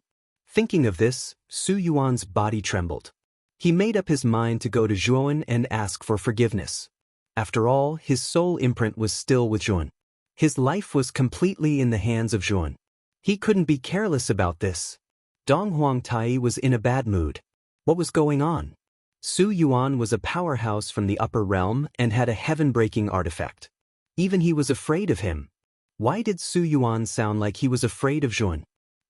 Thinking of this, Su Yuan's body trembled. He made up his mind to go to Zhuoan and ask for forgiveness. After all, his soul imprint was still with Zhuoan. His life was completely in the hands of Zhuoan. He couldn't be careless about this. Dong Huangtai was in a bad mood. What was going on? Su Yuan was a powerhouse from the upper realm and had a heaven-breaking artifact. Even he was afraid of him. Why did Su Yuan sound like he was afraid of Zhuoan?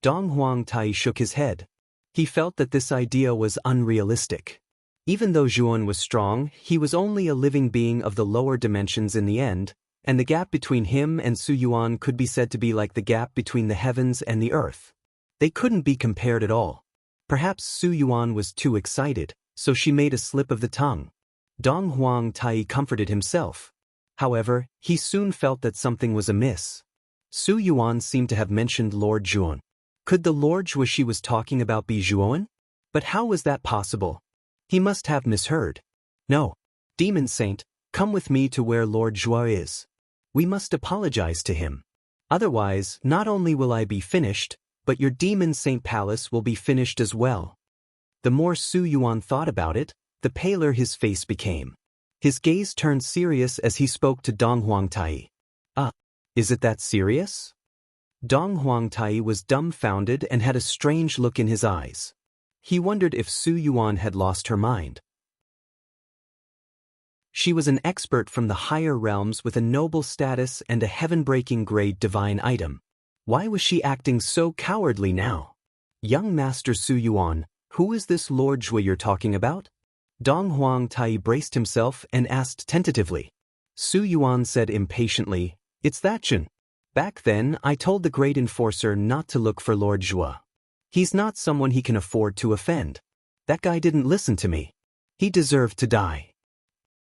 Dong Huangtai shook his head. He felt that this idea was unrealistic. Even though Zhuoan was strong, he was only a living being of the lower dimensions in the end, and the gap between him and Su Yuan could be said to be like the gap between the heavens and the earth. They couldn't be compared at all. Perhaps Su Yuan was too excited, so she made a slip of the tongue. Dong Huangtai comforted himself. However, he soon felt that something was amiss. Su Yuan seemed to have mentioned Lord Zhuoan. Could the Lord Zhuo she was talking about be Zhuoan? But how was that possible? He must have misheard. No. Demon Saint, come with me to where Lord Zhuo is. We must apologize to him. Otherwise, not only will I be finished, but your Demon Saint Palace will be finished as well. The more Su Yuan thought about it, the paler his face became. His gaze turned serious as he spoke to Dong Huangtai. Is it that serious? Dong Huangtai was dumbfounded and had a strange look in his eyes. He wondered if Su Yuan had lost her mind. She was an expert from the higher realms with a noble status and a heaven-breaking grade divine item. Why was she acting so cowardly now? Young Master Su Yuan, who is this Lord Zhuo you're talking about? Dong Huangtai braced himself and asked tentatively. Su Yuan said impatiently, It's that Jin. Back then, I told the Great Enforcer not to look for Lord Zhuo. He's not someone he can afford to offend. That guy didn't listen to me. He deserved to die.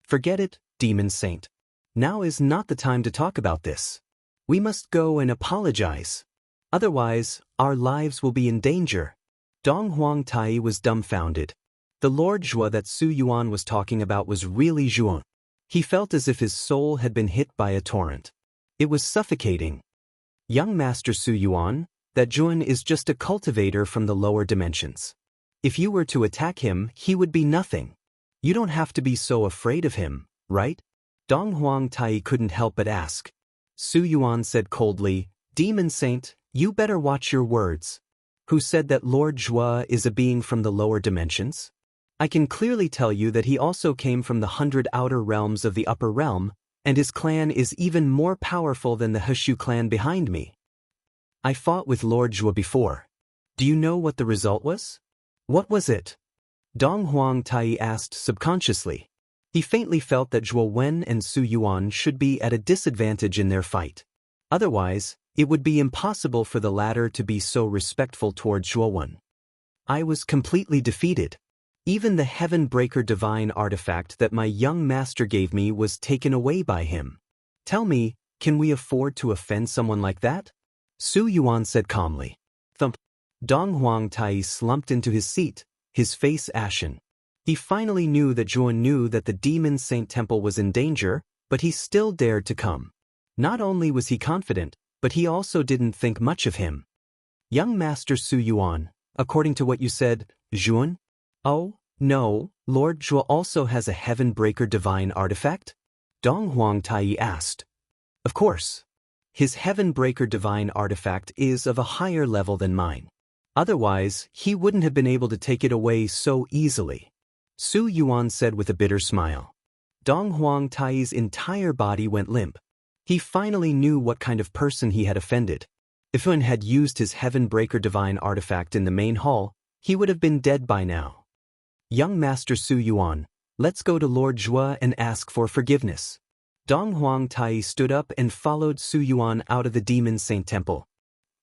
Forget it, Demon Saint. Now is not the time to talk about this. We must go and apologize. Otherwise, our lives will be in danger. Dong Huangtai was dumbfounded. The Lord Zhuo that Su Yuan was talking about was really Zhuoan. He felt as if his soul had been hit by a torrent. It was suffocating. Young Master Su Yuan, that Zhuoan is just a cultivator from the lower dimensions. If you were to attack him, he would be nothing. You don't have to be so afraid of him, right? Dong Huangtai couldn't help but ask. Su Yuan said coldly, Demon Saint, you better watch your words. Who said that Lord Zhuo is a being from the lower dimensions? I can clearly tell you that he also came from the 100 outer realms of the upper realm, and his clan is even more powerful than the Heshu clan behind me. I fought with Lord Zhuo before. Do you know what the result was? What was it? Dong Huangtai asked subconsciously. He faintly felt that Zhuo Wen and Su Yuan should be at a disadvantage in their fight. Otherwise, it would be impossible for the latter to be so respectful toward Zhuo Wen. I was completely defeated. Even the Heaven Breaker divine artifact that my young master gave me was taken away by him. Tell me, can we afford to offend someone like that? Su Yuan said calmly. Thump. Dong Huangtai slumped into his seat, his face ashen. He finally knew that Zhuan knew that the demon saint temple was in danger, but he still dared to come. Not only was he confident, but he also didn't think much of him. Young Master Su Yuan, according to what you said, Zhuan? Oh, no, Lord Zhuo also has a heaven breaker divine artifact? Dong Huang Tai asked. Of course. His heaven breaker divine artifact is of a higher level than mine. Otherwise, he wouldn't have been able to take it away so easily. Su Yuan said with a bitter smile. Dong Huang Tai's entire body went limp. He finally knew what kind of person he had offended. If Yun had used his heaven breaker divine artifact in the main hall, he would have been dead by now. Young Master Su Yuan, let's go to Lord Zhuo and ask for forgiveness. Dong Huang Tai stood up and followed Su Yuan out of the demon saint temple.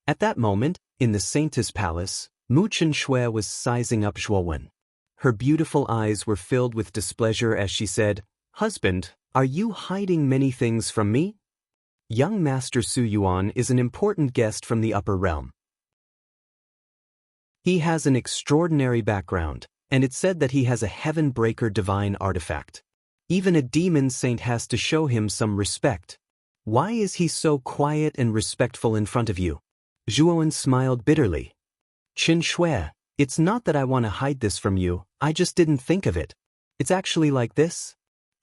At that moment, in the saintess palace, Mu Chen-shui was sizing up Zhuo. Her beautiful eyes were filled with displeasure as she said, "Husband, are you hiding many things from me?" Young Master Su Yuan is an important guest from the upper realm. He has an extraordinary background, and it's said that he has a heaven breaker divine artifact. Even a demon saint has to show him some respect. Why is he so quiet and respectful in front of you? Zhuo smiled bitterly. Chen-shui, it's not that I want to hide this from you, I just didn't think of it. It's actually like this.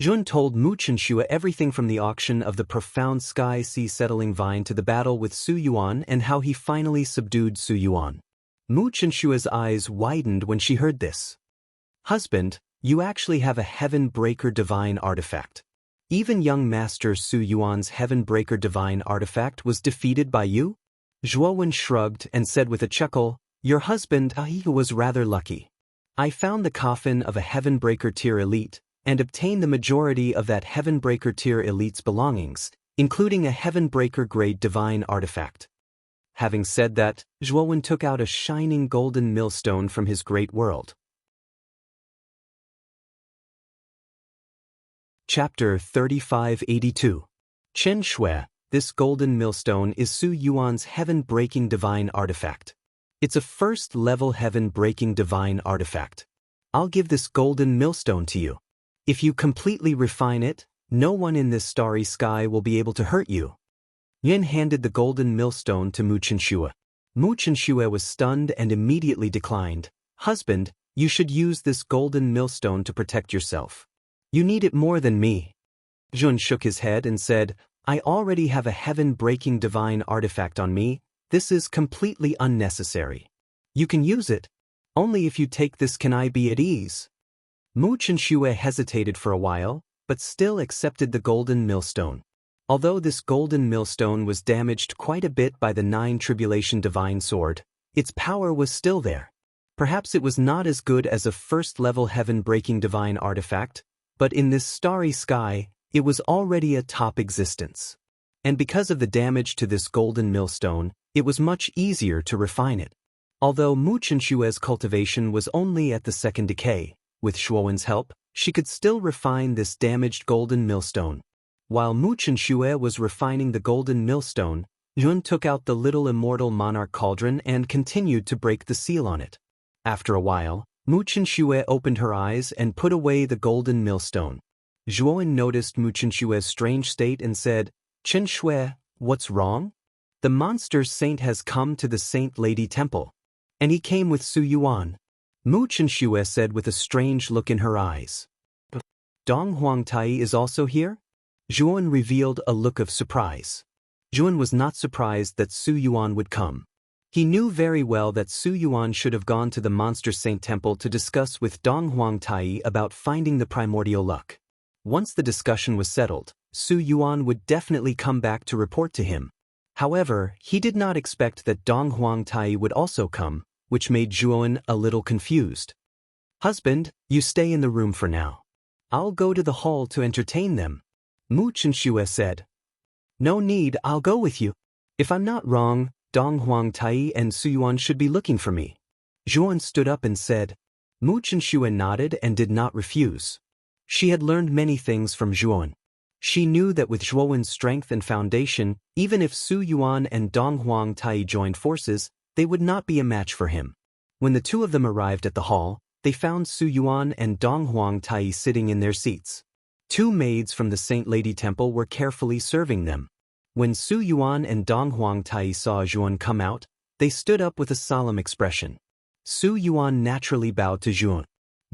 Zhuan told Mu Chen-shui everything from the auction of the profound sky sea settling vine to the battle with Su Yuan and how he finally subdued Su Yuan. Mu Chen-shui's eyes widened when she heard this. Husband, you actually have a heaven breaker divine artifact. Even young Master Su Yuan's heaven breaker divine artifact was defeated by you? Zhuo shrugged and said with a chuckle, your husband, he was rather lucky. I found the coffin of a heaven breaker tier elite, and obtained the majority of that heaven breaker tier elite's belongings, including a heaven breaker grade divine artifact. Having said that, Zhuo took out a shining golden millstone from his great world. Chapter 3582. Chen-shui, this golden millstone is Su Yuan's heaven-breaking divine artifact. It's a first-level heaven-breaking divine artifact. I'll give this golden millstone to you. If you completely refine it, no one in this starry sky will be able to hurt you. Yin handed the golden millstone to Mu Chen-shui. Mu Chen-shui was stunned and immediately declined. Husband, you should use this golden millstone to protect yourself. You need it more than me. Zhuan shook his head and said, I already have a heaven-breaking divine artifact on me. This is completely unnecessary. You can use it. Only if you take this can I be at ease. Mu Chen-shui hesitated for a while, but still accepted the golden millstone. Although this golden millstone was damaged quite a bit by the 9 tribulation divine sword, its power was still there. Perhaps it was not as good as a first-level heaven-breaking divine artifact, but in this starry sky, it was already a top existence. And because of the damage to this golden millstone, it was much easier to refine it. Although Mu Chen-shui's cultivation was only at the 2nd decay, with Zhuowen's help, she could still refine this damaged golden millstone. While Mu Chen-shui was refining the golden millstone, Yun took out the little immortal monarch cauldron and continued to break the seal on it. After a while, Mu Chen-shui opened her eyes and put away the golden millstone. Zhuowen noticed Mu Chen-shui's strange state and said, Chen-shui, what's wrong? The monster saint has come to the Saint Lady Temple. And he came with Su Yuan. Mu Chen-shui said with a strange look in her eyes. Dong Huang Tai is also here? Zhuowen revealed a look of surprise. Zhuowen was not surprised that Su Yuan would come. He knew very well that Su Yuan should have gone to the Monster Saint Temple to discuss with Dong Huang Tai about finding the primordial luck. Once the discussion was settled, Su Yuan would definitely come back to report to him. However, he did not expect that Dong Huang Tai would also come, which made Zhuowen a little confused. Husband, you stay in the room for now. I'll go to the hall to entertain them. Mu Chen-shui said. No need, I'll go with you. If I'm not wrong, Dong Huang Tai and Su Yuan should be looking for me. Zhuowen stood up and said. Mu Chen-shui nodded and did not refuse. She had learned many things from Zhuowen. She knew that with Zhuowen's strength and foundation, even if Su Yuan and Dong Huang Tai joined forces, they would not be a match for him. When the two of them arrived at the hall, they found Su Yuan and Dong Huang Tai sitting in their seats. Two maids from the Saint Lady Temple were carefully serving them. When Su Yuan and Dong Huang Tai saw Zhuan come out, they stood up with a solemn expression. Su Yuan naturally bowed to Zhuan.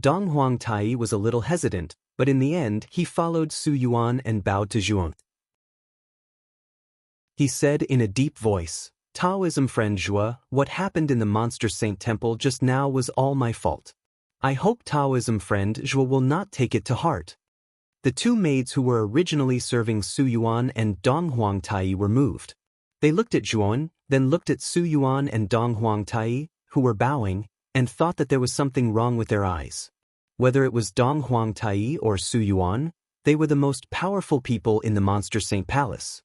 Dong Huang Tai was a little hesitant, but in the end he followed Su Yuan and bowed to Zhuan. He said in a deep voice, "Taoism friend Zhua, what happened in the Monster Saint Temple just now was all my fault. I hope Taoism friend Zhua will not take it to heart." The two maids who were originally serving Su Yuan and Dong Huang Tai were moved. They looked at Zhuan, then looked at Su Yuan and Dong Huang Tai, who were bowing, and thought that there was something wrong with their eyes. Whether it was Dong Huang Tai or Su Yuan, they were the most powerful people in the Monster Saint Palace.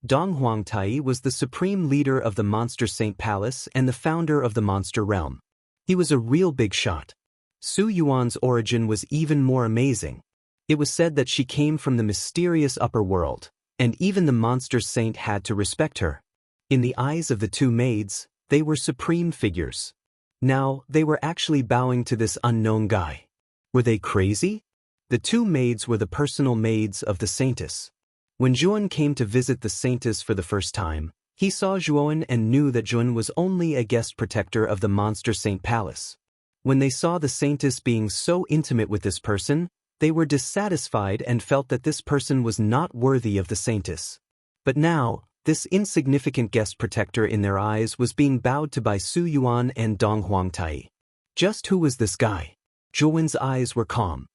Dong Huang Tai was the supreme leader of the Monster Saint Palace and the founder of the Monster Realm. He was a real big shot. Su Yuan's origin was even more amazing. It was said that she came from the mysterious upper world, and even the Monster Saint had to respect her. In the eyes of the two maids, they were supreme figures. Now, they were actually bowing to this unknown guy. Were they crazy? The two maids were the personal maids of the Saintess. When Zhuan came to visit the Saintess for the first time, he saw Zhuan and knew that Zhuan was only a guest protector of the Monster Saint Palace. When they saw the Saintess being so intimate with this person, they were dissatisfied and felt that this person was not worthy of the Saintess. But now, this insignificant guest protector in their eyes was being bowed to by Su Yuan and Dong Huang Tai. Just who was this guy? Zhuan's eyes were calm.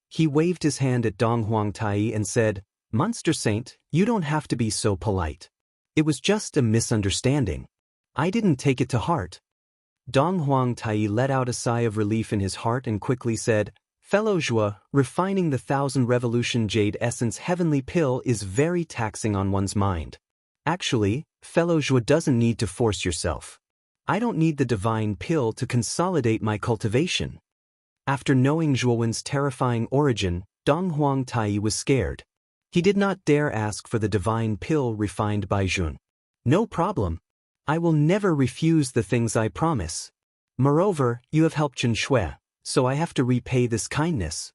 He waved his hand at Dong Huang Tai and said, "Monster Saint, you don't have to be so polite. It was just a misunderstanding. I didn't take it to heart." Dong Huang Tai let out a sigh of relief in his heart and quickly said, "Fellow Zhua, refining the 1000 Revolution Jade Essence Heavenly Pill is very taxing on one's mind. Actually, fellow Zhua doesn't need to force yourself. I don't need the divine pill to consolidate my cultivation." After knowing Zhuowen's terrifying origin, Dong Huang Tai was scared. He did not dare ask for the divine pill refined by Zhun. "No problem. I will never refuse the things I promise. Moreover, you have helped Chen Shui, so I have to repay this kindness."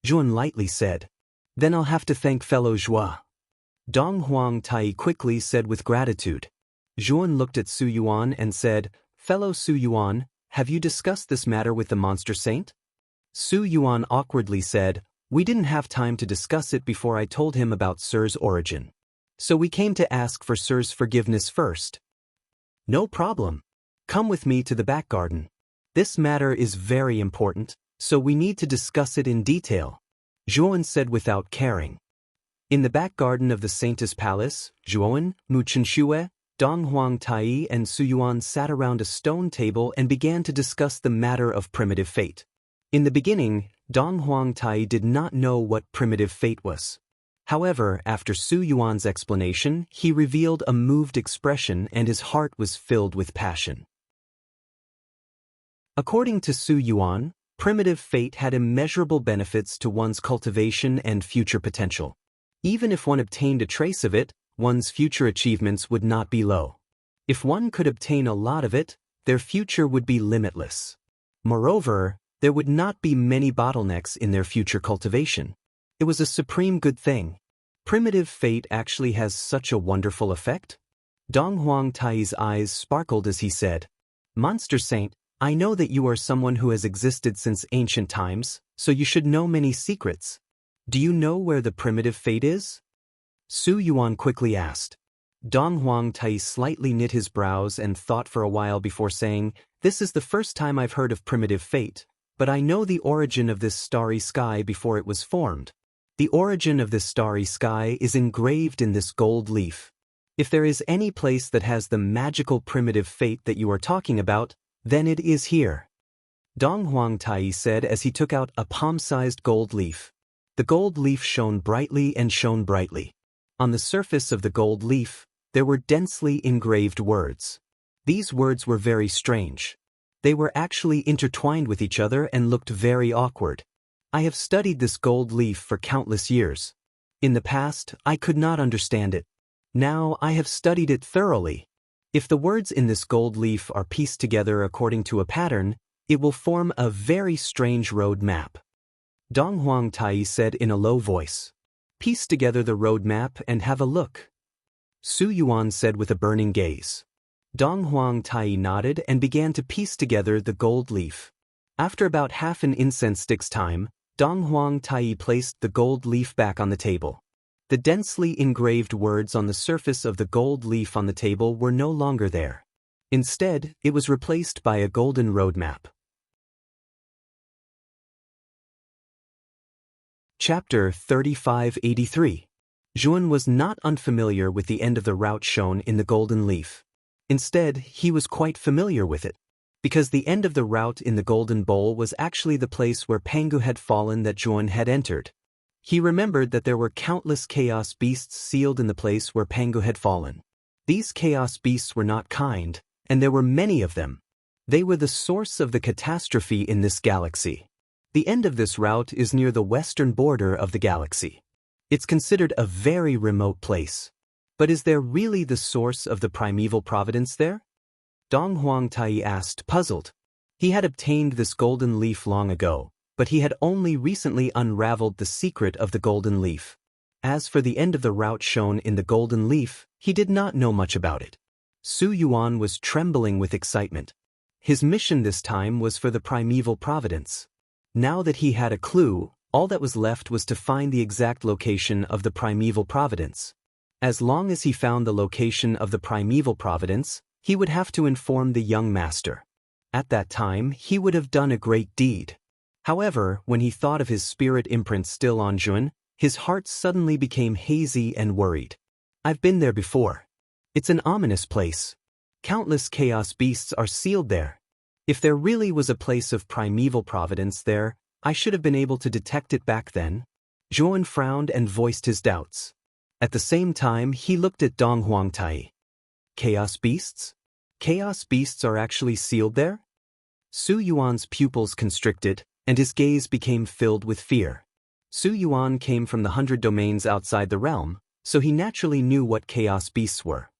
Zhuan lightly said, "Then I'll have to thank fellow Zhua." Dong Huang Tai quickly said with gratitude. Zhuan looked at Su Yuan and said, "Fellow Su Yuan, have you discussed this matter with the Monster Saint?" Su Yuan awkwardly said, "We didn't have time to discuss it before I told him about Sir's origin. So we came to ask for Sir's forgiveness first." "No problem. Come with me to the back garden. This matter is very important, so we need to discuss it in detail," Zhuan said without caring. In the back garden of the Saintess Palace, Zhuan, Mu Chenxue, Dong Huang Tai and Su Yuan sat around a stone table and began to discuss the matter of primitive fate. In the beginning, Dong Huang Tai did not know what primitive fate was. However, after Su Yuan's explanation, he revealed a moved expression and his heart was filled with passion. According to Su Yuan, primitive fate had immeasurable benefits to one's cultivation and future potential. Even if one obtained a trace of it, one's future achievements would not be low. If one could obtain a lot of it, their future would be limitless. Moreover, there would not be many bottlenecks in their future cultivation. It was a supreme good thing. Primitive fate actually has such a wonderful effect? Dong Huang Tai's eyes sparkled as he said, "Monster Saint, I know that you are someone who has existed since ancient times, so you should know many secrets. Do you know where the primitive fate is?" Su Yuan quickly asked. Dong Huang Tai slightly knit his brows and thought for a while before saying, "This is the first time I've heard of primitive fate, but I know the origin of this starry sky before it was formed. The origin of this starry sky is engraved in this gold leaf. If there is any place that has the magical primitive fate that you are talking about, then it is here," Dong Huang Tai said as he took out a palm-sized gold leaf. The gold leaf shone brightly and shone brightly. On the surface of the gold leaf, there were densely engraved words. These words were very strange. They were actually intertwined with each other and looked very awkward. I have studied this gold leaf for countless years. In the past, I could not understand it. Now I have studied it thoroughly. If the words in this gold leaf are pieced together according to a pattern, It will form a very strange road map. Dong Huang Tai said in a low voice. Piece together the road map and have a look. Su Yuan said with a burning gaze. Dong Huang Tai nodded and began to piece together the gold leaf. After about half an incense stick's time, Dong Huang Tai placed the gold leaf back on the table. The densely engraved words on the surface of the gold leaf on the table were no longer there. Instead, it was replaced by a golden roadmap. Chapter 3583. Zhuan was not unfamiliar with the end of the route shown in the golden leaf. Instead, he was quite familiar with it, because the end of the route in the golden bowl was actually the place where Pangu had fallen that Zhuan had entered. He remembered that there were countless chaos beasts sealed in the place where Pangu had fallen. These chaos beasts were not kind, and there were many of them. They were the source of the catastrophe in this galaxy. The end of this route is near the western border of the galaxy. It's considered a very remote place. But is there really the source of the primeval providence there? Dong Huang Tai asked, puzzled. He had obtained this golden leaf long ago, but he had only recently unraveled the secret of the golden leaf. As for the end of the route shown in the golden leaf, he did not know much about it. Su Yuan was trembling with excitement. His mission this time was for the primeval providence. Now that he had a clue, all that was left was to find the exact location of the primeval providence. As long as he found the location of the primeval providence, he would have to inform the young master. At that time, he would have done a great deed. However, when he thought of his spirit imprint still on Zhuan, his heart suddenly became hazy and worried. I've been there before. It's an ominous place. Countless chaos beasts are sealed there. If there really was a place of primeval providence there, I should have been able to detect it back then. Zhuan frowned and voiced his doubts. At the same time, he looked at Dong Huang Tai. Chaos beasts? Chaos beasts are actually sealed there? Su Yuan's pupils constricted, and his gaze became filled with fear. Su Yuan came from the 100 domains outside the realm, so he naturally knew what chaos beasts were.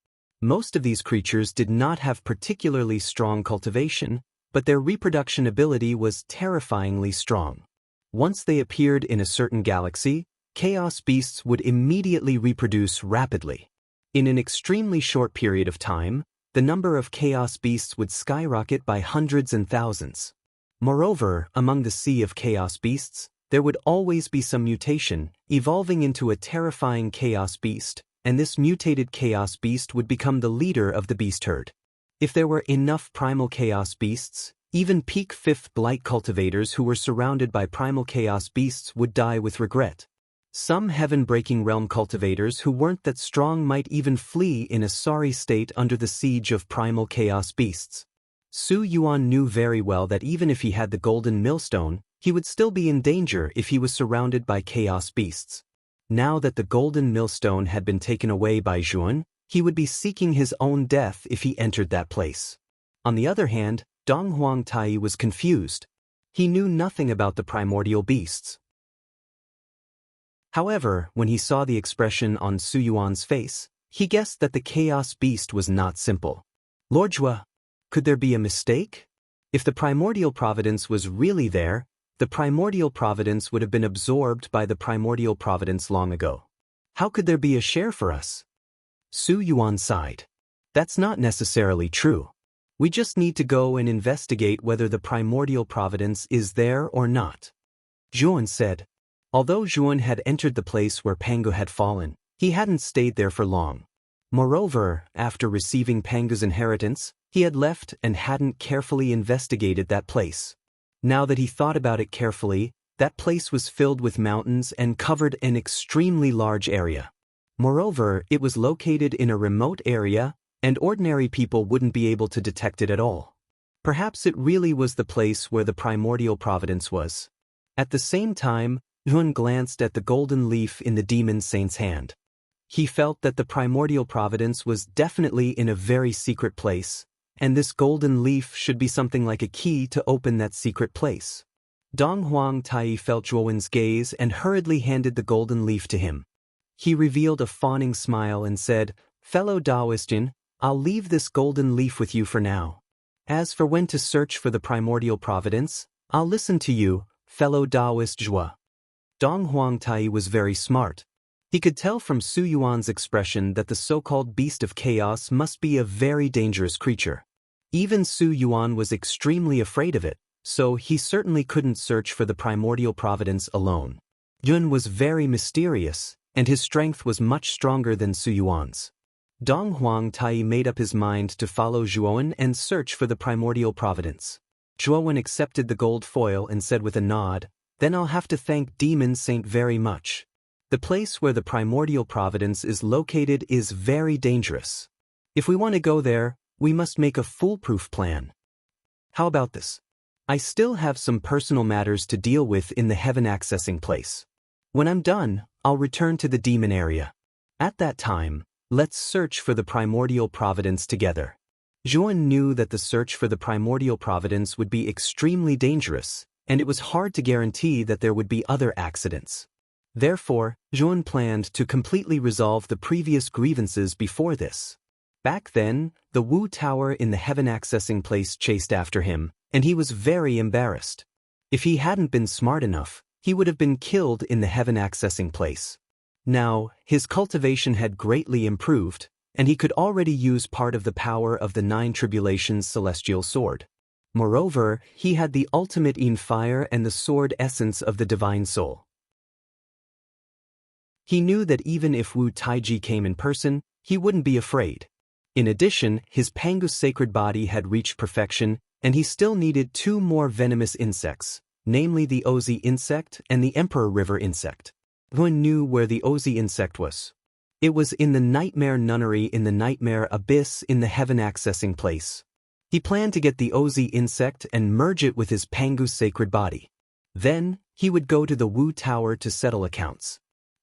Most of these creatures did not have particularly strong cultivation, but their reproduction ability was terrifyingly strong. Once they appeared in a certain galaxy, chaos beasts would immediately reproduce rapidly. In an extremely short period of time, the number of chaos beasts would skyrocket by hundreds and thousands. Moreover, among the sea of chaos beasts, there would always be some mutation, evolving into a terrifying chaos beast, and this mutated chaos beast would become the leader of the beast herd. If there were enough primal chaos beasts, even peak 5th blight cultivators who were surrounded by primal chaos beasts would die with regret. Some heaven-breaking realm cultivators who weren't that strong might even flee in a sorry state under the siege of primal chaos beasts. Su Yuan knew very well that even if he had the golden millstone, he would still be in danger if he was surrounded by chaos beasts. Now that the golden millstone had been taken away by Zhuan, he would be seeking his own death if he entered that place. On the other hand, Dong Huang Tai was confused. He knew nothing about the primordial beasts. However, when he saw the expression on Su Yuan's face, he guessed that the chaos beast was not simple. Lord Zhua, could there be a mistake? If the primordial providence was really there, the primordial providence would have been absorbed by the primordial providence long ago. How could there be a share for us? Su Yuan sighed. That's not necessarily true. We just need to go and investigate whether the primordial providence is there or not. Zhuan said. Although Zhuan had entered the place where Pangu had fallen, he hadn't stayed there for long. Moreover, after receiving Pangu's inheritance, he had left and hadn't carefully investigated that place. Now that he thought about it carefully, that place was filled with mountains and covered an extremely large area. Moreover, it was located in a remote area, and ordinary people wouldn't be able to detect it at all. Perhaps it really was the place where the primordial providence was. At the same time, Zhuan glanced at the golden leaf in the demon saint's hand. He felt that the primordial providence was definitely in a very secret place, and this golden leaf should be something like a key to open that secret place. Dong Huang Tai felt Zhuan's gaze and hurriedly handed the golden leaf to him. He revealed a fawning smile and said, "Fellow Taoist Jin, I'll leave this golden leaf with you for now. As for when to search for the primordial providence, I'll listen to you, fellow Taoist Zhua. Dong Huangtai was very smart. He could tell from Su Yuan's expression that the so-called beast of chaos must be a very dangerous creature. Even Su Yuan was extremely afraid of it, so he certainly couldn't search for the primordial providence alone. Yun was very mysterious, and his strength was much stronger than Su Yuan's. Dong Huangtai made up his mind to follow Zhuowen and search for the primordial providence. Zhuowen accepted the gold foil and said with a nod, "Then I'll have to thank Demon Saint very much. The place where the primordial providence is located is very dangerous. If we want to go there, we must make a foolproof plan. How about this? I still have some personal matters to deal with in the heaven accessing place. When I'm done, I'll return to the demon area. At that time, let's search for the primordial providence together." Zhuan knew that the search for the primordial providence would be extremely dangerous, and it was hard to guarantee that there would be other accidents. Therefore, Zhuan planned to completely resolve the previous grievances before this. Back then, the Wu Tower in the heaven accessing place chased after him, and he was very embarrassed. If he hadn't been smart enough, he would have been killed in the heaven accessing place. Now, his cultivation had greatly improved, and he could already use part of the power of the 9 Tribulations celestial sword. Moreover, he had the ultimate in fire and the sword essence of the divine soul. He knew that even if Wu Taiji came in person, he wouldn't be afraid. In addition, his Pangu's sacred body had reached perfection, and he still needed 2 more venomous insects, namely the Ozi insect and the Emperor River insect. One knew where the Ozi insect was. It was in the Nightmare Nunnery in the Nightmare Abyss in the heaven accessing place. He planned to get the Ozi insect and merge it with his Pangu's sacred body. Then, he would go to the Wu Tower to settle accounts.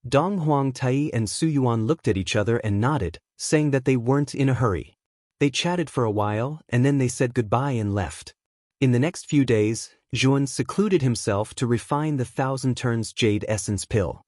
Dong Huangtai and Su Yuan looked at each other and nodded, saying that they weren't in a hurry. They chatted for a while, and then they said goodbye and left. In the next few days, Zhuan secluded himself to refine the 1,000 turns jade essence pill.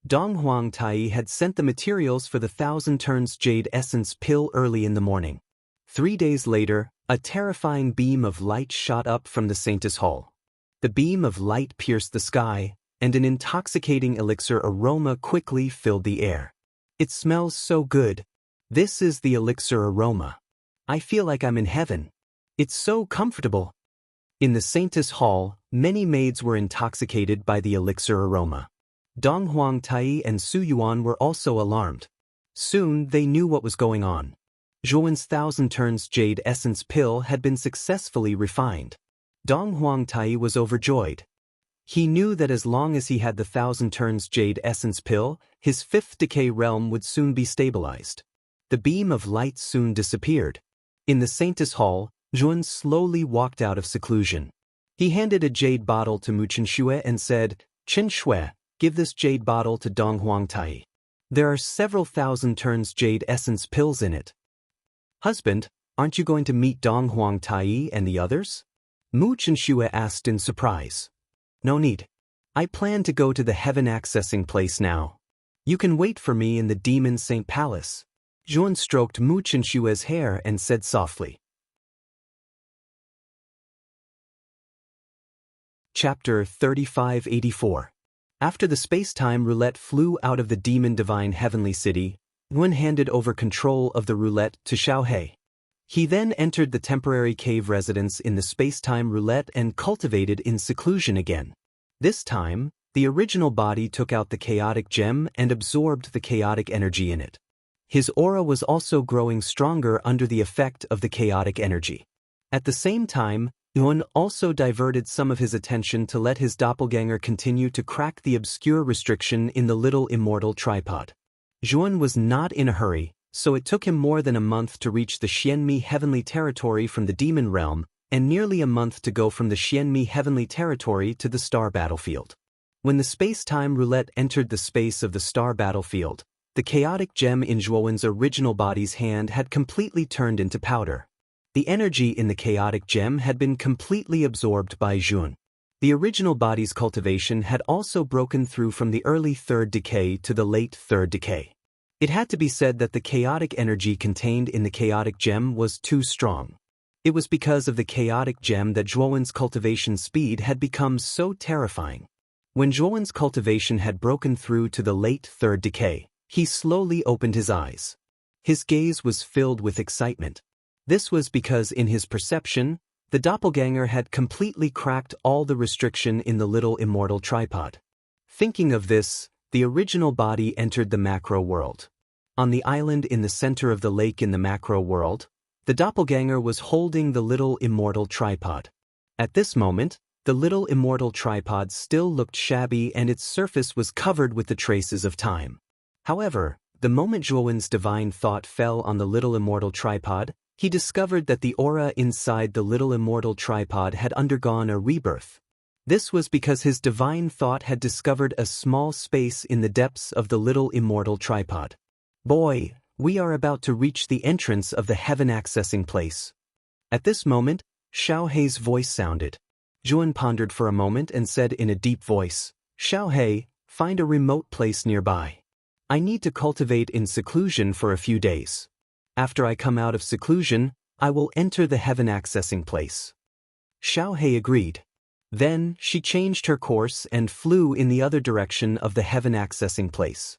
Dong Huangtai had sent the materials for the 1,000 turns jade essence pill early in the morning. 3 days later, a terrifying beam of light shot up from the Saintess Hall. The beam of light pierced the sky, and an intoxicating elixir aroma quickly filled the air. "It smells so good. This is the elixir aroma. I feel like I'm in heaven. It's so comfortable." In the Saintess Hall, many maids were intoxicated by the elixir aroma. Dong Huangtai and Su Yuan were also alarmed. Soon they knew what was going on. Zhuowen's 1,000 turns jade essence pill had been successfully refined. Dong Huangtai was overjoyed. He knew that as long as he had the 1,000 turns jade essence pill, his 5th decay realm would soon be stabilized. The beam of light soon disappeared. In the Saintess Hall, Zhuan slowly walked out of seclusion. He handed a jade bottle to Mu Qinshui and said, "Qinshui, give this jade bottle to Dong Huangtai. There are several 1,000 turns jade essence pills in it." "Husband, aren't you going to meet Dong Huangtai and the others?" Mu Qinshui asked in surprise. "No need. I plan to go to the heaven accessing place now. You can wait for me in the Demon Saint Palace." Zhuan stroked Mu Qinshui's hair and said softly. Chapter 3584. After the space-time roulette flew out of the demon divine heavenly city, Yuan handed over control of the roulette to Xiaohe. He then entered the temporary cave residence in the space-time roulette and cultivated in seclusion again. This time, the original body took out the chaotic gem and absorbed the chaotic energy in it. His aura was also growing stronger under the effect of the chaotic energy. At the same time, Yuan also diverted some of his attention to let his doppelganger continue to crack the obscure restriction in the little immortal tripod. Yuan was not in a hurry, so it took him more than a month to reach the Xianmi heavenly territory from the demon realm, and nearly a month to go from the Xianmi heavenly territory to the star battlefield. When the space-time roulette entered the space of the star battlefield, the chaotic gem in Zhuowen's original body's hand had completely turned into powder. The energy in the chaotic gem had been completely absorbed by Zhuan. The original body's cultivation had also broken through from the early 3rd decay to the late 3rd decay. It had to be said that the chaotic energy contained in the chaotic gem was too strong. It was because of the chaotic gem that Zhuowen's cultivation speed had become so terrifying. When Zhuowen's cultivation had broken through to the late third decay, he slowly opened his eyes. His gaze was filled with excitement. This was because in his perception, the doppelganger had completely cracked all the restriction in the little immortal tripod. Thinking of this, the original body entered the macro world. On the island in the center of the lake in the macro world, the doppelganger was holding the little immortal tripod. At this moment, the little immortal tripod still looked shabby and its surface was covered with the traces of time. However, the moment Zhuowen's divine thought fell on the little immortal tripod, he discovered that the aura inside the little immortal tripod had undergone a rebirth. This was because his divine thought had discovered a small space in the depths of the little immortal tripod. Boy, we are about to reach the entrance of the heaven accessing place. At this moment, Xiaohei's voice sounded. Zhuowen pondered for a moment and said in a deep voice, "Xiaohei, find a remote place nearby. I need to cultivate in seclusion for a few days. After I come out of seclusion, I will enter the heaven accessing place." Xiaohei agreed. Then, she changed her course and flew in the other direction of the heaven accessing place.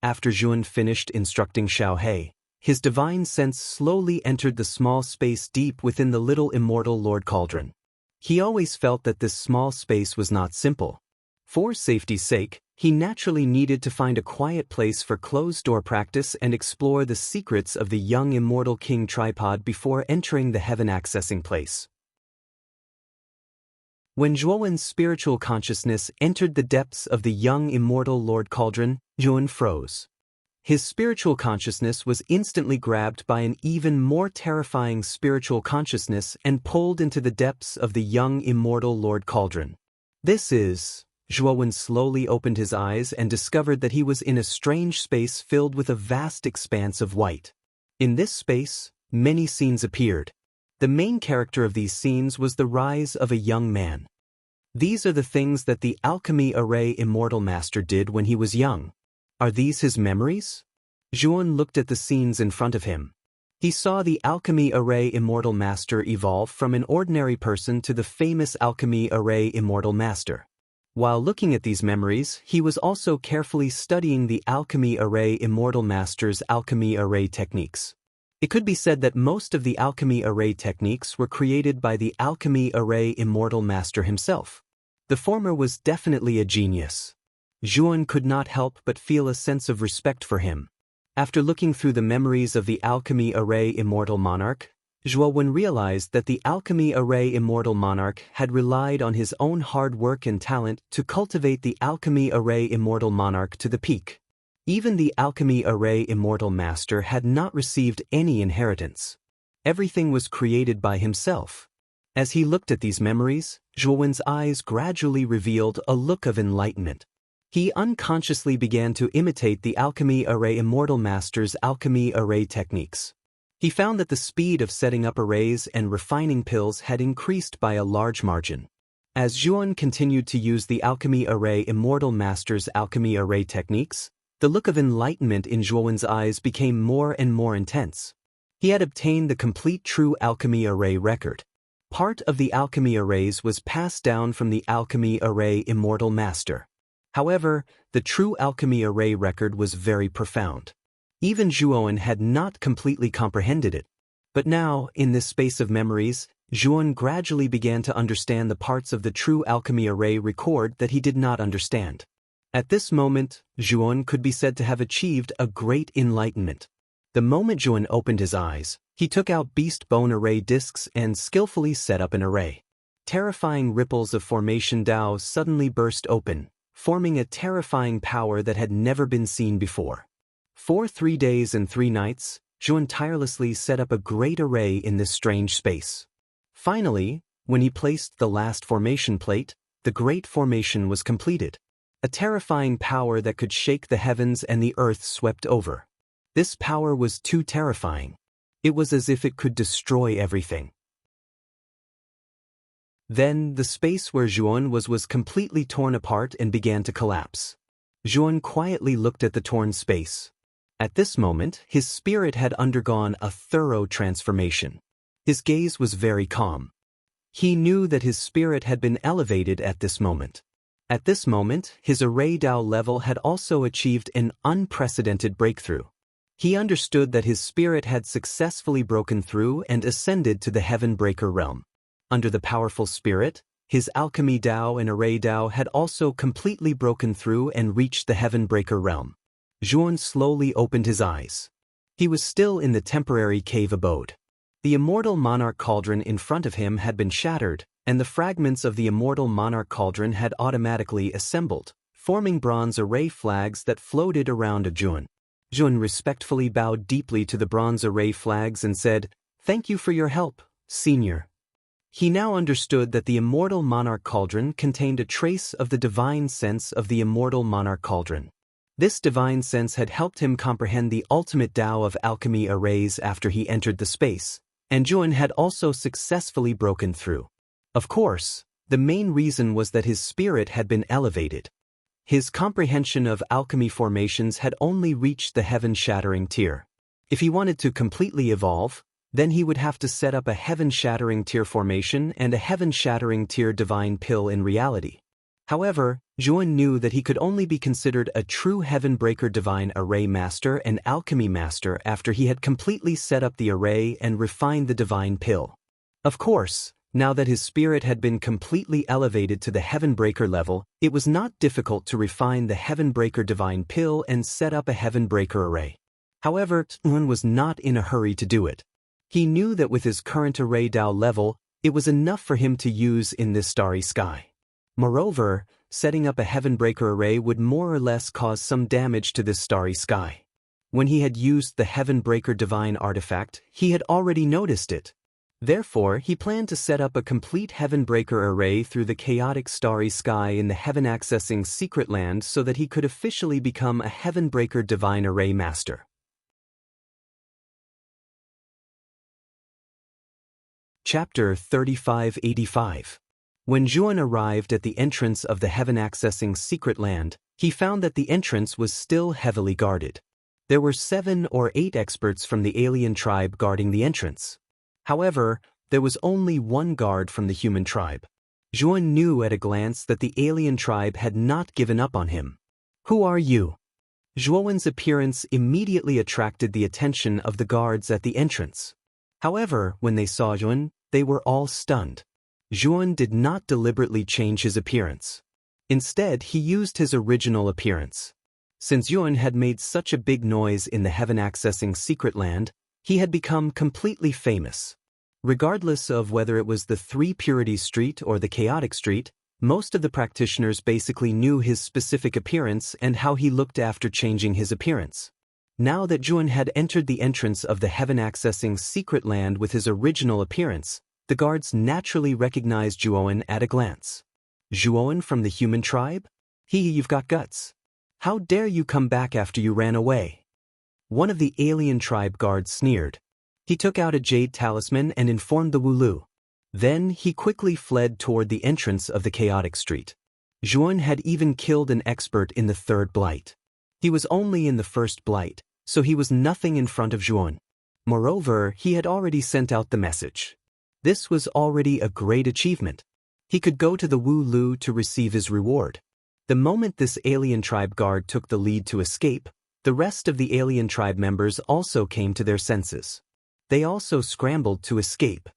After Zhuowen finished instructing Xiaohei, his divine sense slowly entered the small space deep within the little immortal Lord Cauldron. He always felt that this small space was not simple. For safety's sake, he naturally needed to find a quiet place for closed-door practice and explore the secrets of the young immortal king tripod before entering the heaven accessing place. When Zhuowen's spiritual consciousness entered the depths of the young immortal Lord Cauldron, Zhuowen froze. His spiritual consciousness was instantly grabbed by an even more terrifying spiritual consciousness and pulled into the depths of the young immortal Lord Cauldron. Zhuowen slowly opened his eyes and discovered that he was in a strange space filled with a vast expanse of white. In this space, many scenes appeared. The main character of these scenes was the rise of a young man. These are the things that the Alchemy Array Immortal Master did when he was young. Are these his memories? Zhuowen looked at the scenes in front of him. He saw the Alchemy Array Immortal Master evolve from an ordinary person to the famous Alchemy Array Immortal Master. While looking at these memories, he was also carefully studying the Alchemy Array Immortal Master's Alchemy Array techniques. It could be said that most of the Alchemy Array techniques were created by the Alchemy Array Immortal Master himself. The former was definitely a genius. Zhuowen could not help but feel a sense of respect for him. After looking through the memories of the Alchemy Array Immortal Monarch, Zhuowen realized that the Alchemy Array Immortal Monarch had relied on his own hard work and talent to cultivate the Alchemy Array Immortal Monarch to the peak. Even the Alchemy Array Immortal Master had not received any inheritance. Everything was created by himself. As he looked at these memories, Zhuowen's eyes gradually revealed a look of enlightenment. He unconsciously began to imitate the Alchemy Array Immortal Master's Alchemy Array techniques. He found that the speed of setting up arrays and refining pills had increased by a large margin. As Zhuowen continued to use the Alchemy Array Immortal Master's Alchemy Array techniques, the look of enlightenment in Zhuowen's eyes became more and more intense. He had obtained the complete true Alchemy Array record. Part of the Alchemy Arrays was passed down from the Alchemy Array Immortal Master. However, the true Alchemy Array record was very profound. Even Zhuowen had not completely comprehended it. But now, in this space of memories, Zhuowen gradually began to understand the parts of the true Alchemy Array record that he did not understand. At this moment, Zhuowen could be said to have achieved a great enlightenment. The moment Zhuowen opened his eyes, he took out beast bone array discs and skillfully set up an array. Terrifying ripples of formation Dao suddenly burst open, forming a terrifying power that had never been seen before. For 3 days and 3 nights, Zhuowen tirelessly set up a great array in this strange space. Finally, when he placed the last formation plate, the great formation was completed. A terrifying power that could shake the heavens and the earth swept over. This power was too terrifying. It was as if it could destroy everything. Then, the space where Zhuowen was completely torn apart and began to collapse. Zhuowen quietly looked at the torn space. At this moment, his spirit had undergone a thorough transformation. His gaze was very calm. He knew that his spirit had been elevated at this moment. At this moment, his array Tao level had also achieved an unprecedented breakthrough. He understood that his spirit had successfully broken through and ascended to the Heaven Breaker realm. Under the powerful spirit, his alchemy Tao and array Tao had also completely broken through and reached the Heaven Breaker realm. Zhuan slowly opened his eyes. He was still in the temporary cave abode. The immortal monarch cauldron in front of him had been shattered, and the fragments of the immortal monarch cauldron had automatically assembled, forming bronze array flags that floated around Zhuan. Zhuan respectfully bowed deeply to the bronze array flags and said, "Thank you for your help, Senior." He now understood that the immortal monarch cauldron contained a trace of the divine sense of the immortal monarch cauldron. This divine sense had helped him comprehend the ultimate Tao of alchemy arrays after he entered the space, and Zhuan had also successfully broken through. Of course, the main reason was that his spirit had been elevated. His comprehension of alchemy formations had only reached the heaven-shattering tier. If he wanted to completely evolve, then he would have to set up a heaven-shattering tier formation and a heaven-shattering tier divine pill in reality. However, Zhuan knew that he could only be considered a true heaven-breaker divine array master and alchemy master after he had completely set up the array and refined the divine pill. Of course, now that his spirit had been completely elevated to the Heaven Breaker level, it was not difficult to refine the Heaven Breaker divine pill and set up a Heaven Breaker array. However, Zhuan was not in a hurry to do it. He knew that with his current array Tao level, it was enough for him to use in this starry sky. Moreover, setting up a Heaven Breaker array would more or less cause some damage to this starry sky. When he had used the Heaven Breaker divine artifact, he had already noticed it. Therefore, he planned to set up a complete Heaven Breaker array through the chaotic starry sky in the heaven-accessing secret land so that he could officially become a Heaven Breaker divine array master. Chapter 3585. When Zhuan arrived at the entrance of the heaven-accessing secret land, he found that the entrance was still heavily guarded. There were 7 or 8 experts from the alien tribe guarding the entrance. However, there was only one guard from the human tribe. Zhuan knew at a glance that the alien tribe had not given up on him. "Who are you?" Zhuan's appearance immediately attracted the attention of the guards at the entrance. However, when they saw Zhuan, they were all stunned. Zhuan did not deliberately change his appearance. Instead, he used his original appearance. Since Zhuan had made such a big noise in the heaven-accessing secret land, he had become completely famous. Regardless of whether it was the Three Purities Street or the Chaotic Street, most of the practitioners basically knew his specific appearance and how he looked after changing his appearance. Now that Zhuan had entered the entrance of the heaven-accessing secret land with his original appearance, the guards naturally recognized Zhuan at a glance. "Zhuan from the human tribe? You've got guts. How dare you come back after you ran away?" One of the alien tribe guards sneered. He took out a jade talisman and informed the Wulu. Then he quickly fled toward the entrance of the chaotic street. Zhuan had even killed an expert in the third blight. He was only in the first blight, so he was nothing in front of Zhuan. Moreover, he had already sent out the message. This was already a great achievement. He could go to the Wulu to receive his reward. The moment this alien tribe guard took the lead to escape, the rest of the alien tribe members also came to their senses. They also scrambled to escape.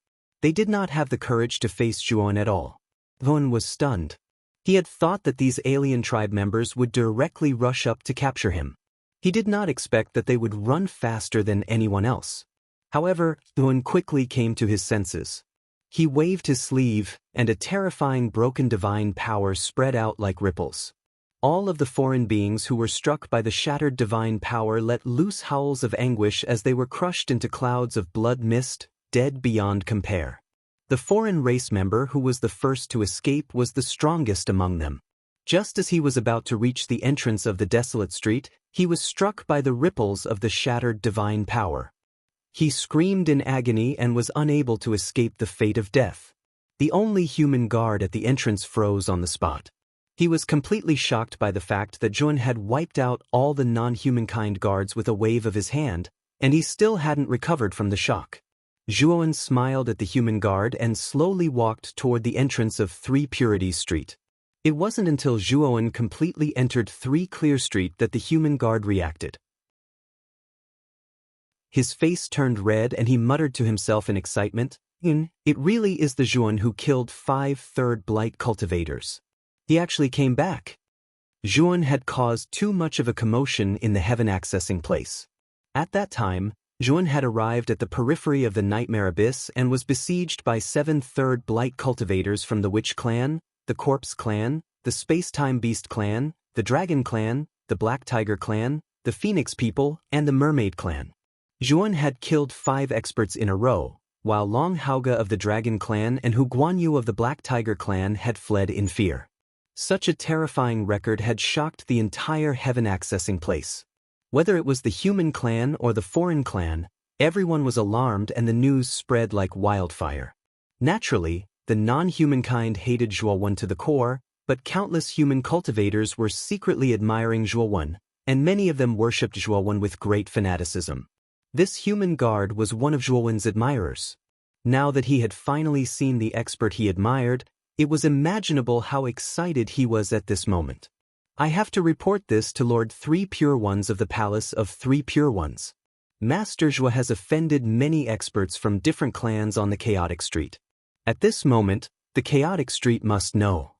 They did not have the courage to face Zhuan at all. Zhuan was stunned. He had thought that these alien tribe members would directly rush up to capture him. He did not expect that they would run faster than anyone else. However, Zhuan quickly came to his senses. He waved his sleeve, and a terrifying broken divine power spread out like ripples. All of the foreign beings who were struck by the shattered divine power let loose howls of anguish as they were crushed into clouds of blood mist, dead beyond compare. The foreign race member who was the first to escape was the strongest among them. Just as he was about to reach the entrance of the desolate street, he was struck by the ripples of the shattered divine power. He screamed in agony and was unable to escape the fate of death. The only human guard at the entrance froze on the spot. He was completely shocked by the fact that Zhuan had wiped out all the non-humankind guards with a wave of his hand, and he still hadn't recovered from the shock. Zhuowen smiled at the human guard and slowly walked toward the entrance of 3 Purities Street. It wasn't until Zhuowen completely entered 3 Clear Street that the human guard reacted. His face turned red and he muttered to himself in excitement, "It really is the Zhuowen who killed 5 third blight cultivators. He actually came back." Zhuowen had caused too much of a commotion in the heaven accessing place. At that time, Zhuowen had arrived at the periphery of the Nightmare Abyss and was besieged by 7 third blight cultivators from the Witch Clan, the Corpse Clan, the Space-Time Beast Clan, the Dragon Clan, the Black Tiger Clan, the Phoenix People, and the Mermaid Clan. Zhuowen had killed 5 experts in a row, while Long Haoge of the Dragon Clan and Hu Guanyu of the Black Tiger Clan had fled in fear. Such a terrifying record had shocked the entire heaven accessing place. Whether it was the human clan or the foreign clan, everyone was alarmed and the news spread like wildfire. Naturally, the non-humankind hated Zhuowen to the core, but countless human cultivators were secretly admiring Zhuowen, and many of them worshipped Zhuowen with great fanaticism. This human guard was one of Zhuowen's admirers. Now that he had finally seen the expert he admired, it was imaginable how excited he was at this moment. "I have to report this to Lord 3 Pure Ones of the Palace of 3 Pure Ones. Master Zhuo has offended many experts from different clans on the Chaotic Street. At this moment, the Chaotic Street must know.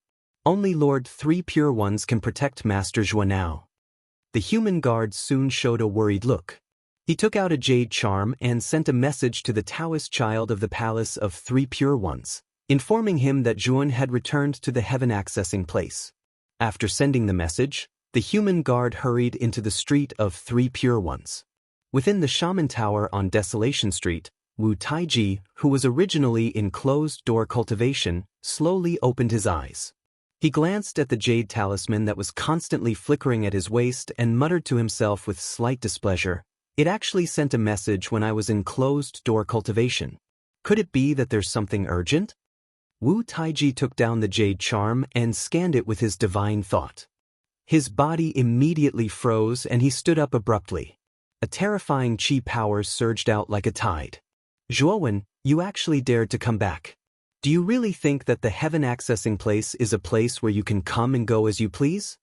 Only Lord 3 Pure Ones can protect Master Zhuo now." The human guard soon showed a worried look. He took out a jade charm and sent a message to the Taoist child of the Palace of 3 Pure Ones, informing him that Zhuowen had returned to the heaven accessing place. After sending the message, the human guard hurried into the street of 3 Pure Ones. Within the Shaman Tower on Desolation Street, Wu Taiji, who was originally in closed-door cultivation, slowly opened his eyes. He glanced at the jade talisman that was constantly flickering at his waist and muttered to himself with slight displeasure, "It actually sent a message when I was in closed-door cultivation. Could it be that there's something urgent?" Wu Taiji took down the jade charm and scanned it with his divine thought. His body immediately froze and he stood up abruptly. A terrifying chi power surged out like a tide. "Zhuowen, you actually dared to come back. Do you really think that the heaven accessing place is a place where you can come and go as you please?"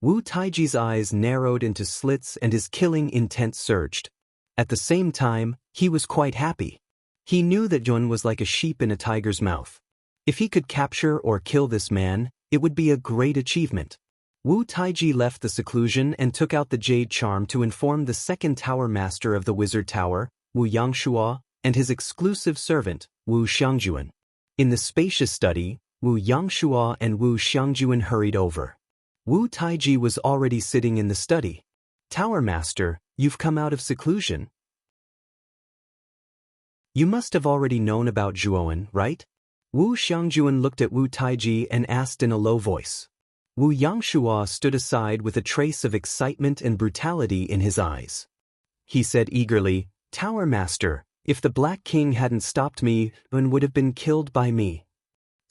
Wu Taiji's eyes narrowed into slits and his killing intent surged. At the same time, he was quite happy. He knew that Zhuowen was like a sheep in a tiger's mouth. If he could capture or kill this man, it would be a great achievement. Wu Taiji left the seclusion and took out the jade charm to inform the second tower master of the wizard tower, Wu Yangshuo, and his exclusive servant, Wu Xiangjuan. In the spacious study, Wu Yangshuo and Wu Xiangjuan hurried over. Wu Taiji was already sitting in the study. "Tower master, you've come out of seclusion. You must have already known about Zhuowen, right?" Wu Xiangjuan looked at Wu Taiji and asked in a low voice. Wu Yangshuo stood aside with a trace of excitement and brutality in his eyes. He said eagerly, "Tower master, if the Black King hadn't stopped me, Zhuowen would have been killed by me.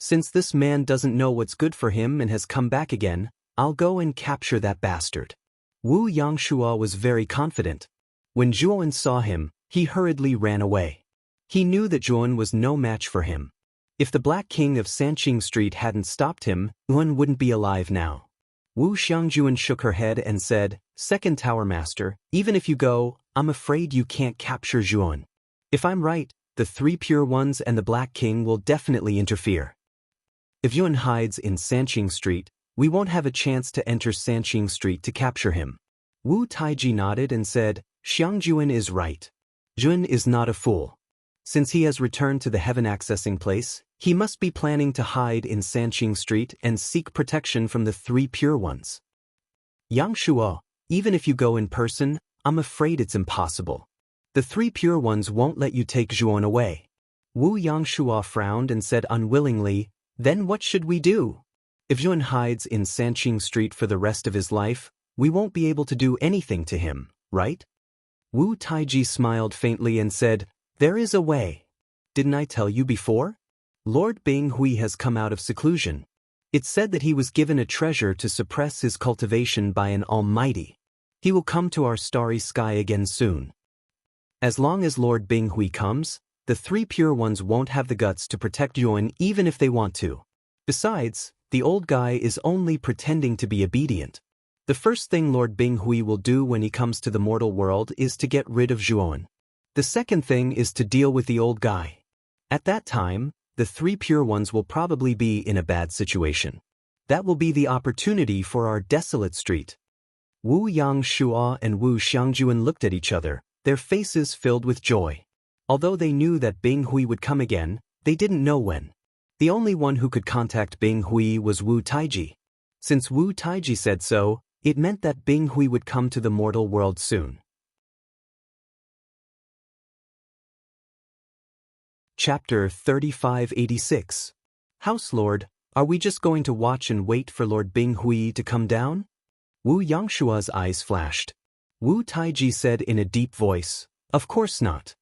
Since this man doesn't know what's good for him and has come back again, I'll go and capture that bastard." Wu Yangshuo was very confident. When Zhuowen saw him, he hurriedly ran away. He knew that Zhuowen was no match for him. If the Black King of Sanqing Street hadn't stopped him, Zhuowen wouldn't be alive now. Wu Xiangjuan shook her head and said, "Second Tower Master, even if you go, I'm afraid you can't capture Zhuowen. If I'm right, the 3 Pure Ones and the Black King will definitely interfere. If Zhuowen hides in Sanqing Street, we won't have a chance to enter Sanqing Street to capture him." Wu Taiji nodded and said, "Xiangjuan is right. Zhuowen is not a fool. Since he has returned to the heaven accessing place, he must be planning to hide in Sanqing Street and seek protection from the 3 Pure Ones. Yangshuo, even if you go in person, I'm afraid it's impossible. The 3 Pure Ones won't let you take Zhuowen away." Wu Yangshuo frowned and said unwillingly, "Then what should we do? If Zhuowen hides in Sanqing Street for the rest of his life, we won't be able to do anything to him, right?" Wu Taiji smiled faintly and said, "There is a way. Didn't I tell you before? Lord Binghui has come out of seclusion. It's said that he was given a treasure to suppress his cultivation by an almighty. He will come to our starry sky again soon. As long as Lord Binghui comes, the three pure ones won't have the guts to protect Yuan even if they want to. Besides, the old guy is only pretending to be obedient. The first thing Lord Binghui will do when he comes to the mortal world is to get rid of Zhuan. The second thing is to deal with the old guy. At that time, the three pure ones will probably be in a bad situation. That will be the opportunity for our desolate street. Wu Yangshua and Wu Xiangjuan looked at each other, their faces filled with joy. Although they knew that Binghui would come again, they didn't know when. The only one who could contact Binghui was Wu Taiji. Since Wu Taiji said so, it meant that Binghui would come to the mortal world soon. Chapter 3586. House Lord, are we just going to watch and wait for Lord Binghui to come down? Wu Yangshua's eyes flashed. Wu Taiji said in a deep voice, of course not.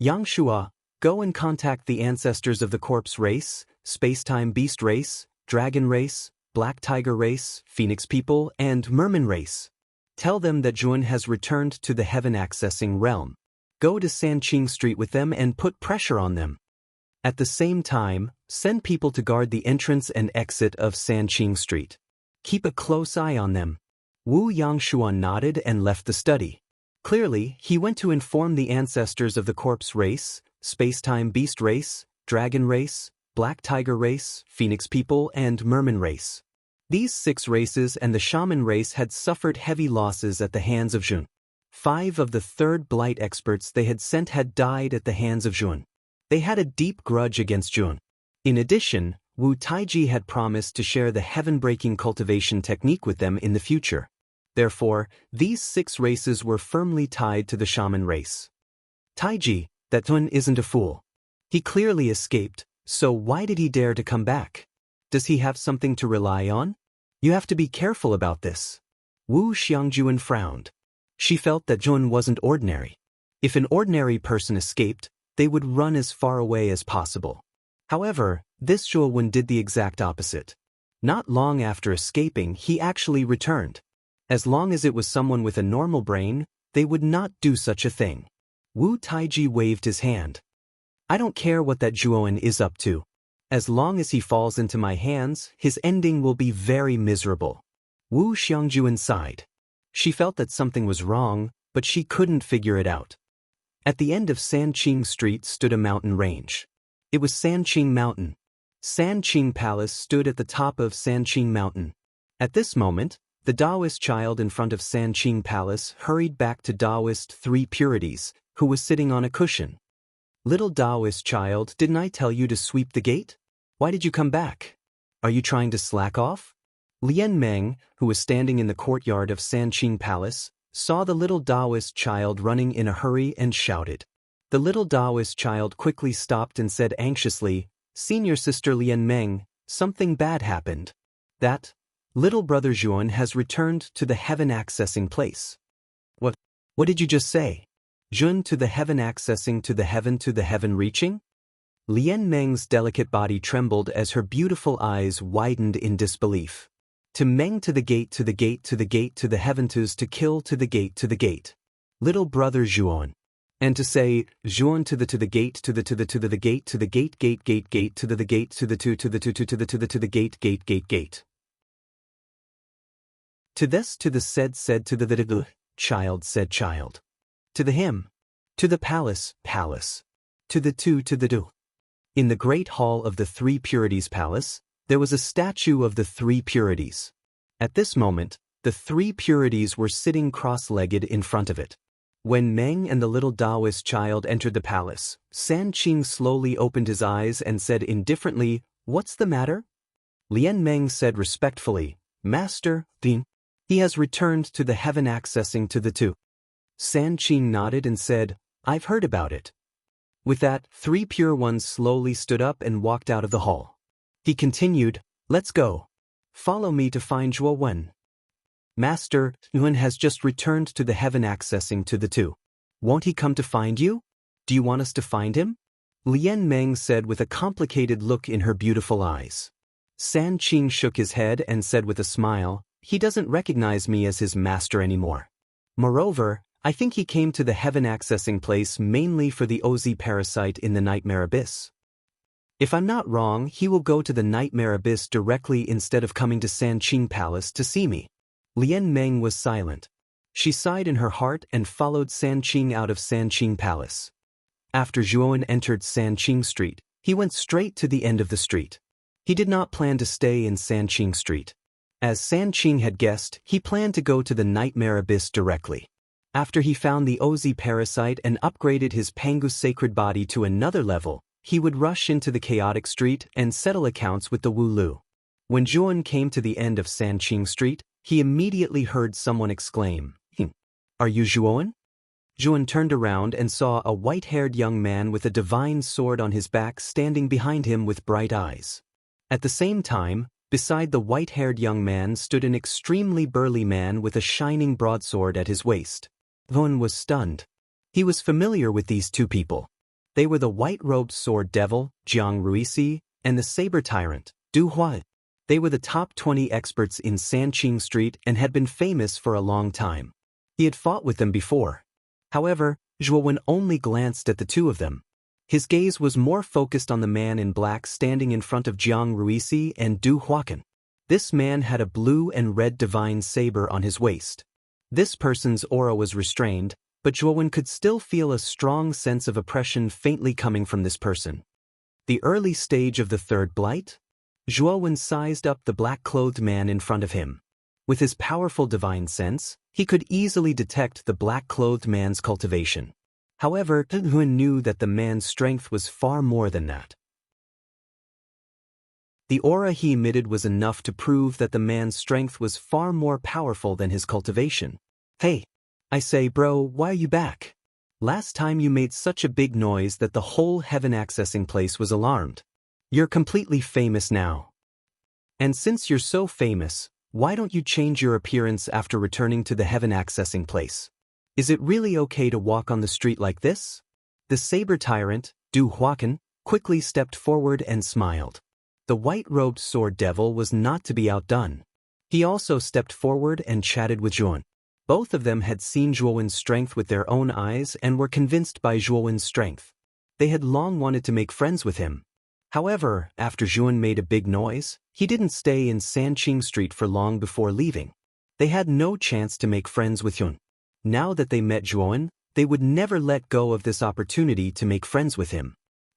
Yangshua, go and contact the ancestors of the corpse race, space-time beast race, dragon race, black tiger race, phoenix people, and merman race. Tell them that Zhuan has returned to the heaven-accessing realm. Go to Sanqing Street with them and put pressure on them. At the same time, send people to guard the entrance and exit of Sanqing Street. Keep a close eye on them. Wu Yangshua nodded and left the study. Clearly, he went to inform the ancestors of the corpse race, space-time beast race, dragon race, black tiger race, phoenix people, and merman race. These 6 races and the shaman race had suffered heavy losses at the hands of Zhuan. 5 of the 3rd blight experts they had sent had died at the hands of Zhuan. They had a deep grudge against Zhuan. In addition, Wu Taiji had promised to share the heaven-breaking cultivation technique with them in the future. Therefore, these 6 races were firmly tied to the shaman race. Taiji, that Zhuan isn't a fool. He clearly escaped, so why did he dare to come back? Does he have something to rely on? You have to be careful about this. Wu Xiangjuan frowned. She felt that Zhuan wasn't ordinary. If an ordinary person escaped, they would run as far away as possible. However, this Zhuan did the exact opposite. Not long after escaping, he actually returned. As long as it was someone with a normal brain, they would not do such a thing. Wu Taiji waved his hand. I don't care what that Zhuan is up to. As long as he falls into my hands, his ending will be very miserable. Wu Xiangjuan sighed. She felt that something was wrong, but she couldn't figure it out. At the end of Sanqing Street stood a mountain range. It was Sanqing Mountain. Sanqing Palace stood at the top of Sanqing Mountain. At this moment, the Taoist child in front of Sanqing Palace hurried back to Taoist 3 Purities, who was sitting on a cushion. Little Taoist child, didn't I tell you to sweep the gate? Why did you come back? Are you trying to slack off? Lian Meng, who was standing in the courtyard of Sanqing Palace, saw the little Taoist child running in a hurry and shouted. The little Taoist child quickly stopped and said anxiously, Senior Sister Lian Meng, something bad happened. That little brother Zhuan has returned to the heaven-accessing place. What did you just say? Zhuan to the heaven-accessing to the heaven reaching? Lian Meng's delicate body trembled as her beautiful eyes widened in disbelief. To Meng to the gate to the gate to the gate to the heaventus to kill to the gate to the gate. Little brother Zhuan. And to say, Zhuan to the gate to the gate to the gate to the gate to the gate to the gate. To this to the said to the child said child. To the him. To the palace. To the to the do. In the great hall of the 3 Purities Palace, there was a statue of the 3 Purities. At this moment, the 3 Purities were sitting cross-legged in front of it. When Meng and the little Taoist child entered the palace, Sanqing slowly opened his eyes and said indifferently, What's the matter? Lian Meng said respectfully, Master, he has returned to the heaven-accessing to the 2. Sanqing nodded and said, I've heard about it. With that, 3 pure ones slowly stood up and walked out of the hall. He continued, Let's go. Follow me to find Zhuo Wen. Master, Yuan has just returned to the heaven-accessing to the 2. Won't he come to find you? Do you want us to find him? Lian Meng said with a complicated look in her beautiful eyes. Sanqing shook his head and said with a smile, He doesn't recognize me as his master anymore. Moreover, I think he came to the heaven accessing place mainly for the OZ parasite in the nightmare abyss. If I'm not wrong, he will go to the nightmare abyss directly instead of coming to Sanqing Palace to see me. Lian Meng was silent. She sighed in her heart and followed Sanqing out of Sanqing Palace. After Zhuowen entered Sanqing Street, he went straight to the end of the street. He did not plan to stay in Sanqing Street. As Sanqing had guessed, he planned to go to the nightmare abyss directly. After he found the OZ parasite and upgraded his Pangu sacred body to another level, he would rush into the chaotic street and settle accounts with the Wu Lu. When Zhuowen came to the end of Sanqing Street, he immediately heard someone exclaim, "Are you Zhuowen?" Zhuowen turned around and saw a white-haired young man with a divine sword on his back standing behind him with bright eyes. At the same time, beside the white-haired young man stood an extremely burly man with a shining broadsword at his waist. Zhuowen was stunned. He was familiar with these two people. They were the white-robed sword devil, Jiang Ruisi, and the saber tyrant, Du Hua. They were the top 20 experts in Sanqing Street and had been famous for a long time. He had fought with them before. However, Zhuowen only glanced at the two of them. His gaze was more focused on the man in black standing in front of Jiang Ruisi and Du Huacan. This man had a blue and red divine saber on his waist. This person's aura was restrained, but Zhuowen could still feel a strong sense of oppression faintly coming from this person. The early stage of the third blight? Zhuowen sized up the black-clothed man in front of him. With his powerful divine sense, he could easily detect the black-clothed man's cultivation. However, Zhuowen knew that the man's strength was far more than that. The aura he emitted was enough to prove that the man's strength was far more powerful than his cultivation. "Hey, I say, bro, why are you back? Last time you made such a big noise that the whole heaven accessing place was alarmed. You're completely famous now. And since you're so famous, why don't you change your appearance after returning to the heaven accessing place? Is it really okay to walk on the street like this?" The saber tyrant, Du Huacan, quickly stepped forward and smiled. The white-robed sword devil was not to be outdone. He also stepped forward and chatted with Zhuowen. Both of them had seen Zhuowen's strength with their own eyes and were convinced by Zhuowen's strength. They had long wanted to make friends with him. However, after Zhuowen made a big noise, he didn't stay in Sanqing Street for long before leaving. They had no chance to make friends with Zhuowen. Now that they met Zhuowen, they would never let go of this opportunity to make friends with him.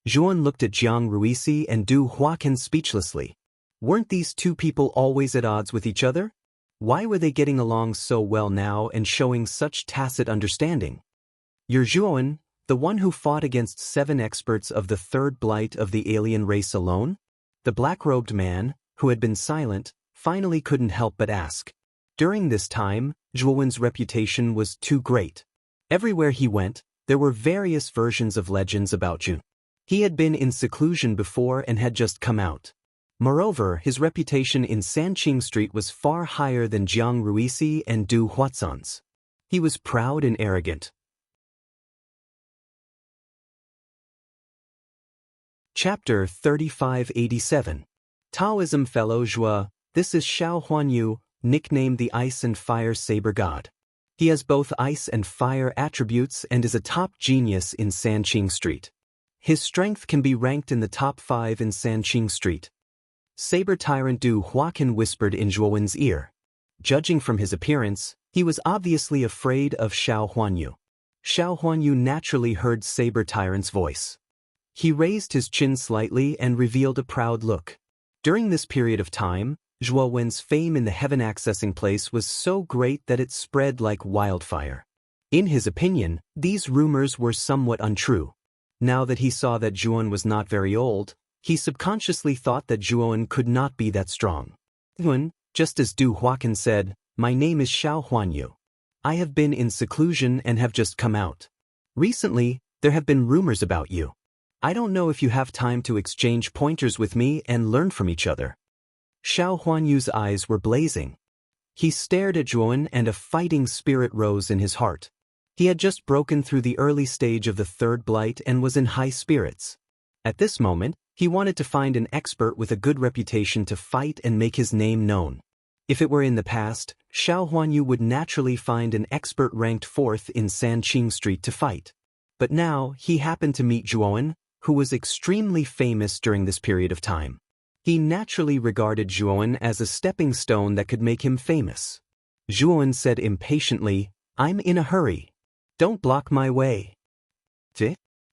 Zhuowen looked at Jiang Ruisi and Du Huacan speechlessly. Weren't these two people always at odds with each other? Why were they getting along so well now and showing such tacit understanding? "You're Zhuowen, the one who fought against 7 experts of the third blight of the alien race alone?" The black-robed man, who had been silent, finally couldn't help but ask. During this time, Zhuowen's reputation was too great. Everywhere he went, there were various versions of legends about Zhuowen. He had been in seclusion before and had just come out. Moreover, his reputation in Sanqing Street was far higher than Jiang Ruisi and Du Huacan's. He was proud and arrogant. Chapter 3587. Taoism Fellow Zhua. This is Xiao Huanyu, nicknamed the Ice and Fire Saber God. He has both ice and fire attributes and is a top genius in Sanqing Street. His strength can be ranked in the top 5 in Sanqing Street. Saber Tyrant Du Huacan whispered in Zhuowen's ear. Judging from his appearance, he was obviously afraid of Xiao Huanyu. Xiao Huanyu naturally heard Saber Tyrant's voice. He raised his chin slightly and revealed a proud look. During this period of time, Zhuowen's fame in the heaven accessing place was so great that it spread like wildfire. In his opinion, these rumors were somewhat untrue. Now that he saw that Zhuowen was not very old, he subconsciously thought that Zhuowen could not be that strong. Zhuowen, just as Du Huacan said, "My name is Xiao Huanyu. I have been in seclusion and have just come out. Recently, there have been rumors about you. I don't know if you have time to exchange pointers with me and learn from each other." Xiao Huanyu's eyes were blazing. He stared at Zhuowen and a fighting spirit rose in his heart. He had just broken through the early stage of the third blight and was in high spirits. At this moment, he wanted to find an expert with a good reputation to fight and make his name known. If it were in the past, Xiao Huanyu would naturally find an expert ranked 4th in Sanqing Street to fight. But now, he happened to meet Zhuowen, who was extremely famous during this period of time. He naturally regarded Zhuowen as a stepping stone that could make him famous. Zhuowen said impatiently, "I'm in a hurry. Don't block my way."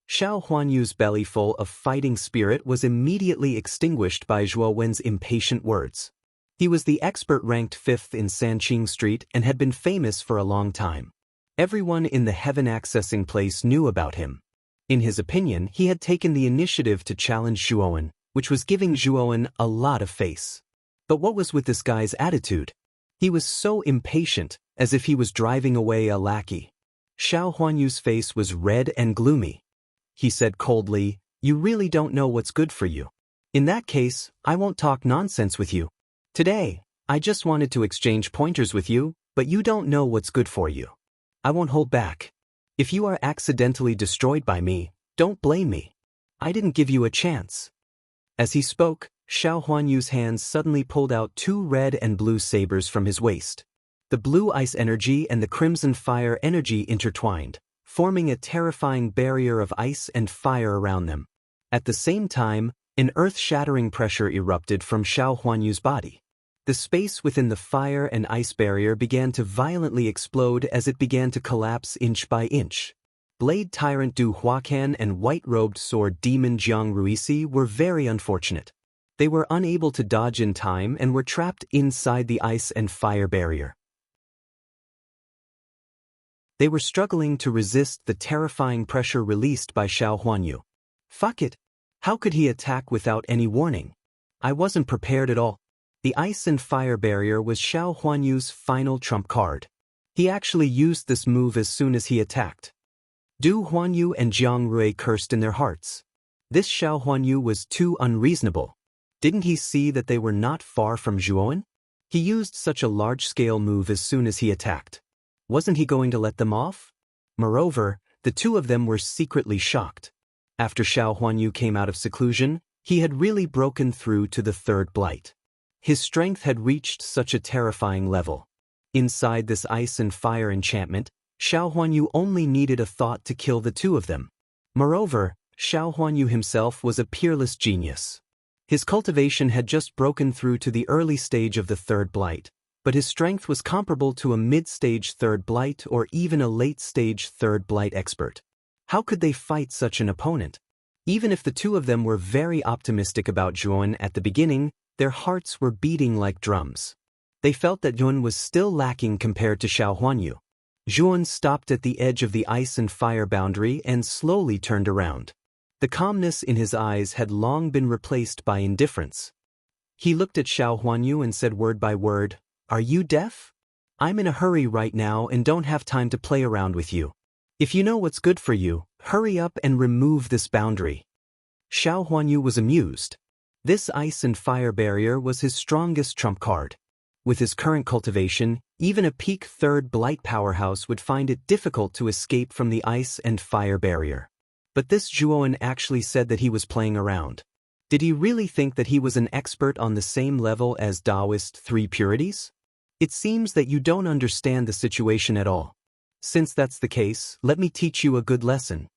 Xiao Huanyu's bellyful of fighting spirit was immediately extinguished by Zhuowen's impatient words. He was the expert ranked 5th in Sanqing Street and had been famous for a long time. Everyone in the heaven accessing place knew about him. In his opinion, he had taken the initiative to challenge Zhuowen, which was giving Zhuowen a lot of face. But what was with this guy's attitude? He was so impatient, as if he was driving away a lackey. Xiao Huanyu's face was red and gloomy. He said coldly, "You really don't know what's good for you. In that case, I won't talk nonsense with you. Today, I just wanted to exchange pointers with you, but you don't know what's good for you. I won't hold back. If you are accidentally destroyed by me, don't blame me. I didn't give you a chance." As he spoke, Xiao Huanyu's hands suddenly pulled out 2 red and blue sabers from his waist. The blue ice energy and the crimson fire energy intertwined, forming a terrifying barrier of ice and fire around them. At the same time, an earth-shattering pressure erupted from Xiao Huanyu's body. The space within the fire and ice barrier began to violently explode as it began to collapse inch by inch. Blade Tyrant Du Huacan and white-robed sword demon Jiang Ruisi were very unfortunate. They were unable to dodge in time and were trapped inside the ice and fire barrier. They were struggling to resist the terrifying pressure released by Xiao Huanyu. Fuck it! How could he attack without any warning? I wasn't prepared at all. The ice and fire barrier was Xiao Huanyu's final trump card. He actually used this move as soon as he attacked. Du Huanyu and Jiang Rui cursed in their hearts. This Xiao Huanyu was too unreasonable. Didn't he see that they were not far from Zhuowen? He used such a large-scale move as soon as he attacked. Wasn't he going to let them off? Moreover, the two of them were secretly shocked. After Xiao Huanyu came out of seclusion, he had really broken through to the 3rd blight. His strength had reached such a terrifying level. Inside this ice and fire enchantment, Xiao Huanyu only needed a thought to kill the two of them. Moreover, Xiao Huanyu himself was a peerless genius. His cultivation had just broken through to the early stage of the 3rd blight, but his strength was comparable to a mid-stage 3rd blight or even a late-stage 3rd blight expert. How could they fight such an opponent? Even if the two of them were very optimistic about Zhuowen at the beginning, their hearts were beating like drums. They felt that Zhuowen was still lacking compared to Xiao Huanyu. Zhuowen stopped at the edge of the ice and fire boundary and slowly turned around. The calmness in his eyes had long been replaced by indifference. He looked at Xiao Huanyu and said word by word, "Are you deaf? I'm in a hurry right now and don't have time to play around with you. If you know what's good for you, hurry up and remove this boundary." Xiao Huanyu was amused. This ice and fire barrier was his strongest trump card. With his current cultivation, even a peak 3rd blight powerhouse would find it difficult to escape from the ice and fire barrier. But this Zhuowen actually said that he was playing around. Did he really think that he was an expert on the same level as Taoist 3 purities? It seems that you don't understand the situation at all. Since that's the case, let me teach you a good lesson.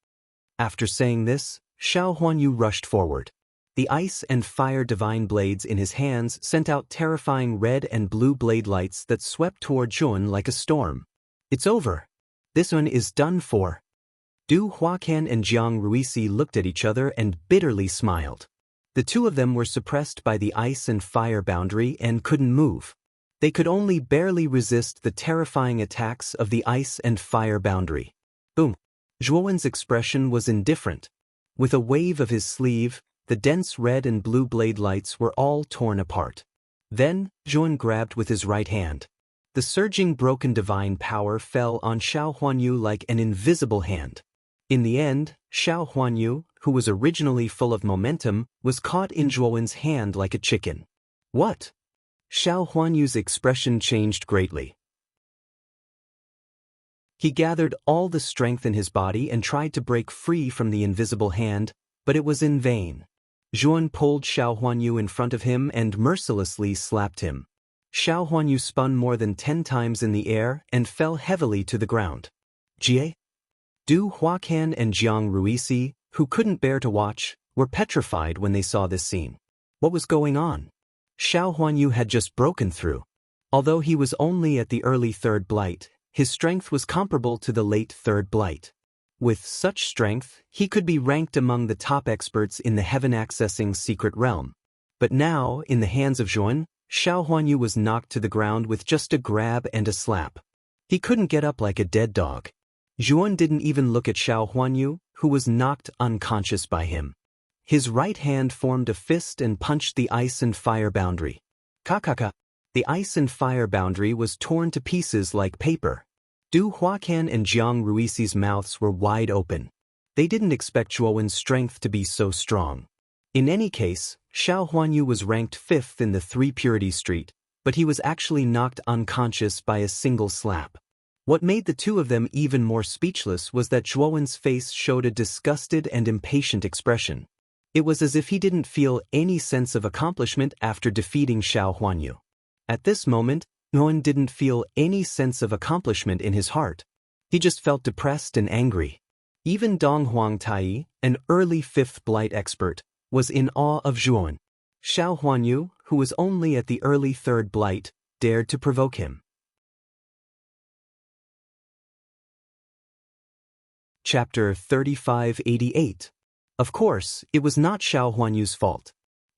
After saying this, Xiao Huanyu rushed forward. The ice and fire divine blades in his hands sent out terrifying red and blue blade lights that swept toward Zhuowen like a storm. It's over. This one is done for. Du Huacan and Jiang Ruisi looked at each other and bitterly smiled. The two of them were suppressed by the ice and fire boundary and couldn't move. They could only barely resist the terrifying attacks of the ice and fire boundary. Boom! Zhuowen's expression was indifferent. With a wave of his sleeve, the dense red and blue blade lights were all torn apart. Then, Zhuowen grabbed with his right hand. The surging broken divine power fell on Xiao Huanyu like an invisible hand. In the end, Xiao Huanyu, who was originally full of momentum, was caught in Zhuowen's hand like a chicken. What? Xiao Huanyu's expression changed greatly. He gathered all the strength in his body and tried to break free from the invisible hand, but it was in vain. Zhuowen pulled Xiao Huanyu in front of him and mercilessly slapped him. Xiao Huanyu spun more than 10 times in the air and fell heavily to the ground. Jie? Du Huacan and Jiang Ruisi, who couldn't bear to watch, were petrified when they saw this scene. What was going on? Xiao Huanyu had just broken through. Although he was only at the early third blight, his strength was comparable to the late third blight. With such strength, he could be ranked among the top experts in the heaven-accessing secret realm. But now, in the hands of Zhuan, Xiao Huanyu was knocked to the ground with just a grab and a slap. He couldn't get up like a dead dog. Zhuan didn't even look at Xiao Huanyu, who was knocked unconscious by him. His right hand formed a fist and punched the ice and fire boundary. Kakaka! The ice and fire boundary was torn to pieces like paper. Du Huacan and Jiang Ruisi's mouths were wide open. They didn't expect Zhuowen's strength to be so strong. In any case, Xiao Huanyu was ranked 5th in the 3 Purity Street, but he was actually knocked unconscious by a single slap. What made the two of them even more speechless was that Zhuowen's face showed a disgusted and impatient expression. It was as if he didn't feel any sense of accomplishment after defeating Xiao Huanyu. At this moment, Zhuowen didn't feel any sense of accomplishment in his heart. He just felt depressed and angry. Even Dong Huangtai, an early 5th Blight expert, was in awe of Zhuowen. Xiao Huanyu, who was only at the early 3rd Blight, dared to provoke him. Chapter 3588. Of course, it was not Xiao Huanyu's fault.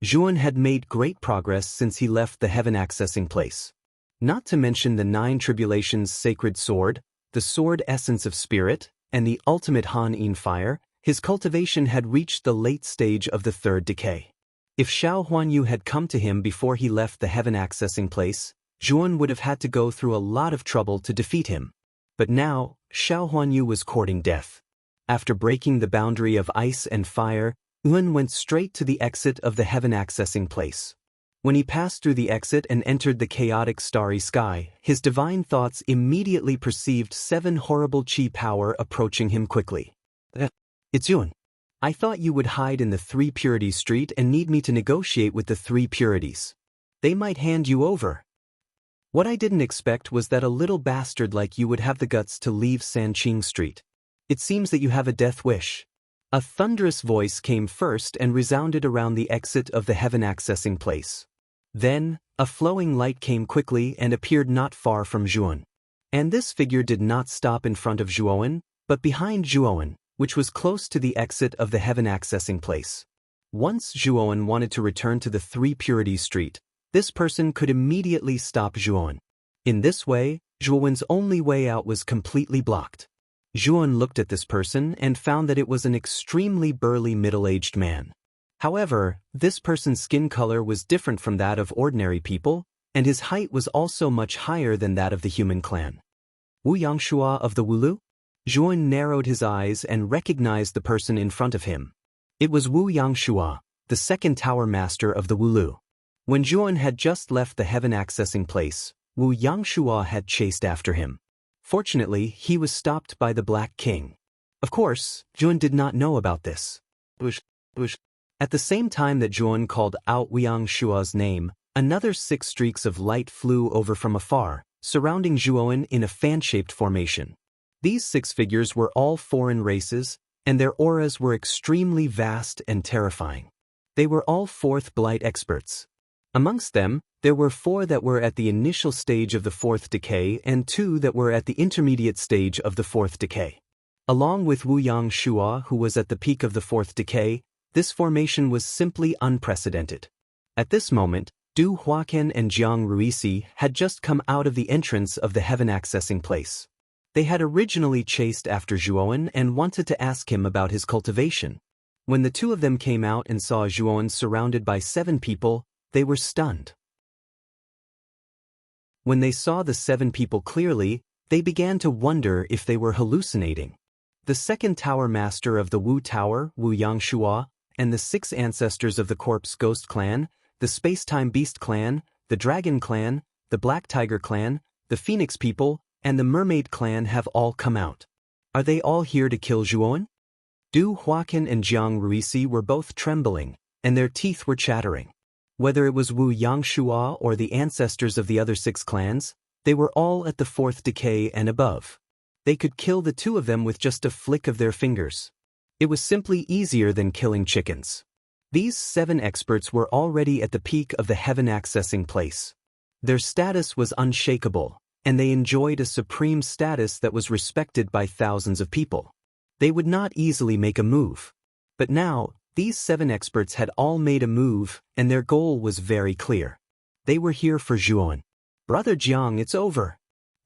Zhuowen had made great progress since he left the heaven-accessing place. Not to mention the 9 Tribulations Sacred Sword, the Sword Essence of Spirit, and the ultimate Han-In Fire, his cultivation had reached the late stage of the 3rd decay. If Xiao Huanyu had come to him before he left the heaven-accessing place, Zhuowen would have had to go through a lot of trouble to defeat him. But now, Xiao Huanyu was courting death. After breaking the boundary of ice and fire, Zhuowen went straight to the exit of the heaven-accessing place. When he passed through the exit and entered the chaotic starry sky, his divine thoughts immediately perceived 7 horrible chi power approaching him quickly. It's Zhuowen. I thought you would hide in the 3 Purities Street and need me to negotiate with the 3 Purities. They might hand you over. What I didn't expect was that a little bastard like you would have the guts to leave Sanqing Street. It seems that you have a death wish. A thunderous voice came first and resounded around the exit of the heaven-accessing place. Then, a flowing light came quickly and appeared not far from Zhuowen. And this figure did not stop in front of Zhuowen, but behind Zhuowen, which was close to the exit of the heaven-accessing place. Once Zhuowen wanted to return to the 3 Purities Street, this person could immediately stop Zhuowen. In this way, Zhuowen's only way out was completely blocked. Zhuowen looked at this person and found that it was an extremely burly middle-aged man. However, this person's skin color was different from that of ordinary people, and his height was also much higher than that of the human clan. Wu Yangshua of the Wulu? Zhuowen narrowed his eyes and recognized the person in front of him. It was Wu Yangshua, the 2nd Tower Master of the Wulu. When Zhuowen had just left the heaven-accessing place, Wu Yangshua had chased after him. Fortunately, he was stopped by the Black King. Of course, Zhuowen did not know about this. At the same time that Zhuowen called out Wiang Shua's name, another 6 streaks of light flew over from afar, surrounding Zhuowen in a fan-shaped formation. These 6 figures were all foreign races, and their auras were extremely vast and terrifying. They were all 4th Blight experts. Amongst them, there were 4 that were at the initial stage of the 4th decay and 2 that were at the intermediate stage of the 4th decay. Along with Wu Yang Shua, who was at the peak of the 4th decay, this formation was simply unprecedented. At this moment, Du Huacan and Jiang Ruisi had just come out of the entrance of the heaven-accessing place. They had originally chased after Zhuowen and wanted to ask him about his cultivation. When the two of them came out and saw Zhuowen surrounded by 7 people, they were stunned. When they saw the 7 people clearly, they began to wonder if they were hallucinating. The 2nd Tower Master of the Wu Tower, Wu Yangshua, and the 6 ancestors of the Corpse Ghost Clan, the Space-Time Beast Clan, the Dragon Clan, the Black Tiger Clan, the Phoenix People, and the Mermaid Clan have all come out. Are they all here to kill Zhuowen? Du Huacan and Jiang Ruisi were both trembling, and their teeth were chattering. Whether it was Wu Yangshua or the ancestors of the other 6 clans, they were all at the 4th decay and above. They could kill the 2 of them with just a flick of their fingers. It was simply easier than killing chickens. These 7 experts were already at the peak of the heaven accessing place. Their status was unshakable, and they enjoyed a supreme status that was respected by thousands of people. They would not easily make a move. But now, these 7 experts had all made a move, and their goal was very clear. They were here for Zhuowen. Brother Jiang, it's over.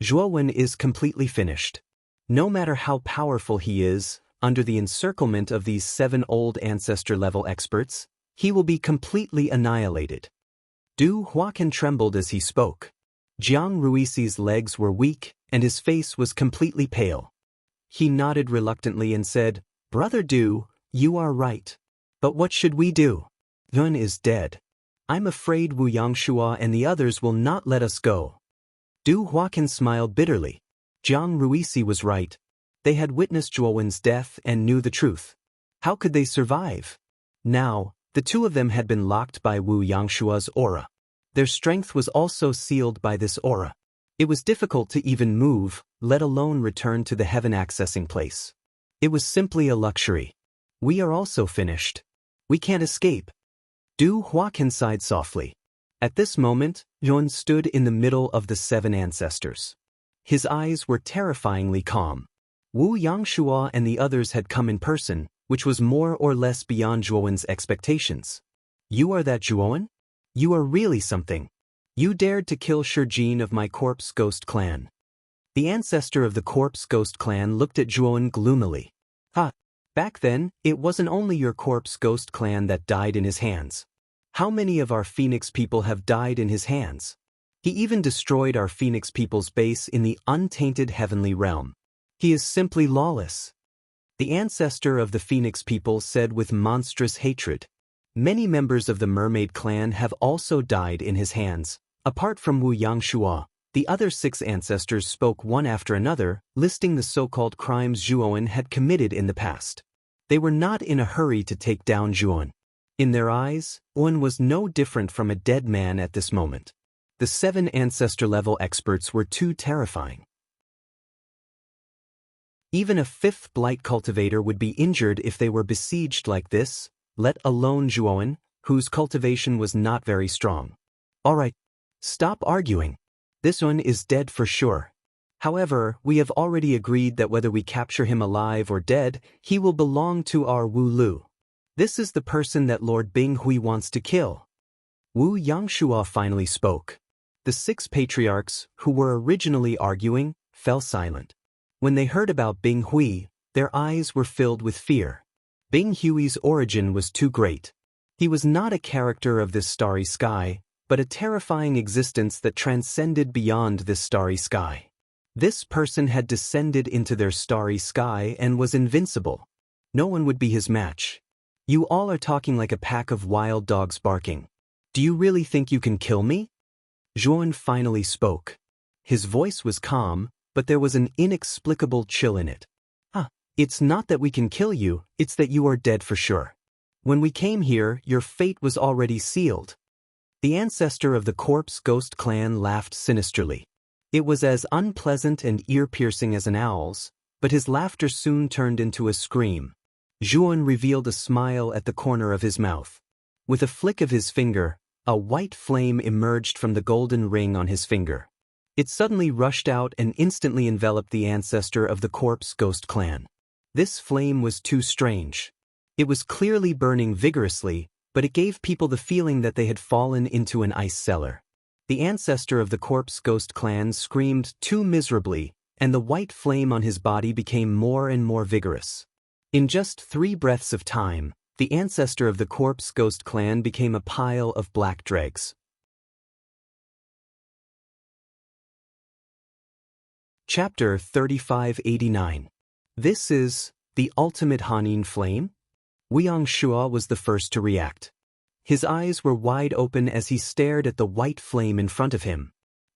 Zhuowen is completely finished. No matter how powerful he is, under the encirclement of these 7 old ancestor-level experts, he will be completely annihilated. Du Huacan trembled as he spoke. Jiang Ruisi's legs were weak, and his face was completely pale. He nodded reluctantly and said, Brother Du, you are right. But what should we do? Yun is dead. I'm afraid Wu Yangshua and the others will not let us go. Du Huacan smiled bitterly. Jiang Ruisi was right. They had witnessed Zhuowen's death and knew the truth. How could they survive? Now, the 2 of them had been locked by Wu Yangshua's aura. Their strength was also sealed by this aura. It was difficult to even move, let alone return to the heaven accessing place. It was simply a luxury. We are also finished. We can't escape. Du Huacan sighed softly. At this moment, Yun stood in the middle of the 7 ancestors. His eyes were terrifyingly calm. Wu Yangshua and the others had come in person, which was more or less beyond Zhuowen's expectations. You are that Zhuowen? You are really something. You dared to kill Shijin of my Corpse Ghost clan. The ancestor of the Corpse Ghost clan looked at Zhuowen gloomily. Back then, it wasn't only your Corpse Ghost clan that died in his hands. How many of our Phoenix people have died in his hands? He even destroyed our Phoenix people's base in the untainted heavenly realm. He is simply lawless. The ancestor of the Phoenix people said with monstrous hatred. Many members of the Mermaid clan have also died in his hands. Apart from Wu Yangshua, the other 6 ancestors spoke one after another, listing the so-called crimes Zhuowen had committed in the past. They were not in a hurry to take down Zhuowen. In their eyes, Zhuowen was no different from a dead man at this moment. The 7 ancestor-level experts were too terrifying. Even a 5th blight cultivator would be injured if they were besieged like this, let alone Zhuowen, whose cultivation was not very strong. Alright, stop arguing. This one is dead for sure. However, we have already agreed that whether we capture him alive or dead, he will belong to our Wu Lu. This is the person that Lord Bing Hui wants to kill. Wu Yangshua finally spoke. The 6 patriarchs, who were originally arguing, fell silent. When they heard about Bing Hui, their eyes were filled with fear. Bing Hui's origin was too great. He was not a character of this starry sky, but a terrifying existence that transcended beyond this starry sky. This person had descended into their starry sky and was invincible. No one would be his match. You all are talking like a pack of wild dogs barking. Do you really think you can kill me? Zhuowen finally spoke. His voice was calm, but there was an inexplicable chill in it. It's not that we can kill you, it's that you are dead for sure. When we came here, your fate was already sealed. The ancestor of the Corpse Ghost clan laughed sinisterly. It was as unpleasant and ear-piercing as an owl's, but his laughter soon turned into a scream. Zhuowen revealed a smile at the corner of his mouth. With a flick of his finger, a white flame emerged from the golden ring on his finger. It suddenly rushed out and instantly enveloped the ancestor of the Corpse Ghost clan. This flame was too strange. It was clearly burning vigorously, but it gave people the feeling that they had fallen into an ice cellar. The ancestor of the Corpse Ghost clan screamed too miserably, and the white flame on his body became more and more vigorous. In just 3 breaths of time, the ancestor of the Corpse Ghost clan became a pile of black dregs. Chapter 3589. This is the ultimate Hanin flame? Wu Yangshua was the first to react. His eyes were wide open as he stared at the white flame in front of him.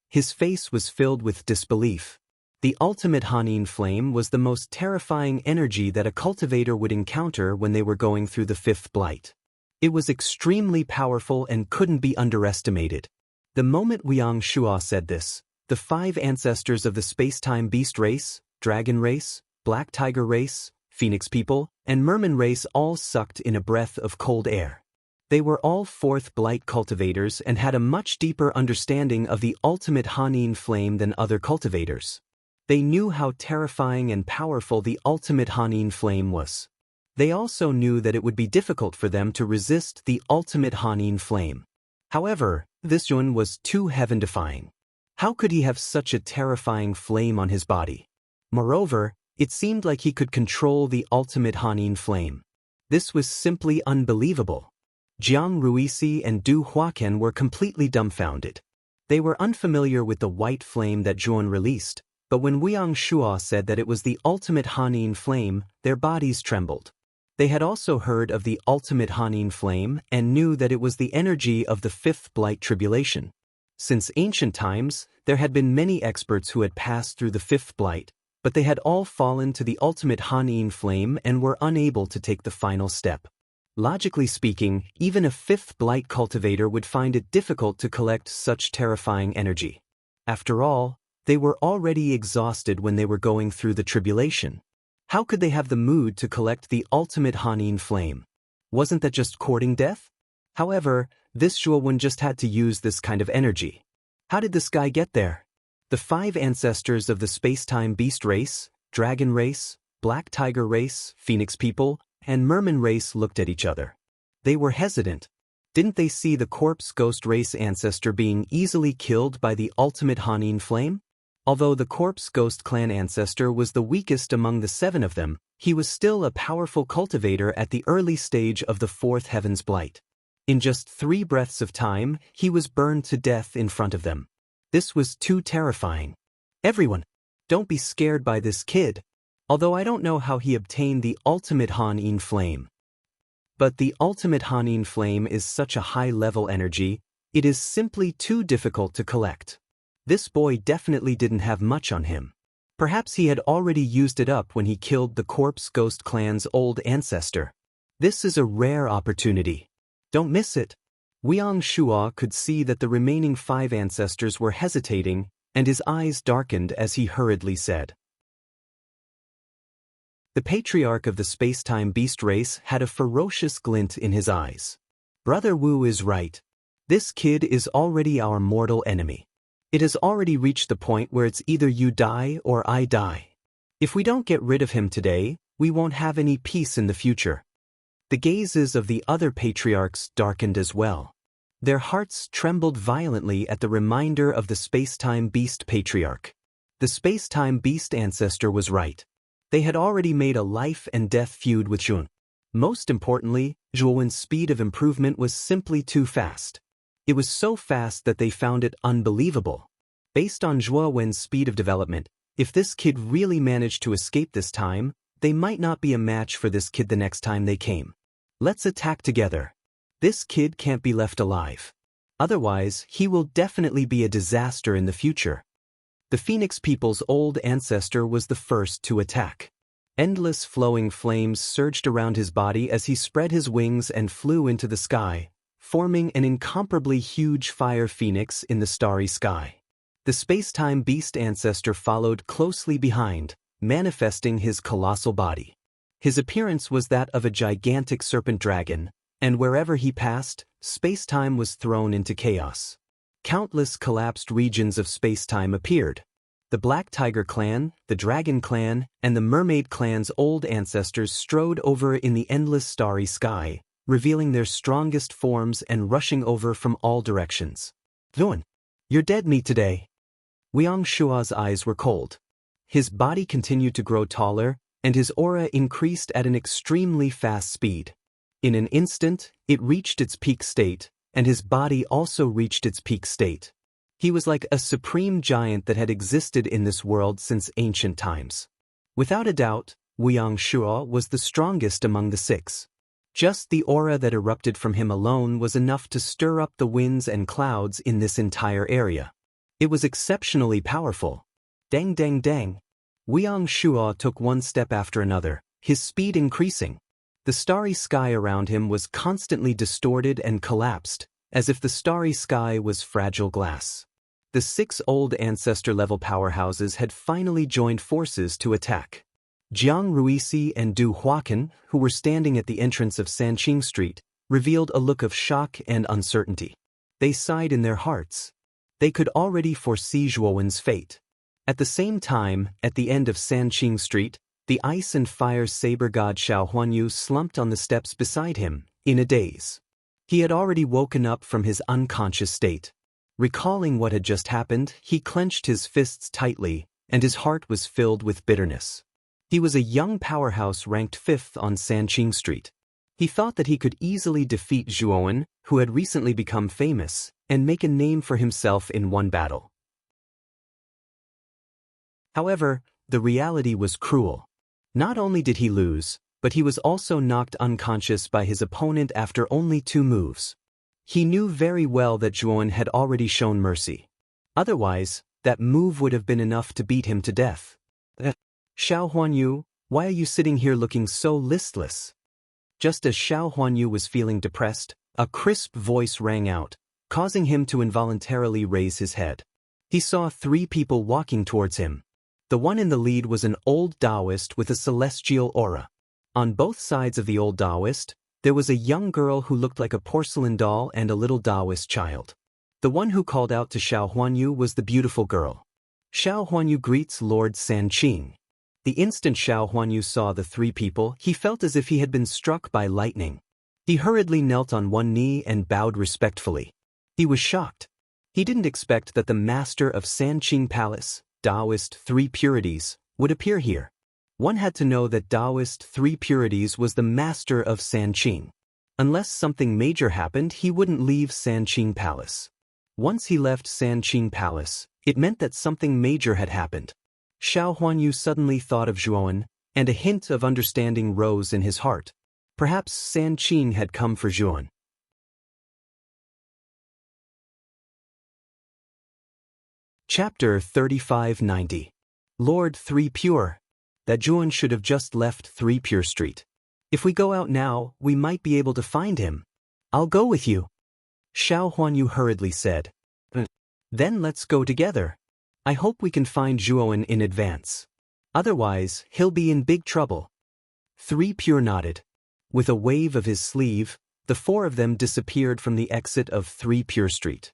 His face was filled with disbelief. The ultimate Hanin flame was the most terrifying energy that a cultivator would encounter when they were going through the 5th blight. It was extremely powerful and couldn't be underestimated. The moment Liang Shua said this, the 5 ancestors of the space-time beast race, dragon race, black tiger race, phoenix people, and merman race all sucked in a breath of cold air. They were all 4th blight cultivators and had a much deeper understanding of the ultimate Hanin flame than other cultivators. They knew how terrifying and powerful the ultimate Hanin flame was. They also knew that it would be difficult for them to resist the ultimate Hanin flame. However, this Yun was too heaven-defying. How could he have such a terrifying flame on his body? Moreover, it seemed like he could control the ultimate Hanin flame. This was simply unbelievable. Jiang Ruisi and Du Huaqian were completely dumbfounded. They were unfamiliar with the white flame that Zhuan released, but when Liang Shua said that it was the ultimate Hanin flame, their bodies trembled. They had also heard of the ultimate Hanin flame and knew that it was the energy of the 5th blight tribulation. Since ancient times, there had been many experts who had passed through the 5th blight, but they had all fallen to the ultimate Hanin flame and were unable to take the final step. Logically speaking, even a 5th blight cultivator would find it difficult to collect such terrifying energy. After all, they were already exhausted when they were going through the tribulation. How could they have the mood to collect the ultimate Hanin flame? Wasn't that just courting death? However, this Zhuowen just had to use this kind of energy. How did this guy get there? The 5 ancestors of the space-time beast race, dragon race, black tiger race, phoenix people, and merman race looked at each other. They were hesitant. Didn't they see the corpse ghost race ancestor being easily killed by the ultimate Hanin flame? Although the corpse ghost clan ancestor was the weakest among the 7 of them, he was still a powerful cultivator at the early stage of the 4th heaven's blight. In just 3 breaths of time, he was burned to death in front of them. This was too terrifying. Everyone, don't be scared by this kid. Although I don't know how he obtained the ultimate Hanin flame. But the ultimate Hanin flame is such a high-level energy, it is simply too difficult to collect. This boy definitely didn't have much on him. Perhaps he had already used it up when he killed the corpse ghost clan's old ancestor. This is a rare opportunity. Don't miss it. Liang Shua could see that the remaining 5 ancestors were hesitating, and his eyes darkened as he hurriedly said. The patriarch of the space-time beast race had a ferocious glint in his eyes. Brother Wu is right. This kid is already our mortal enemy. It has already reached the point where it's either you die or I die. If we don't get rid of him today, we won't have any peace in the future. The gazes of the other patriarchs darkened as well. Their hearts trembled violently at the reminder of the space-time beast patriarch. The space-time beast ancestor was right. They had already made a life-and-death feud with Zhuan. Most importantly, Zhuowen's speed of improvement was simply too fast. It was so fast that they found it unbelievable. Based on Zhuowen's speed of development, if this kid really managed to escape this time, they might not be a match for this kid the next time they came. Let's attack together. This kid can't be left alive. Otherwise, he will definitely be a disaster in the future. The Phoenix people's old ancestor was the first to attack. Endless flowing flames surged around his body as he spread his wings and flew into the sky, forming an incomparably huge fire phoenix in the starry sky. The space-time beast ancestor followed closely behind, manifesting his colossal body. His appearance was that of a gigantic serpent dragon, and wherever he passed, space-time was thrown into chaos. Countless collapsed regions of space-time appeared. The Black Tiger clan, the Dragon clan, and the Mermaid clan's old ancestors strode over in the endless starry sky, revealing their strongest forms and rushing over from all directions. Zhuowen, you're dead meat today. Liang Shua's eyes were cold. His body continued to grow taller, and his aura increased at an extremely fast speed. In an instant, it reached its peak state, and his body also reached its peak state. He was like a supreme giant that had existed in this world since ancient times. Without a doubt, Liang Shua was the strongest among the 6. Just the aura that erupted from him alone was enough to stir up the winds and clouds in this entire area. It was exceptionally powerful. Dang dang dang. Liang Shua took one step after another, his speed increasing. The starry sky around him was constantly distorted and collapsed, as if the starry sky was fragile glass. The 6 old ancestor-level powerhouses had finally joined forces to attack. Jiang Ruisi and Du Huaqian, who were standing at the entrance of Sanqing Street, revealed a look of shock and uncertainty. They sighed in their hearts. They could already foresee Zhuowen's fate. At the same time, at the end of Sanqing Street, the ice and fire saber god Xiao Huanyu slumped on the steps beside him, in a daze. He had already woken up from his unconscious state. Recalling what had just happened, he clenched his fists tightly, and his heart was filled with bitterness. He was a young powerhouse ranked 5th on Sanqing Street. He thought that he could easily defeat Zhuowen, who had recently become famous, and make a name for himself in one battle. However, the reality was cruel. Not only did he lose, but he was also knocked unconscious by his opponent after only 2 moves. He knew very well that Zhuowen had already shown mercy. Otherwise, that move would have been enough to beat him to death. Xiao Huanyu, why are you sitting here looking so listless? Just as Xiao Huanyu was feeling depressed, a crisp voice rang out, causing him to involuntarily raise his head. He saw 3 people walking towards him. The one in the lead was an old Taoist with a celestial aura. On both sides of the old Taoist, there was a young girl who looked like a porcelain doll and a little Taoist child. The one who called out to Xiao Huanyu was the beautiful girl. Xiao Huanyu greets Lord Sanqing. The instant Xiao Huanyu saw the 3 people, he felt as if he had been struck by lightning. He hurriedly knelt on one knee and bowed respectfully. He was shocked. He didn't expect that the master of Sanqing Palace, Taoist 3 Purities, would appear here. One had to know that Taoist 3 Purities was the master of Sanqing. Unless something major happened, he wouldn't leave Sanqing Palace. Once he left Sanqing Palace, it meant that something major had happened. Xiao Huanyu suddenly thought of Zhuowen, and a hint of understanding rose in his heart. Perhaps Sanqing had come for Zhuowen. Chapter 3590. Lord 3 Pure. That Zhuowen should have just left 3 Pure Street. If we go out now, we might be able to find him. I'll go with you. Xiao Huanyu hurriedly said. Then let's go together. I hope we can find Zhuowen in advance. Otherwise, he'll be in big trouble. 3 Pure nodded. With a wave of his sleeve, the 4 of them disappeared from the exit of 3 Pure Street.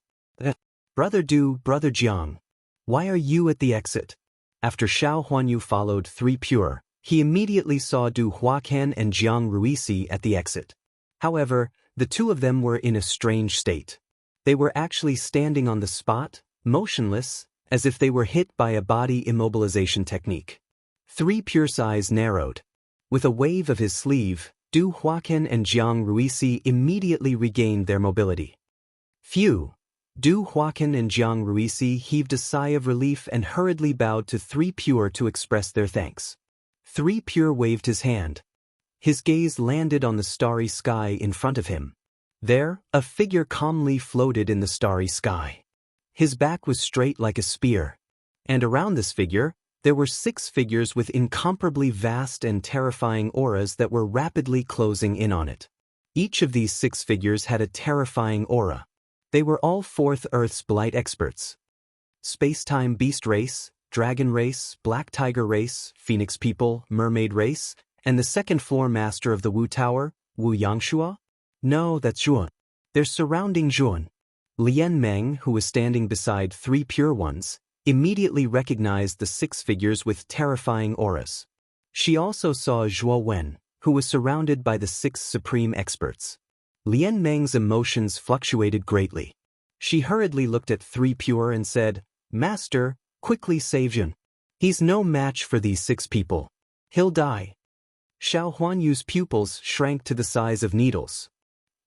Brother Du, Brother Jiang. Why are you at the exit? After Xiao Huanyu followed 3 Pure, he immediately saw Du Huaqian and Jiang Ruisi at the exit. However, the 2 of them were in a strange state. They were actually standing on the spot, motionless, as if they were hit by a body immobilization technique. 3 Pure's eyes narrowed. With a wave of his sleeve, Du Huaqian and Jiang Ruisi immediately regained their mobility. Phew! Du Huaqian and Jiang Ruisi heaved a sigh of relief and hurriedly bowed to 3 Pure to express their thanks. 3 Pure waved his hand. His gaze landed on the starry sky in front of him. There, a figure calmly floated in the starry sky. His back was straight like a spear. And around this figure, there were 6 figures with incomparably vast and terrifying auras that were rapidly closing in on it. Each of these 6 figures had a terrifying aura. They were all 4th Earth's Blight experts. Space-Time Beast Race, Dragon Race, Black Tiger Race, Phoenix People, Mermaid Race, and the 2nd floor master of the Wu Tower, Wu Yangshua? No, that's Zhuowen. They're surrounding Zhuowen. Lian Meng, who was standing beside 3 Pure Ones, immediately recognized the 6 figures with terrifying auras. She also saw Zhuo Wen, who was surrounded by the 6 supreme experts. Lian Meng's emotions fluctuated greatly. She hurriedly looked at 3 Pure and said, Master, quickly save Jun. He's no match for these 6 people. He'll die. Xiao Huanyu's pupils shrank to the size of needles.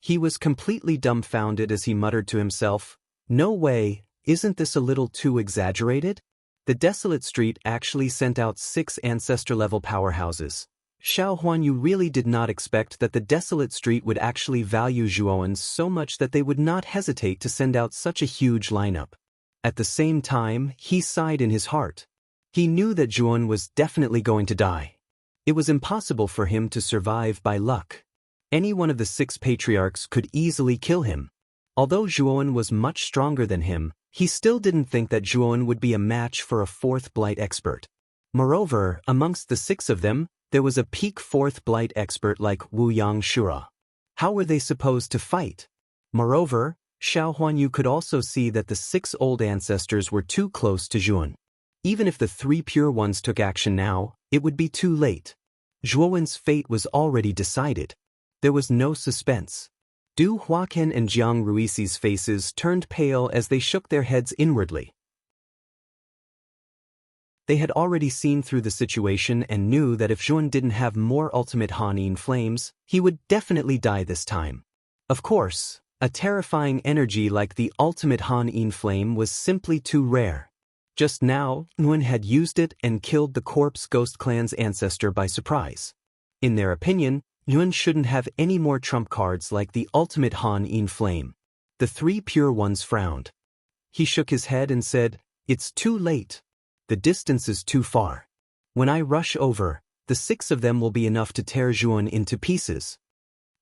He was completely dumbfounded as he muttered to himself, No way, isn't this a little too exaggerated? The desolate street actually sent out 6 ancestor-level powerhouses. Xiao Huanyu really did not expect that the desolate street would actually value Zhuowen so much that they would not hesitate to send out such a huge lineup. At the same time, he sighed in his heart. He knew that Zhuowen was definitely going to die. It was impossible for him to survive by luck. Any one of the 6 patriarchs could easily kill him. Although Zhuowen was much stronger than him, he still didn't think that Zhuowen would be a match for a 4th Blight expert. Moreover, amongst the 6 of them, there was a peak 4th Blight expert like Wu Yangshua. How were they supposed to fight? Moreover, Xiao Huanyu could also see that the 6 old ancestors were too close to Zhuowen. Even if the 3 pure ones took action now, it would be too late. Zhuowen's fate was already decided. There was no suspense. Du Huaqian and Jiang Ruixi's faces turned pale as they shook their heads inwardly. They had already seen through the situation and knew that if Zhuowen didn't have more ultimate Hanin flames, he would definitely die this time. Of course, a terrifying energy like the ultimate Hanin flame was simply too rare. Just now, Nguyen had used it and killed the corpse Ghost Clan's ancestor by surprise. In their opinion, Nguyen shouldn't have any more trump cards like the ultimate Hanin flame. The 3 pure ones frowned. He shook his head and said, "It's too late. The distance is too far. When I rush over, the 6 of them will be enough to tear Zhuowen into pieces."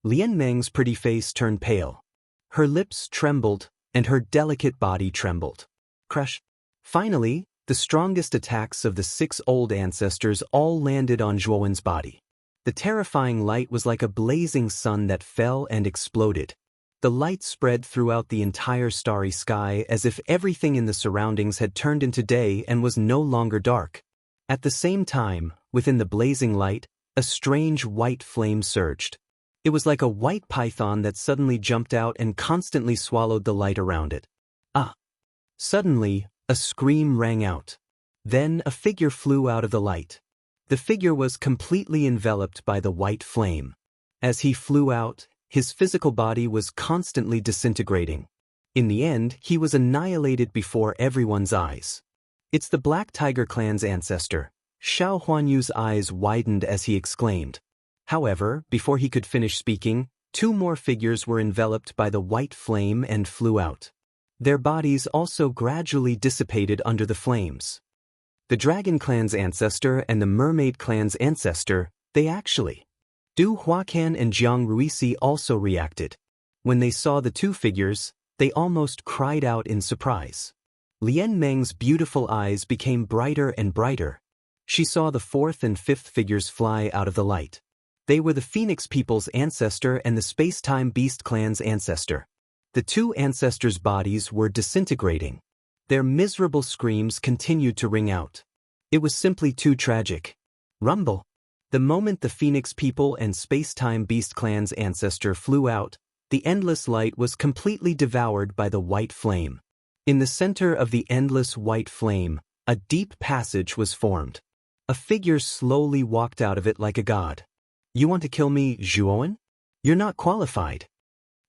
Lian Meng's pretty face turned pale. Her lips trembled, and her delicate body trembled. Crush. Finally, the strongest attacks of the 6 old ancestors all landed on Zhuowen's body. The terrifying light was like a blazing sun that fell and exploded. The light spread throughout the entire starry sky as if everything in the surroundings had turned into day and was no longer dark. At the same time, within the blazing light, a strange white flame surged. It was like a white python that suddenly jumped out and constantly swallowed the light around it. Ah! Suddenly, a scream rang out. Then a figure flew out of the light. The figure was completely enveloped by the white flame. As he flew out, his physical body was constantly disintegrating. In the end, he was annihilated before everyone's eyes. "It's the Black Tiger Clan's ancestor." Xiao Huanyu's eyes widened as he exclaimed. However, before he could finish speaking, 2 more figures were enveloped by the white flame and flew out. Their bodies also gradually dissipated under the flames. The Dragon Clan's ancestor and the Mermaid Clan's ancestor, they actually. Du Huaqian and Jiang Ruixi also reacted. When they saw the 2 figures, they almost cried out in surprise. Lian Meng's beautiful eyes became brighter and brighter. She saw the 4th and 5th figures fly out of the light. They were the Phoenix People's ancestor and the Space-Time Beast Clan's ancestor. The 2 ancestors' bodies were disintegrating. Their miserable screams continued to ring out. It was simply too tragic. Rumble. The moment the Phoenix People and Space-Time Beast Clan's ancestor flew out, the endless light was completely devoured by the white flame. In the center of the endless white flame, a deep passage was formed. A figure slowly walked out of it like a god. "You want to kill me, Zhuowen? You're not qualified."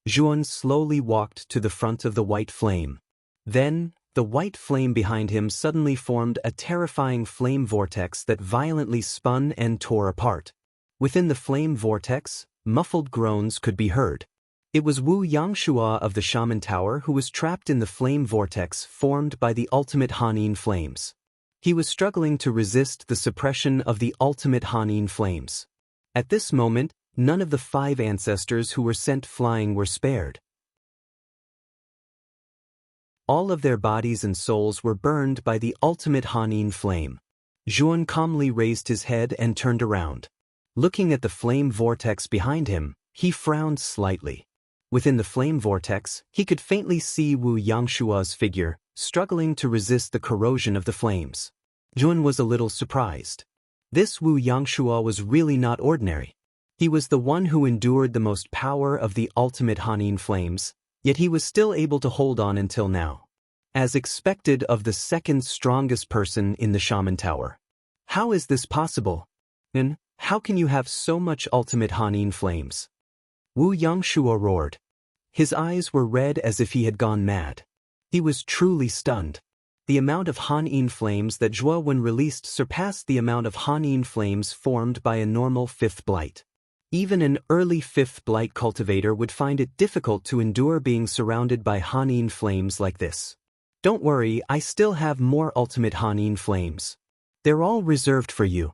Zhuowen slowly walked to the front of the white flame. Then, the white flame behind him suddenly formed a terrifying flame vortex that violently spun and tore apart. Within the flame vortex, muffled groans could be heard. It was Wu Yangshua of the Shaman Tower who was trapped in the flame vortex formed by the ultimate Hanin flames. He was struggling to resist the suppression of the ultimate Hanin flames. At this moment, none of the 5 ancestors who were sent flying were spared. All of their bodies and souls were burned by the ultimate Hanin flame. Zhuowen calmly raised his head and turned around. Looking at the flame vortex behind him, he frowned slightly. Within the flame vortex, he could faintly see Wu Yangshua's figure, struggling to resist the corrosion of the flames. Zhuowen was a little surprised. This Wu Yangshua was really not ordinary. He was the one who endured the most power of the ultimate Hanin flames, yet he was still able to hold on until now. As expected of the 2nd strongest person in the Shaman Tower. How is this possible? And how can you have so much ultimate Hanin flames? Wu Yangshua roared. His eyes were red as if he had gone mad. He was truly stunned. The amount of Hanin flames that Zhuowen released surpassed the amount of Hanin flames formed by a normal 5th blight. Even an early 5th blight cultivator would find it difficult to endure being surrounded by Hanin flames like this. "Don't worry, I still have more ultimate Hanin flames. They're all reserved for you."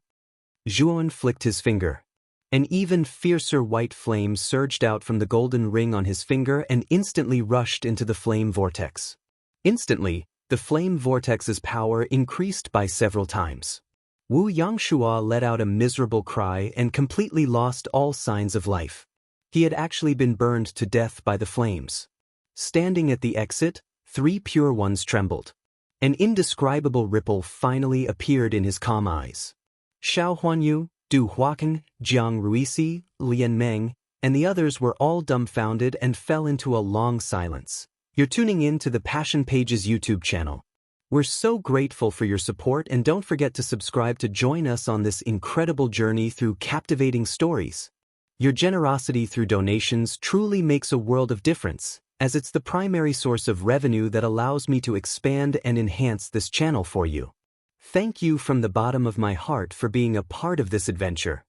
Zhuan flicked his finger. An even fiercer white flame surged out from the golden ring on his finger and instantly rushed into the flame vortex. Instantly, the flame vortex's power increased by several times. Wu Yangshua let out a miserable cry and completely lost all signs of life. He had actually been burned to death by the flames. Standing at the exit, 3 pure ones trembled. An indescribable ripple finally appeared in his calm eyes. Xiao Huanyu, Du Huakeng, Jiang Ruisi, Lian Meng, and the others were all dumbfounded and fell into a long silence. You're tuning in to the Passion Pages YouTube channel. We're so grateful for your support, and don't forget to subscribe to join us on this incredible journey through captivating stories. Your generosity through donations truly makes a world of difference, as it's the primary source of revenue that allows me to expand and enhance this channel for you. Thank you from the bottom of my heart for being a part of this adventure.